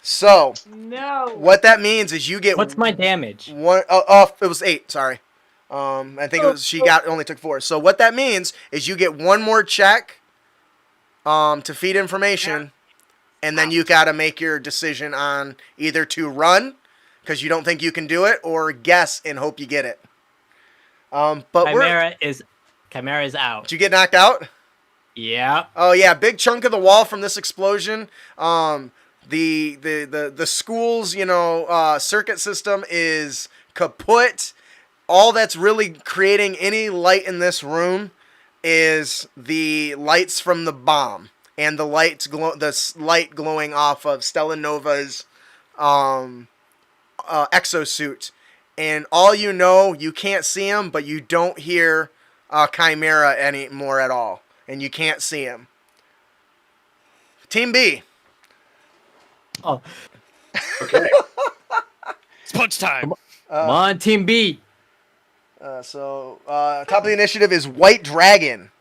So, No. what that means is you get... What's my damage? It was 8, sorry. I think she only took 4. So what that means is you get one more check to feed information, and then you got to make your decision on either to run because you don't think you can do it, or guess and hope you get it. But Chimera is out. Did you get knocked out? Yeah. Oh yeah, big chunk of the wall from this explosion. The school's circuit system is kaput. All that's really creating any light in this room is the lights from the bomb and the light glowing off of Stella Nova's exosuit. and all you know, you can't see him, but you don't hear Chimera anymore at all, and you can't see him. Team B. Oh, Okay. It's punch time. come on, Team B. Top of the initiative is White Dragon.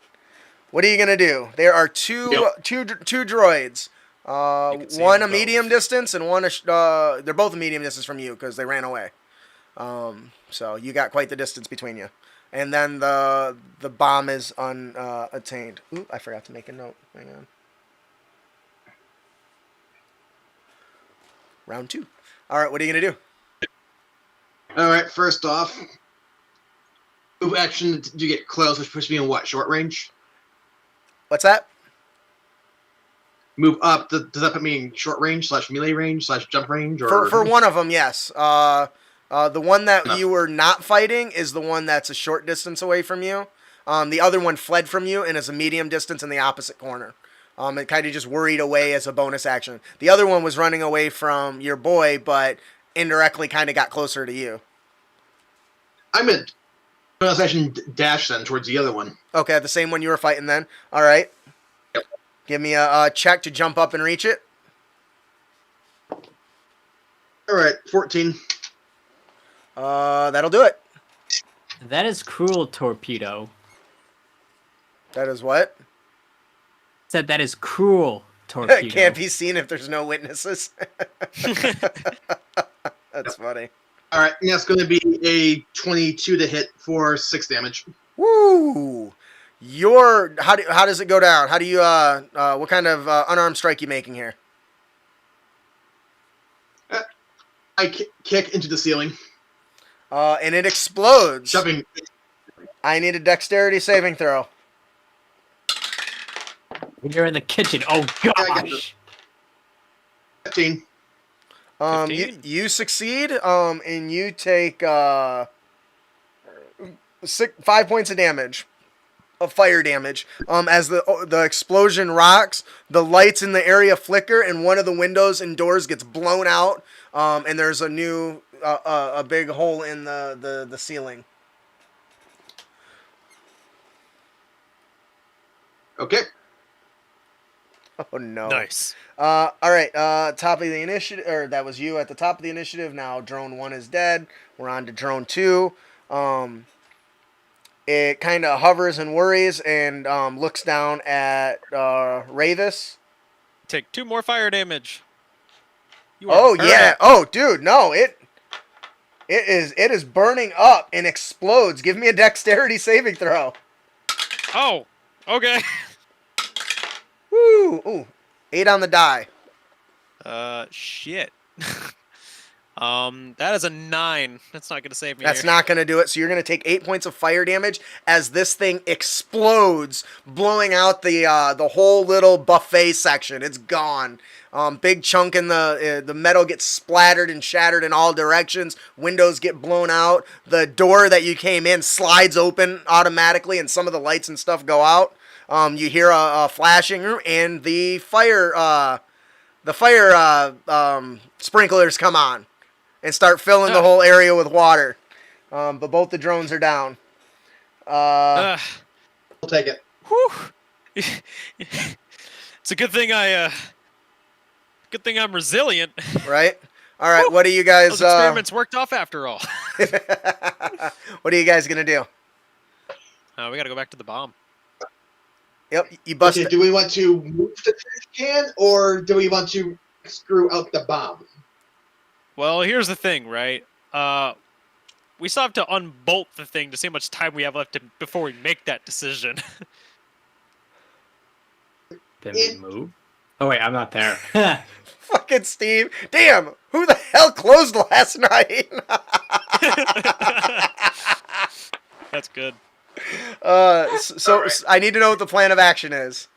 What are you gonna do? There are two droids. can see One them a both. medium distance and one they're both a medium distance from you because they ran away. So you got quite the distance between you. And then the bomb is unattained. Ooh, I forgot to make a note. Hang on. Round 2. All right, what are you gonna do? All right. First off, move action to get close, which puts me in what, short range? What's that? Move up. Does that put me in short range / melee range / jump range? Or For one of them, yes. The one that No. you were not fighting is the one that's a short distance away from you. The other one fled from you and is a medium distance in the opposite corner. It kind of just worried away as a bonus action. The other one was running away from your boy, but indirectly kind of got closer to you. I'm at bonus action dash then towards the other one. Okay, the same one you were fighting then. All right. Yep. Give me a check to jump up and reach it. All right, 14. That'll do it. That is cruel, Torpedo. That is what? Said that is cruel, Torpedo. It can't be seen if there's no witnesses. That's funny. All right, and that's going to be a 22 to hit for 6 damage. Woo! How does it go down? How do you what kind of unarmed strike you making here? I kick into the ceiling, And it explodes. shoving. I need a dexterity saving throw. You're in the kitchen. Oh I got gosh. 15. You 15? you succeed. And you take 5 points of damage, of fire damage. As the explosion rocks, the lights in the area flicker, and one of the windows and doors gets blown out. And there's a new a big hole in the ceiling. Okay. Oh no. Nice. All right. Top of the initiative, or that was you at the top of the initiative. Now drone 1 is dead. We're on to drone 2. It kind of hovers and worries and looks down at Ravis. Take 2 more fire damage. You are Oh burned yeah. up. Oh dude, no. It is burning up and explodes. Give me a dexterity saving throw. Oh. Okay. Woo. Ooh. 8 on the die. Shit. That is a 9. That's not gonna save me. That's here. not going to do it. So you're going to take 8 points of fire damage as this thing explodes, blowing out the whole little buffet section. It's gone. Big chunk in the metal gets splattered and shattered in all directions. Windows get blown out. The door that you came in slides open automatically, and some of the lights and stuff go out. You hear a flashing, and the fire sprinklers come on and start filling the whole area with water. But both the drones are down. I'll take it. Whew. It's a good thing I'm resilient. Right? All right, what are you guys... Those experiments worked off after all. what are you guys going to do? We gotta go back to the bomb. Yep, you bust Okay, do we want to move the trash can, or do we want to screw out the bomb? Well, here's the thing, right? We still have to unbolt the thing to see how much time we have left before we make that decision. Did we move? Oh wait, I'm not there. Fucking Steve. Damn, who the hell closed last night? That's good. So right. I need to know what the plan of action is.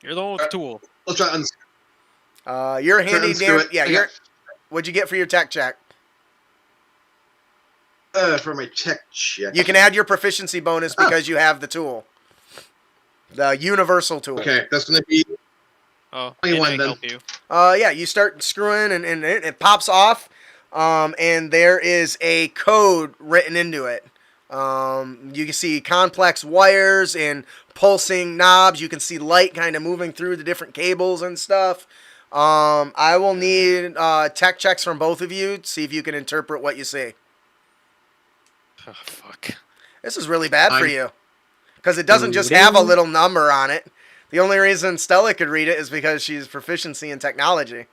You're the one with the tool. Let's try unscrew You're handy unscrew damn. it. Yeah, I you're. What'd you get for your tech check? for my tech check. You can add your proficiency bonus because you have the tool. The universal tool. Okay, that's gonna be Oh, 21 I then. help you. Yeah, you start screwing and it pops off. and there is a code written into it. You can see complex wires and pulsing knobs. You can see light kind of moving through the different cables and stuff. I will need tech checks from both of you to see if you can interpret what you see. Oh, fuck. This is really bad for I'm- you. Because it doesn't just have a little number on it. The only reason Stella could read it is because she's proficient in technology.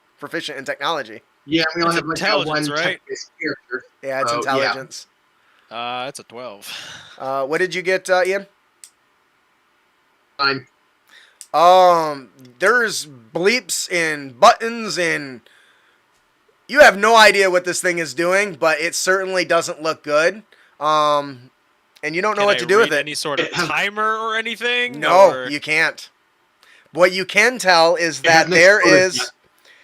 Yeah, we only It's have like that one intelligence, right? tech-based character. Yeah, it's Oh, yeah. intelligence. It's a 12. What did you get, Ian? Fine. There's bleeps and buttons and you have no idea what this thing is doing, but it certainly doesn't look good. And you don't know Can what I to do with read it. Any sort of timer or anything? No, or... you can't. What you can tell is It has that no there storage is. yet.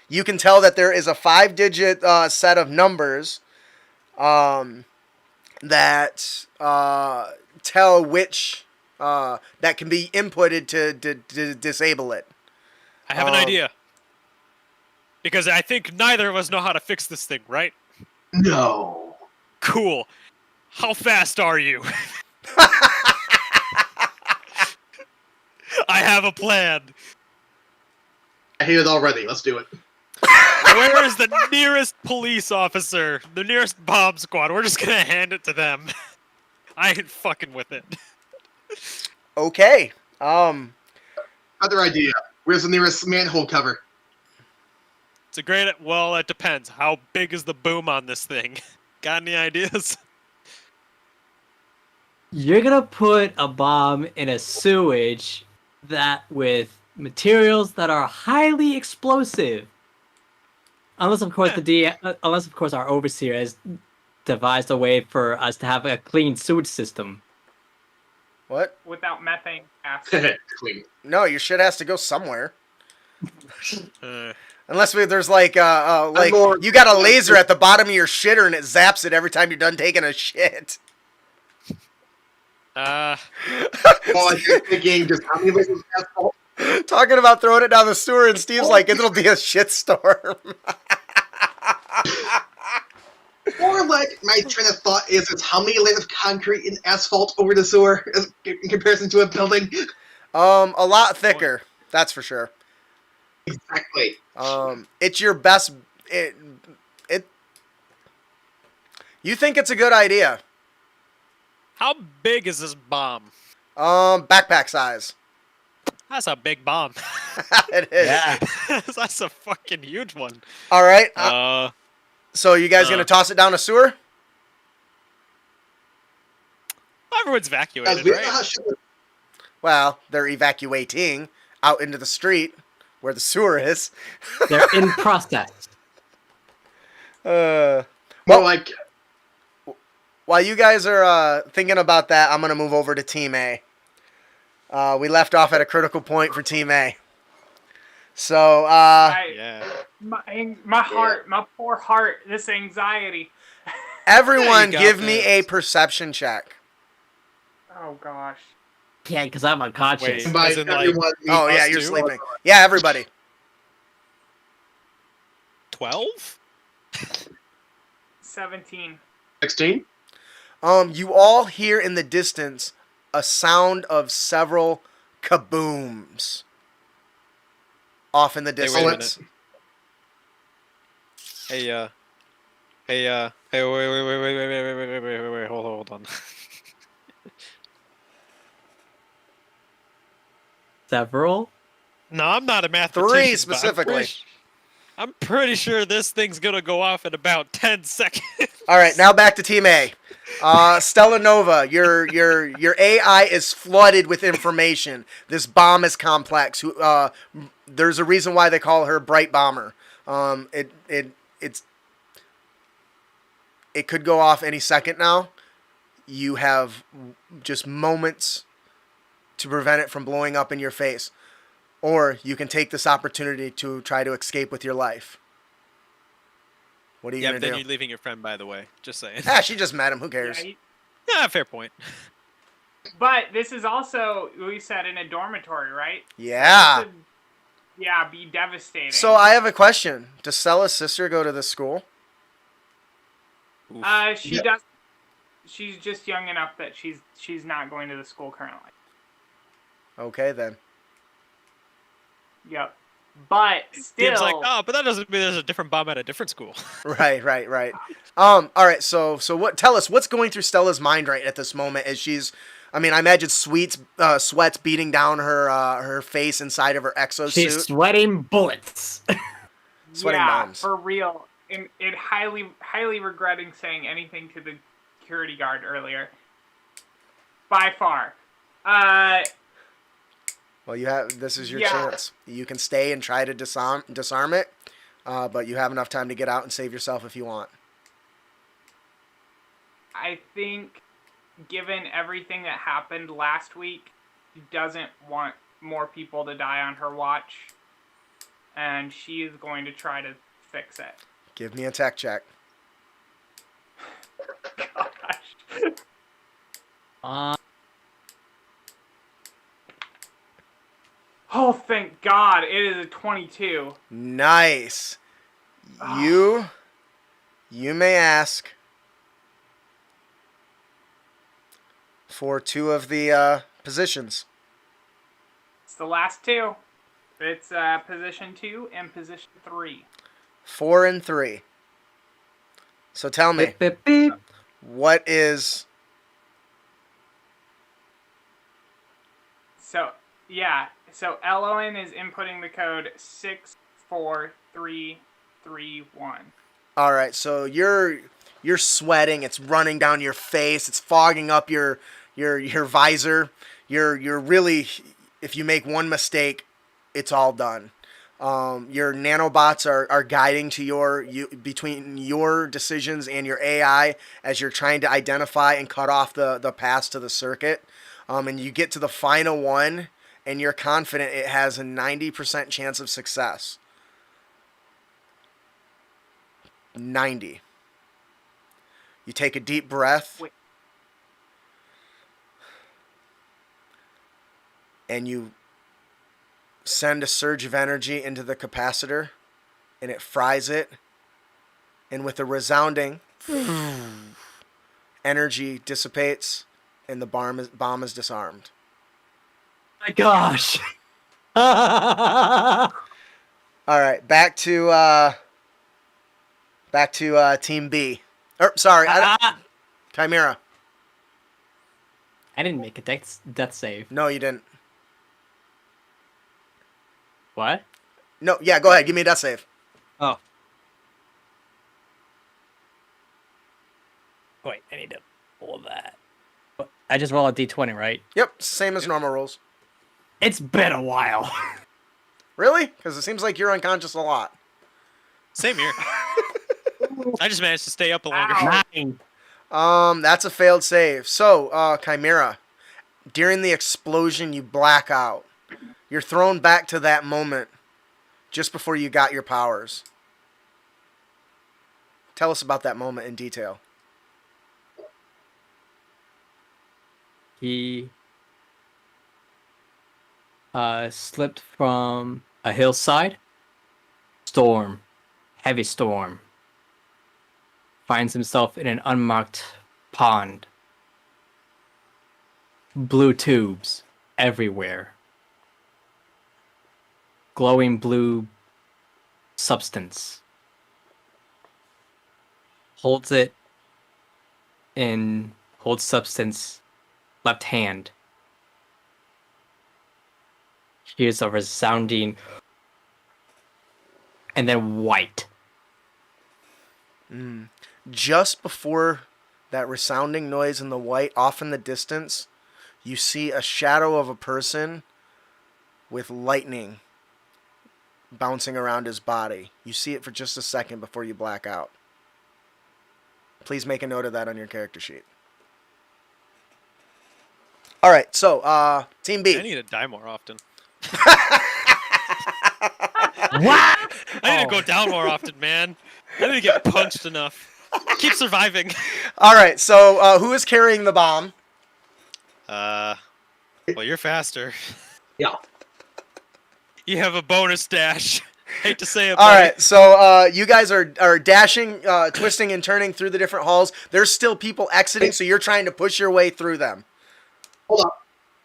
You can tell that there is a 5-digit set of numbers that tell which that can be inputted to disable it. I have an idea. Because I think neither of us know how to fix this thing, right? No. Cool. How fast are you? I have a plan. I hate it already. Let's do it. Where is the nearest police officer? The nearest bomb squad. We're just gonna hand it to them. I ain't fucking with it. Okay. Other idea. Where's the nearest manhole cover? It's a great. Well, it depends. How big is the boom on this thing? Got any ideas? You're gonna put a bomb in a sewage that with materials that are highly explosive. Unless of course unless of course our overseer has devised a way for us to have a clean sewage system. What? Without methane gas. Clean. No, your shit has to go somewhere. Uh, Unless there's like more- you got a laser at the bottom of your shitter and it zaps it every time you're done taking a shit. uh, Well, I think the game just how many layers of asphalt? Talking about throwing it down the sewer, and Steve's like, it'll be a shitstorm. Or like my train of thought is it's how many layers of concrete and asphalt over the sewer in comparison to a building? A lot thicker, that's for sure. Exactly. It's your best. You think it's a good idea? how big is this bomb? Backpack size. That's a big bomb. It is. Yeah. That's a fucking huge one. All right. So you guys gonna uh, toss it down a sewer? Everyone's Guys, evacuated, we don't know right? how shit Well, they're evacuating out into the street where the sewer is. They're in process. more like While you guys are thinking about that, I'm gonna move over to Team A. We left off at a critical point for Team A. So, Yeah. My heart, my poor heart, this anxiety. everyone got give me this. a perception check. Oh gosh. Yeah, because I'm unconscious. Wait. by As in, like- everyone. Oh, yeah, us you're too? sleeping. Yeah, everybody. 12? 17. 16. You all hear in the distance a sound of several kabooms off in the Hey, wait a minute. distance. Hey, wait, hold on. Several? No, I'm not a mathematician. Three but specifically. I'm pretty sure this thing's gonna go off in about 10 seconds. All right, now back to Team A. Stella Nova, your AI is flooded with information. This bomb is complex. There's a reason why they call her Bright Bomber. It could go off any second now. You have just moments to prevent it from blowing up in your face. Or you can take this opportunity to try to escape with your life. What are you Yeah, going but to then do? you're leaving your friend, by the way. Just saying. Ah, she just met him. Who cares? Yeah, fair point. But this is also, we said, in a dormitory, right? Yeah. This would, yeah, be devastating. So I have a question. Does Stella's sister go to this school? Oof. She Yeah. does. She's just young enough that she's not going to the school currently. Okay, then. Yep. But still, Game's like, oh, but that doesn't mean there's a different bomb at a different school. Right. All right. So what? Tell us what's going through Stella's mind right at this moment as she's. I mean, I imagine sweat's beating down her face inside of her exosuit. She's sweating bullets. Sweating yeah, bombs. for real. And highly regretting saying anything to the security guard earlier. By far. Well, this is your Yeah. chance. You can stay and try to disarm it, but you have enough time to get out and save yourself if you want. I think, given everything that happened last week, she doesn't want more people to die on her watch, and she is going to try to fix it. Give me a tech check. Gosh. Oh, thank God! It is a 22. Nice. You may ask for 2 of the positions. It's the last 2. It's position 2 and position 3. 4 and 3. So tell me, Beep, beep, beep. what is... So, yeah. So, Eloin is inputting the code 64331. All right, so you're sweating. It's running down your face. It's fogging up your visor. You're really, if you make one mistake, it's all done. Your nanobots are guiding to between your decisions and your AI as you're trying to identify and cut off the paths to the circuit. And you get to the final one, and you're confident it has a 90% chance of success. 90. You take a deep breath. Wait. And you send a surge of energy into the capacitor, and it fries it. And with a resounding energy dissipates, and the bomb is disarmed. My gosh. All right, back to Team B. Sorry, Chimera. I didn't make a death save. No, you didn't. What? No, yeah, go ahead. Give me a death save. Oh. Wait, I need to pull that. I just roll a d20, right? Yep, same as normal rules. It's been a while. Really? Because it seems like you're unconscious a lot. Same here. I just managed to stay up longer. Ow. 9. That's a failed save. So, Chimera, during the explosion, you black out. You're thrown back to that moment just before you got your powers. Tell us about that moment in detail. He slipped from a hillside. Storm. Heavy storm. Finds himself in an unmarked pond. Blue tubes everywhere. Glowing blue substance. Holds substance left hand. Here's a resounding and then white. Just before that resounding noise in the white, off in the distance, you see a shadow of a person with lightning bouncing around his body. You see it for just a second before you black out. Please make a note of that on your character sheet. All right, so Team B. I need to die more often. What? I need to go down more often, man. I need to get punched enough. Keep surviving. All right, so who is carrying the bomb? Well, you're faster. Yeah. You have a bonus dash. Hate to say it, All buddy. right, so you guys are dashing, twisting and turning through the different halls. There's still people exiting, so you're trying to push your way through them. Hold on.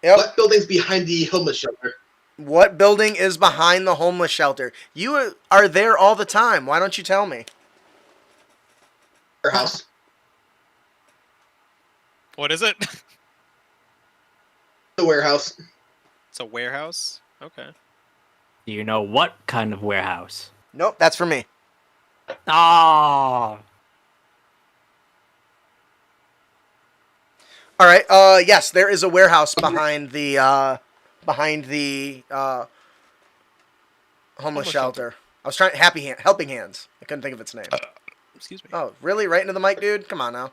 Yep. What building's behind the homeless shelter? What building is behind the homeless shelter? You are there all the time. Why don't you tell me? Warehouse. What is it? The warehouse. It's a warehouse. Okay. Do you know what kind of warehouse? Nope, that's for me. Ah. All right. Yes, there is a warehouse behind the homeless shelter. I was trying helping hands. I couldn't think of its name. Excuse me. Oh, really? Right into the mic, dude? Come on now.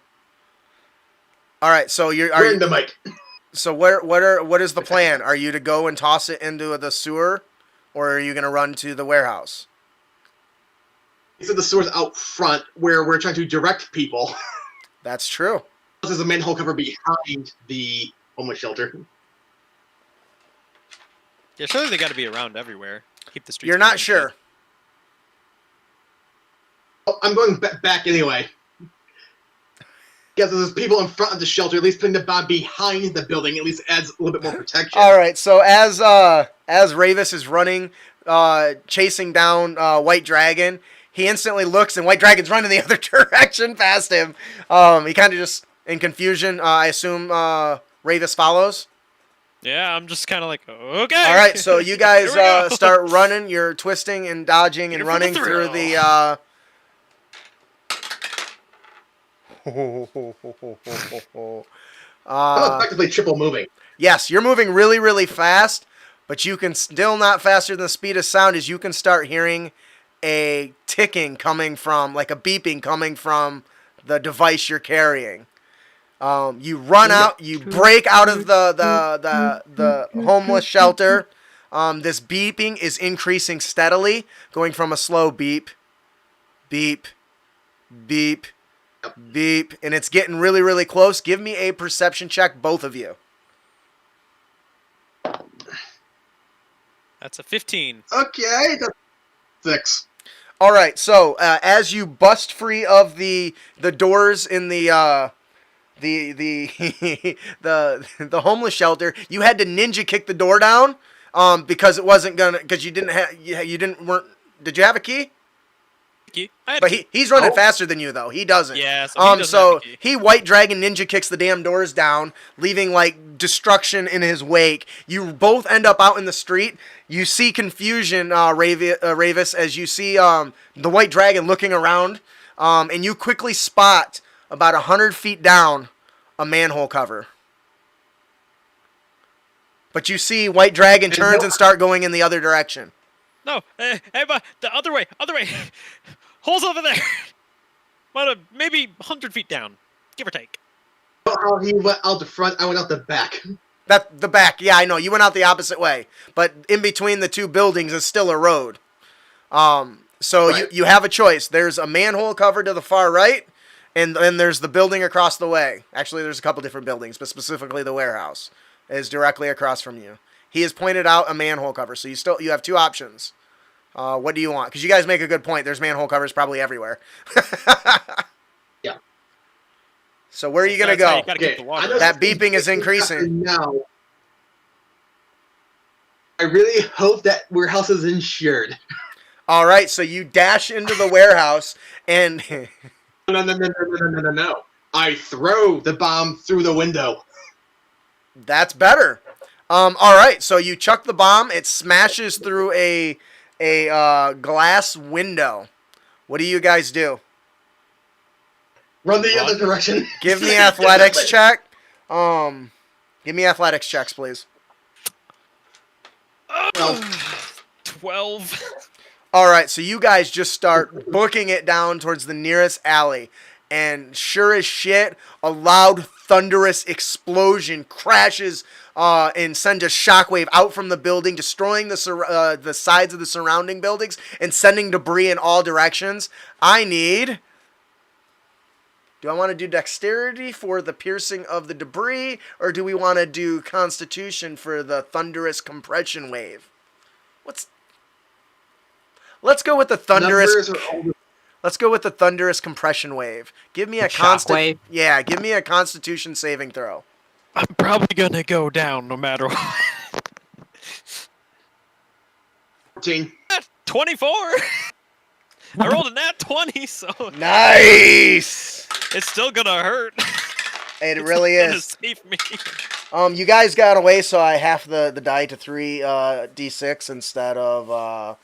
All right. So We're in the mic. So what is the plan? Are you to go and toss it into the sewer, or are you going to run to the warehouse? So the store's out front where we're trying to direct people. That's true. There's a manhole cover behind the homeless shelter. Yeah, surely they got to be around everywhere. Keep the streets. You're not clean. sure. Oh, I'm going back anyway. Because there's people in front of the shelter, at least putting the bomb behind the building at least adds a little bit more protection. All right. So as Ravis is running, chasing down White Dragon, he instantly looks, and White Dragon's running the other direction past him. He kind of just in confusion. I assume Ravis follows. Yeah, I'm just kind of like, okay. All right. So you guys Here we go. start running. You're twisting and dodging and Here for the running through thrill. the. I'm effectively triple moving. Yes, you're moving really, really fast, but you can still not faster than the speed of sound as you can start hearing a ticking coming from, like a beeping coming from the device you're carrying. You run out, you break out of the homeless shelter. This beeping is increasing steadily, going from a slow beep, beep, beep, beep, and it's getting really, really close. Give me a perception check, both of you. That's a 15. Okay, that's 6. All right, so as you bust free of the doors in the the homeless shelter, you had to ninja kick the door down because it wasn't gonna, because you didn't have did you have a key? But he's running faster than you though. He doesn't. Yeah, so he doesn't have a key. he White Dragon ninja kicks the damn doors down, leaving like destruction in his wake. You both end up out in the street. You see confusion, Ravis, as you see the White Dragon looking around, and you quickly spot about 100 feet down a manhole cover. But you see White Dragon turns and start going in the other direction. No, hey, but the other way. Hole's over there. About maybe 100 feet down, give or take. How he went out the front, I went out the back. The back, yeah, I know. You went out the opposite way, but in between the two buildings is still a road. So Right. you have a choice. There's a manhole cover to the far right, and then there's the building across the way. Actually, there's a couple different buildings, but specifically the warehouse is directly across from you. He has pointed out a manhole cover, so you have two options. What do you want? Because you guys make a good point. There's manhole covers probably everywhere. Yeah. So where are you gonna That's how go? you gotta get the water. I know That beeping is increasing. Now, I really hope that warehouse is insured. All right, so you dash into the warehouse, and No. I throw the bomb through the window. that's better. All right, so you chuck the bomb. It smashes through a glass window. What do you guys do? Run the other direction. Give me athletics check. Give me athletics checks, please. 12. All right, so you guys just start booking it down towards the nearest alley, and sure as shit, a loud, thunderous explosion crashes and sends a shockwave out from the building, destroying the sides of the surrounding buildings and sending debris in all directions. Do I want to do dexterity for the piercing of the debris, or do we want to do constitution for the thunderous compression wave? Let's go with the thunderous. Numbers are all Let's go with the thunderous compression wave. Give me a Shockwave? Yeah, give me a Constitution saving throw. I'm probably gonna go down no matter what. 14. 24. I rolled a nat 20, so Nice. it's still gonna hurt. It really It's gonna is. save me. You guys got away, so I half the die to 3 d6 instead of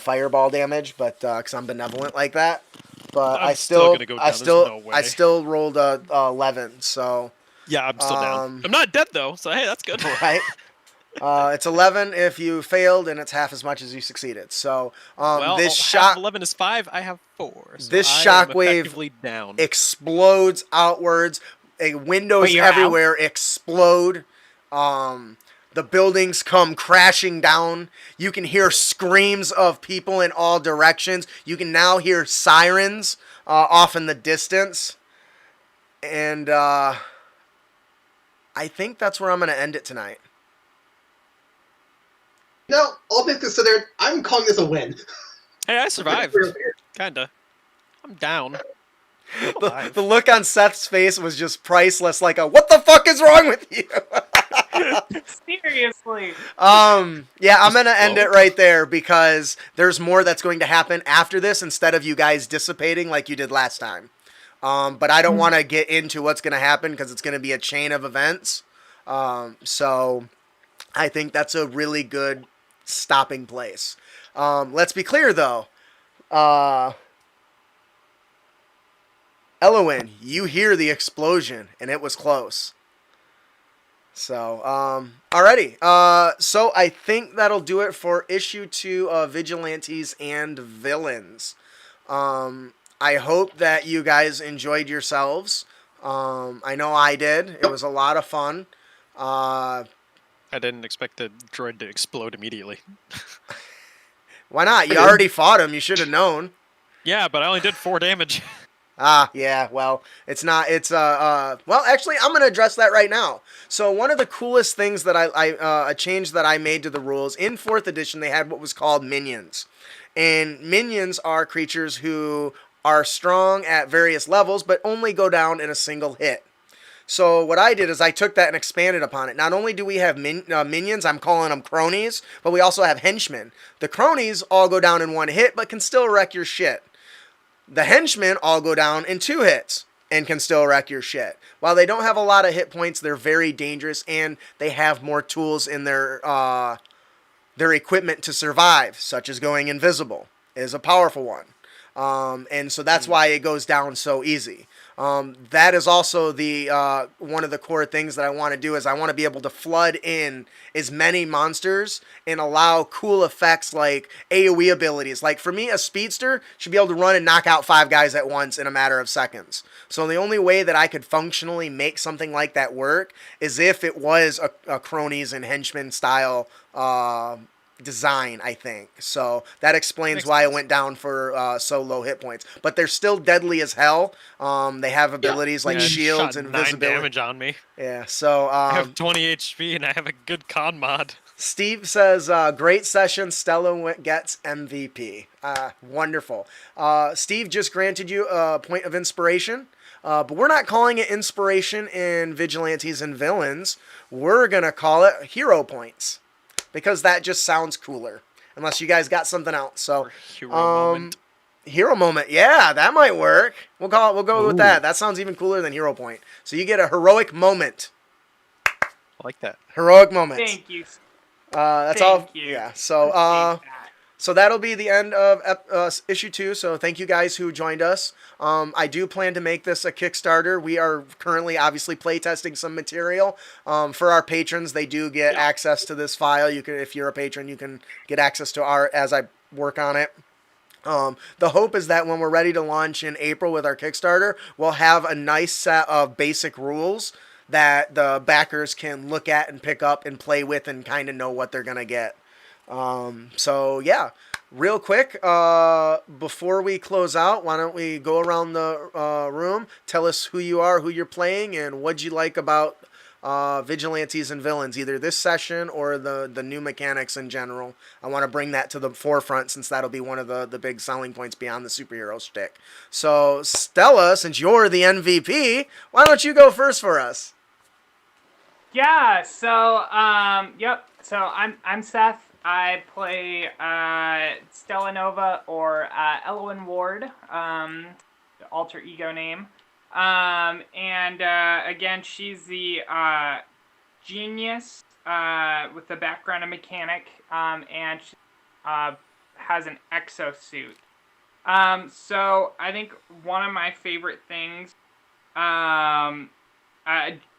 fireball damage, but because I'm benevolent like that. But I'm still gonna go down. There's no way. I still rolled a 11. So Yeah, I'm still down. I'm not dead though, so hey, that's good. right. It's 11 if you failed, and it's half as much as you succeeded. So Well, this half shot of 11 is 5. I have 4. So This I am shockwave effectively down. explodes outwards. Windows Wait, you're everywhere explode. The buildings come crashing down. You can hear screams of people in all directions. You can now hear sirens off in the distance. And I think that's where I'm going to end it tonight. No, all things considered, I'm calling this a win. Hey, I survived. Kinda. I'm down. The look on Seth's face was just priceless, like a what the fuck is wrong with you? Seriously. Yeah, I'm gonna end it right there because there's more that's going to happen after this instead of you guys dissipating like you did last time. But I don't want to get into what's gonna happen because it's gonna be a chain of events. So I think that's a really good stopping place. Let's be clear though. Elowin, you hear the explosion, and it was close. So, alrighty. So I think that'll do it for issue 2 of Vigilantes and Villains. I hope that you guys enjoyed yourselves. I know I did. It was a lot of fun. I didn't expect the droid to explode immediately. Why not? You already fought him. You should have known. Yeah, but I only did 4 damage. Yeah, well, well, actually, I'm going to address that right now. So one of the coolest things that a change that I made to the rules, in 4th edition, they had what was called minions. And minions are creatures who are strong at various levels, but only go down in a single hit. So what I did is I took that and expanded upon it. Not only do we have minions, I'm calling them cronies, but we also have henchmen. The cronies all go down in 1 hit, but can still wreck your shit. The henchmen all go down in 2 hits and can still wreck your shit. While they don't have a lot of hit points, they're very dangerous, and they have more tools in their equipment to survive, such as going invisible is a powerful one. And so that's why it goes down so easy. That is also the one of the core things that I want to do is I want to be able to flood in as many monsters and allow cool effects like AoE abilities. Like for me, a speedster should be able to run and knock out 5 guys at once in a matter of seconds. So the only way that I could functionally make something like that work is if it was a cronies and henchmen style design, I think. So that explains why it went down for so low hit points. But they're still deadly as hell. They have abilities like shields and 9 invisibility. damage on me. Yeah, so I have 20 HP and I have a good con mod. Steve says, great session. Stella gets MVP. Wonderful. Steve just granted you a point of inspiration. But we're not calling it inspiration in Vigilantes and Villains. We're going to call it hero points. Because that just sounds cooler. Unless you guys got something else. So, Hero moment. Hero moment. Yeah, that might work. We'll go with that. That sounds even cooler than hero point. So you get a heroic moment. I like that. Heroic moment. Thank you. That's Thank all. you. Yeah. So, Appreciate that. so that'll be the end of issue 2. So thank you guys who joined us. I do plan to make this a Kickstarter. We are currently obviously playtesting some material. For our patrons, they do get access to this file. You can, if you're a patron, you can get access to art as I work on it. The hope is that when we're ready to launch in April with our Kickstarter, we'll have a nice set of basic rules that the backers can look at and pick up and play with and kind of know what they're going to get. So yeah, real quick, before we close out, why don't we go around the room, tell us who you are, who you're playing, and what'd you like about vigilantes and villains, either this session or the new mechanics in general. I want to bring that to the forefront since that'll be one of the big selling points beyond the superhero shtick. So, Stella, since you're the MVP, why don't you go first for us? Yeah, so yep. So I'm Seth. I play Stella Nova or Elowen Ward, the alter ego name. And again, she's the genius with the background of mechanic, and she has an exosuit. So I think one of my favorite things,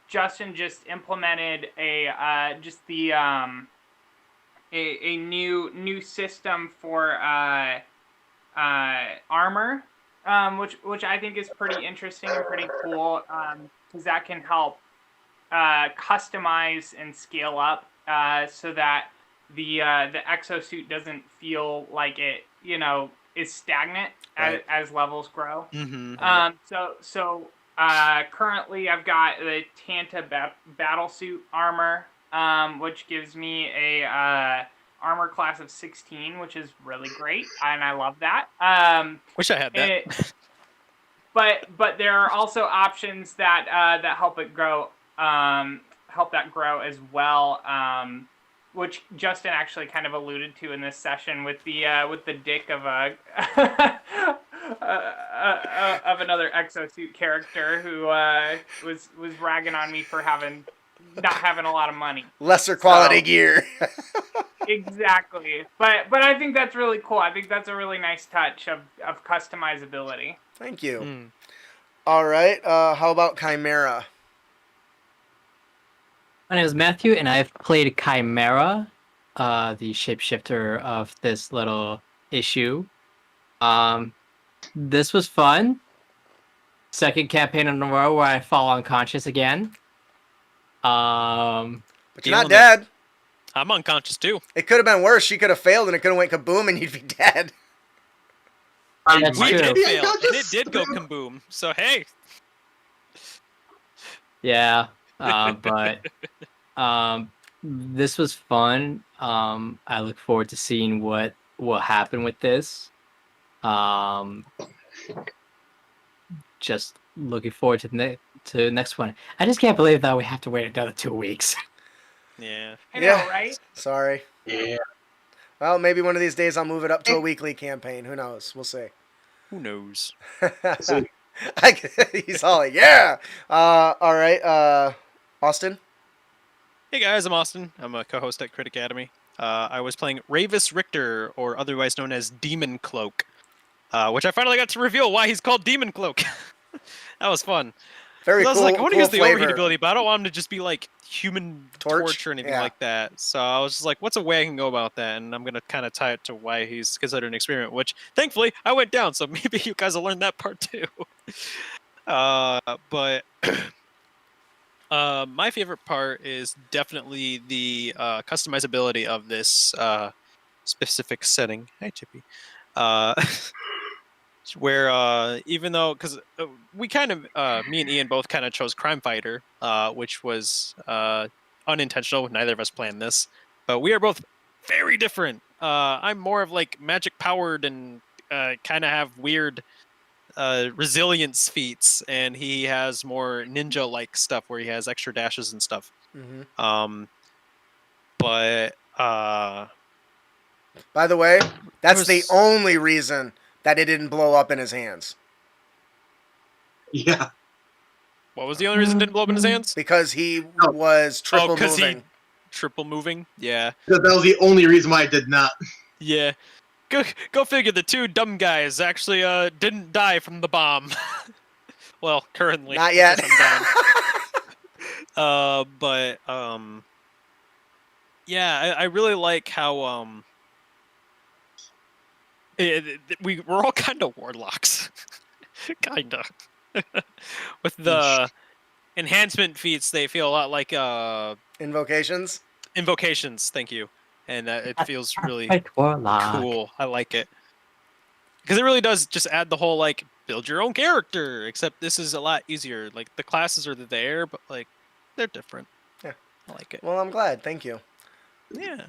Justin just implemented a new system for armor, which I think is pretty interesting and pretty cool, because that can help customize and scale up, so that the exosuit doesn't feel like it is stagnant as levels grow. So currently I've got the Tanta battlesuit armor, which gives me a armor class of 16, which is really great, and I love that. Wish I had that. But there are also options that help it grow, help that grow as well, which Justin actually kind of alluded to in this session with the dick of of another exosuit character who was ragging on me for not having a lot of money. Lesser quality gear. Exactly. But I think that's really cool. I think that's a really nice touch of customizability. Thank you. All right. How about Chimera? My name is Matthew, and I've played Chimera, the shapeshifter of this little issue. This was fun. Second campaign in a row where I fall unconscious again. But you're not dead. I'm unconscious too. It could have been worse. She could have failed, and it could have went kaboom, and you'd be dead. That's We true. did fail, and it did go kaboom. So hey. Yeah, but this was fun. I look forward to seeing what will happen with this. Just looking forward to the next one. I just can't believe that we have to wait another 2 weeks. Yeah. I know, right? Sorry. Yeah. Well, maybe one of these days I'll move it up to a weekly campaign. Who knows? We'll see. Who knows? He's all like, yeah. All right. Austin? Hey guys, I'm Austin. I'm a co-host at Crit Academy. I was playing Ravis Richter, or otherwise known as Demon Cloak, which I finally got to reveal why he's called Demon Cloak. That was fun. Very cool. I was like, I want to cool use the flavor. overheat ability, but I don't want him to just be like human torch or anything like that. So I was just like, what's a way I can go about that? And I'm going to kind of tie it to why he's considered an experiment, which thankfully I went down. So maybe you guys will learn that part too. But my favorite part is definitely the customizability of this specific setting. Hi, Chippy. Where even though, because we kind of, me and Ian both kind of chose Crime Fighter, which was unintentional. Neither of us planned this, but we are both very different. I'm more of like magic powered and kind of have weird resilience feats, and he has more ninja like stuff where he has extra dashes and stuff. But by the way, that's the only reason that it didn't blow up in his hands. Yeah. What was the only reason it didn't blow up in his hands? Because he was triple moving. Triple moving? Yeah. That was the only reason why I did not. Yeah. Go figure, the two dumb guys actually didn't die from the bomb. Well, currently. Not yet. But yeah, I really like how we're all kind of warlocks. Kinda. With the enhancement feats, they feel a lot like invocations. Invocations, thank you. And it feels really warlock. cool. I like it. Because it really does just add the whole, like, build your own character. Except this is a lot easier. Like, the classes are there, but, like, they're different. I like it. Well, I'm glad. Thank you. Yeah.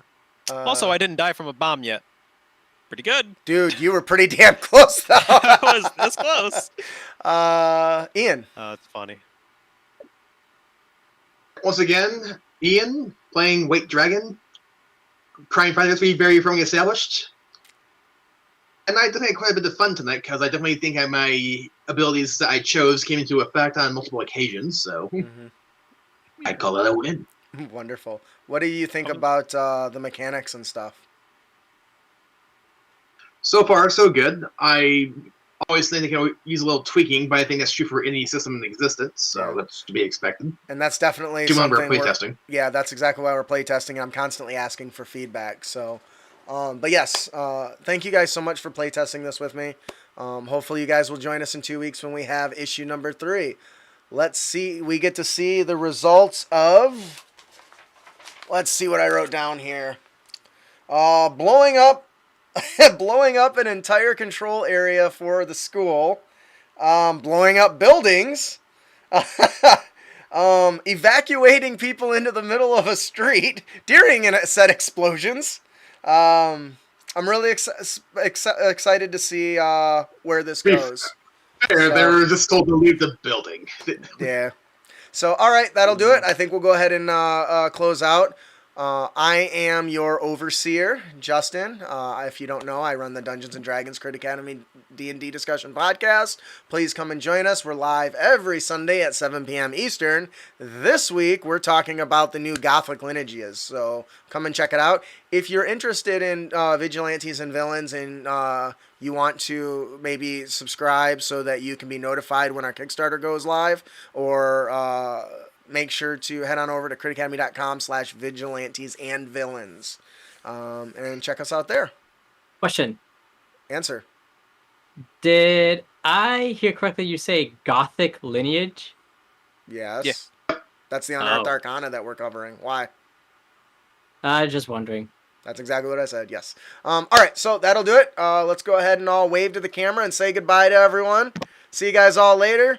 Uh, Also, I didn't die from a bomb yet. Pretty good. dude, you were pretty damn close though. I was this close. Ian. Oh, it's funny. Once again, Ian playing White Dragon. Crime fighter has to be very firmly established. And I definitely had quite a bit of fun tonight because I definitely think my abilities that I chose came into effect on multiple occasions. So I'd call that a win. Wonderful. What do you think about the mechanics and stuff? So far, so good. I always think they can use a little tweaking, but I think that's true for any system in existence, so that's to be expected. And that's definitely Do you remember something playtesting? Yeah, that's exactly why we're playtesting, and I'm constantly asking for feedback. So, but yes, thank you guys so much for playtesting this with me. Hopefully you guys will join us in 2 weeks when we have issue number 3. Let's see. We get to see the results of... Let's see what I wrote down here. Blowing up an entire control area for the school. Blowing up buildings. Evacuating people into the middle of a street during said explosions. I'm really excited to see where this goes. They were just told to leave the building. Yeah. So, all right, that'll do it. I think we'll go ahead and close out. I am your overseer, Justin. If you don't know, I run the Dungeons & Dragons Crit Academy D&D discussion podcast. Please come and join us. We're live every Sunday at 7 p.m. Eastern. This week, we're talking about the new Gothic lineages, so come and check it out. If you're interested in vigilantes and villains and you want to maybe subscribe so that you can be notified when our Kickstarter goes live, or... make sure to head on over to critacademy.com/vigilantes and villains and check us out there. Question. Answer. Did I hear correctly you say Gothic lineage? Yes. Yeah. That's the Unearthed Arcana that we're covering. Why? Just wondering. That's exactly what I said. Yes. All right. So that'll do it. Let's go ahead and all wave to the camera and say goodbye to everyone. See you guys all later.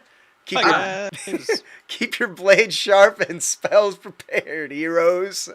Keep your blades sharp and spells prepared, heroes.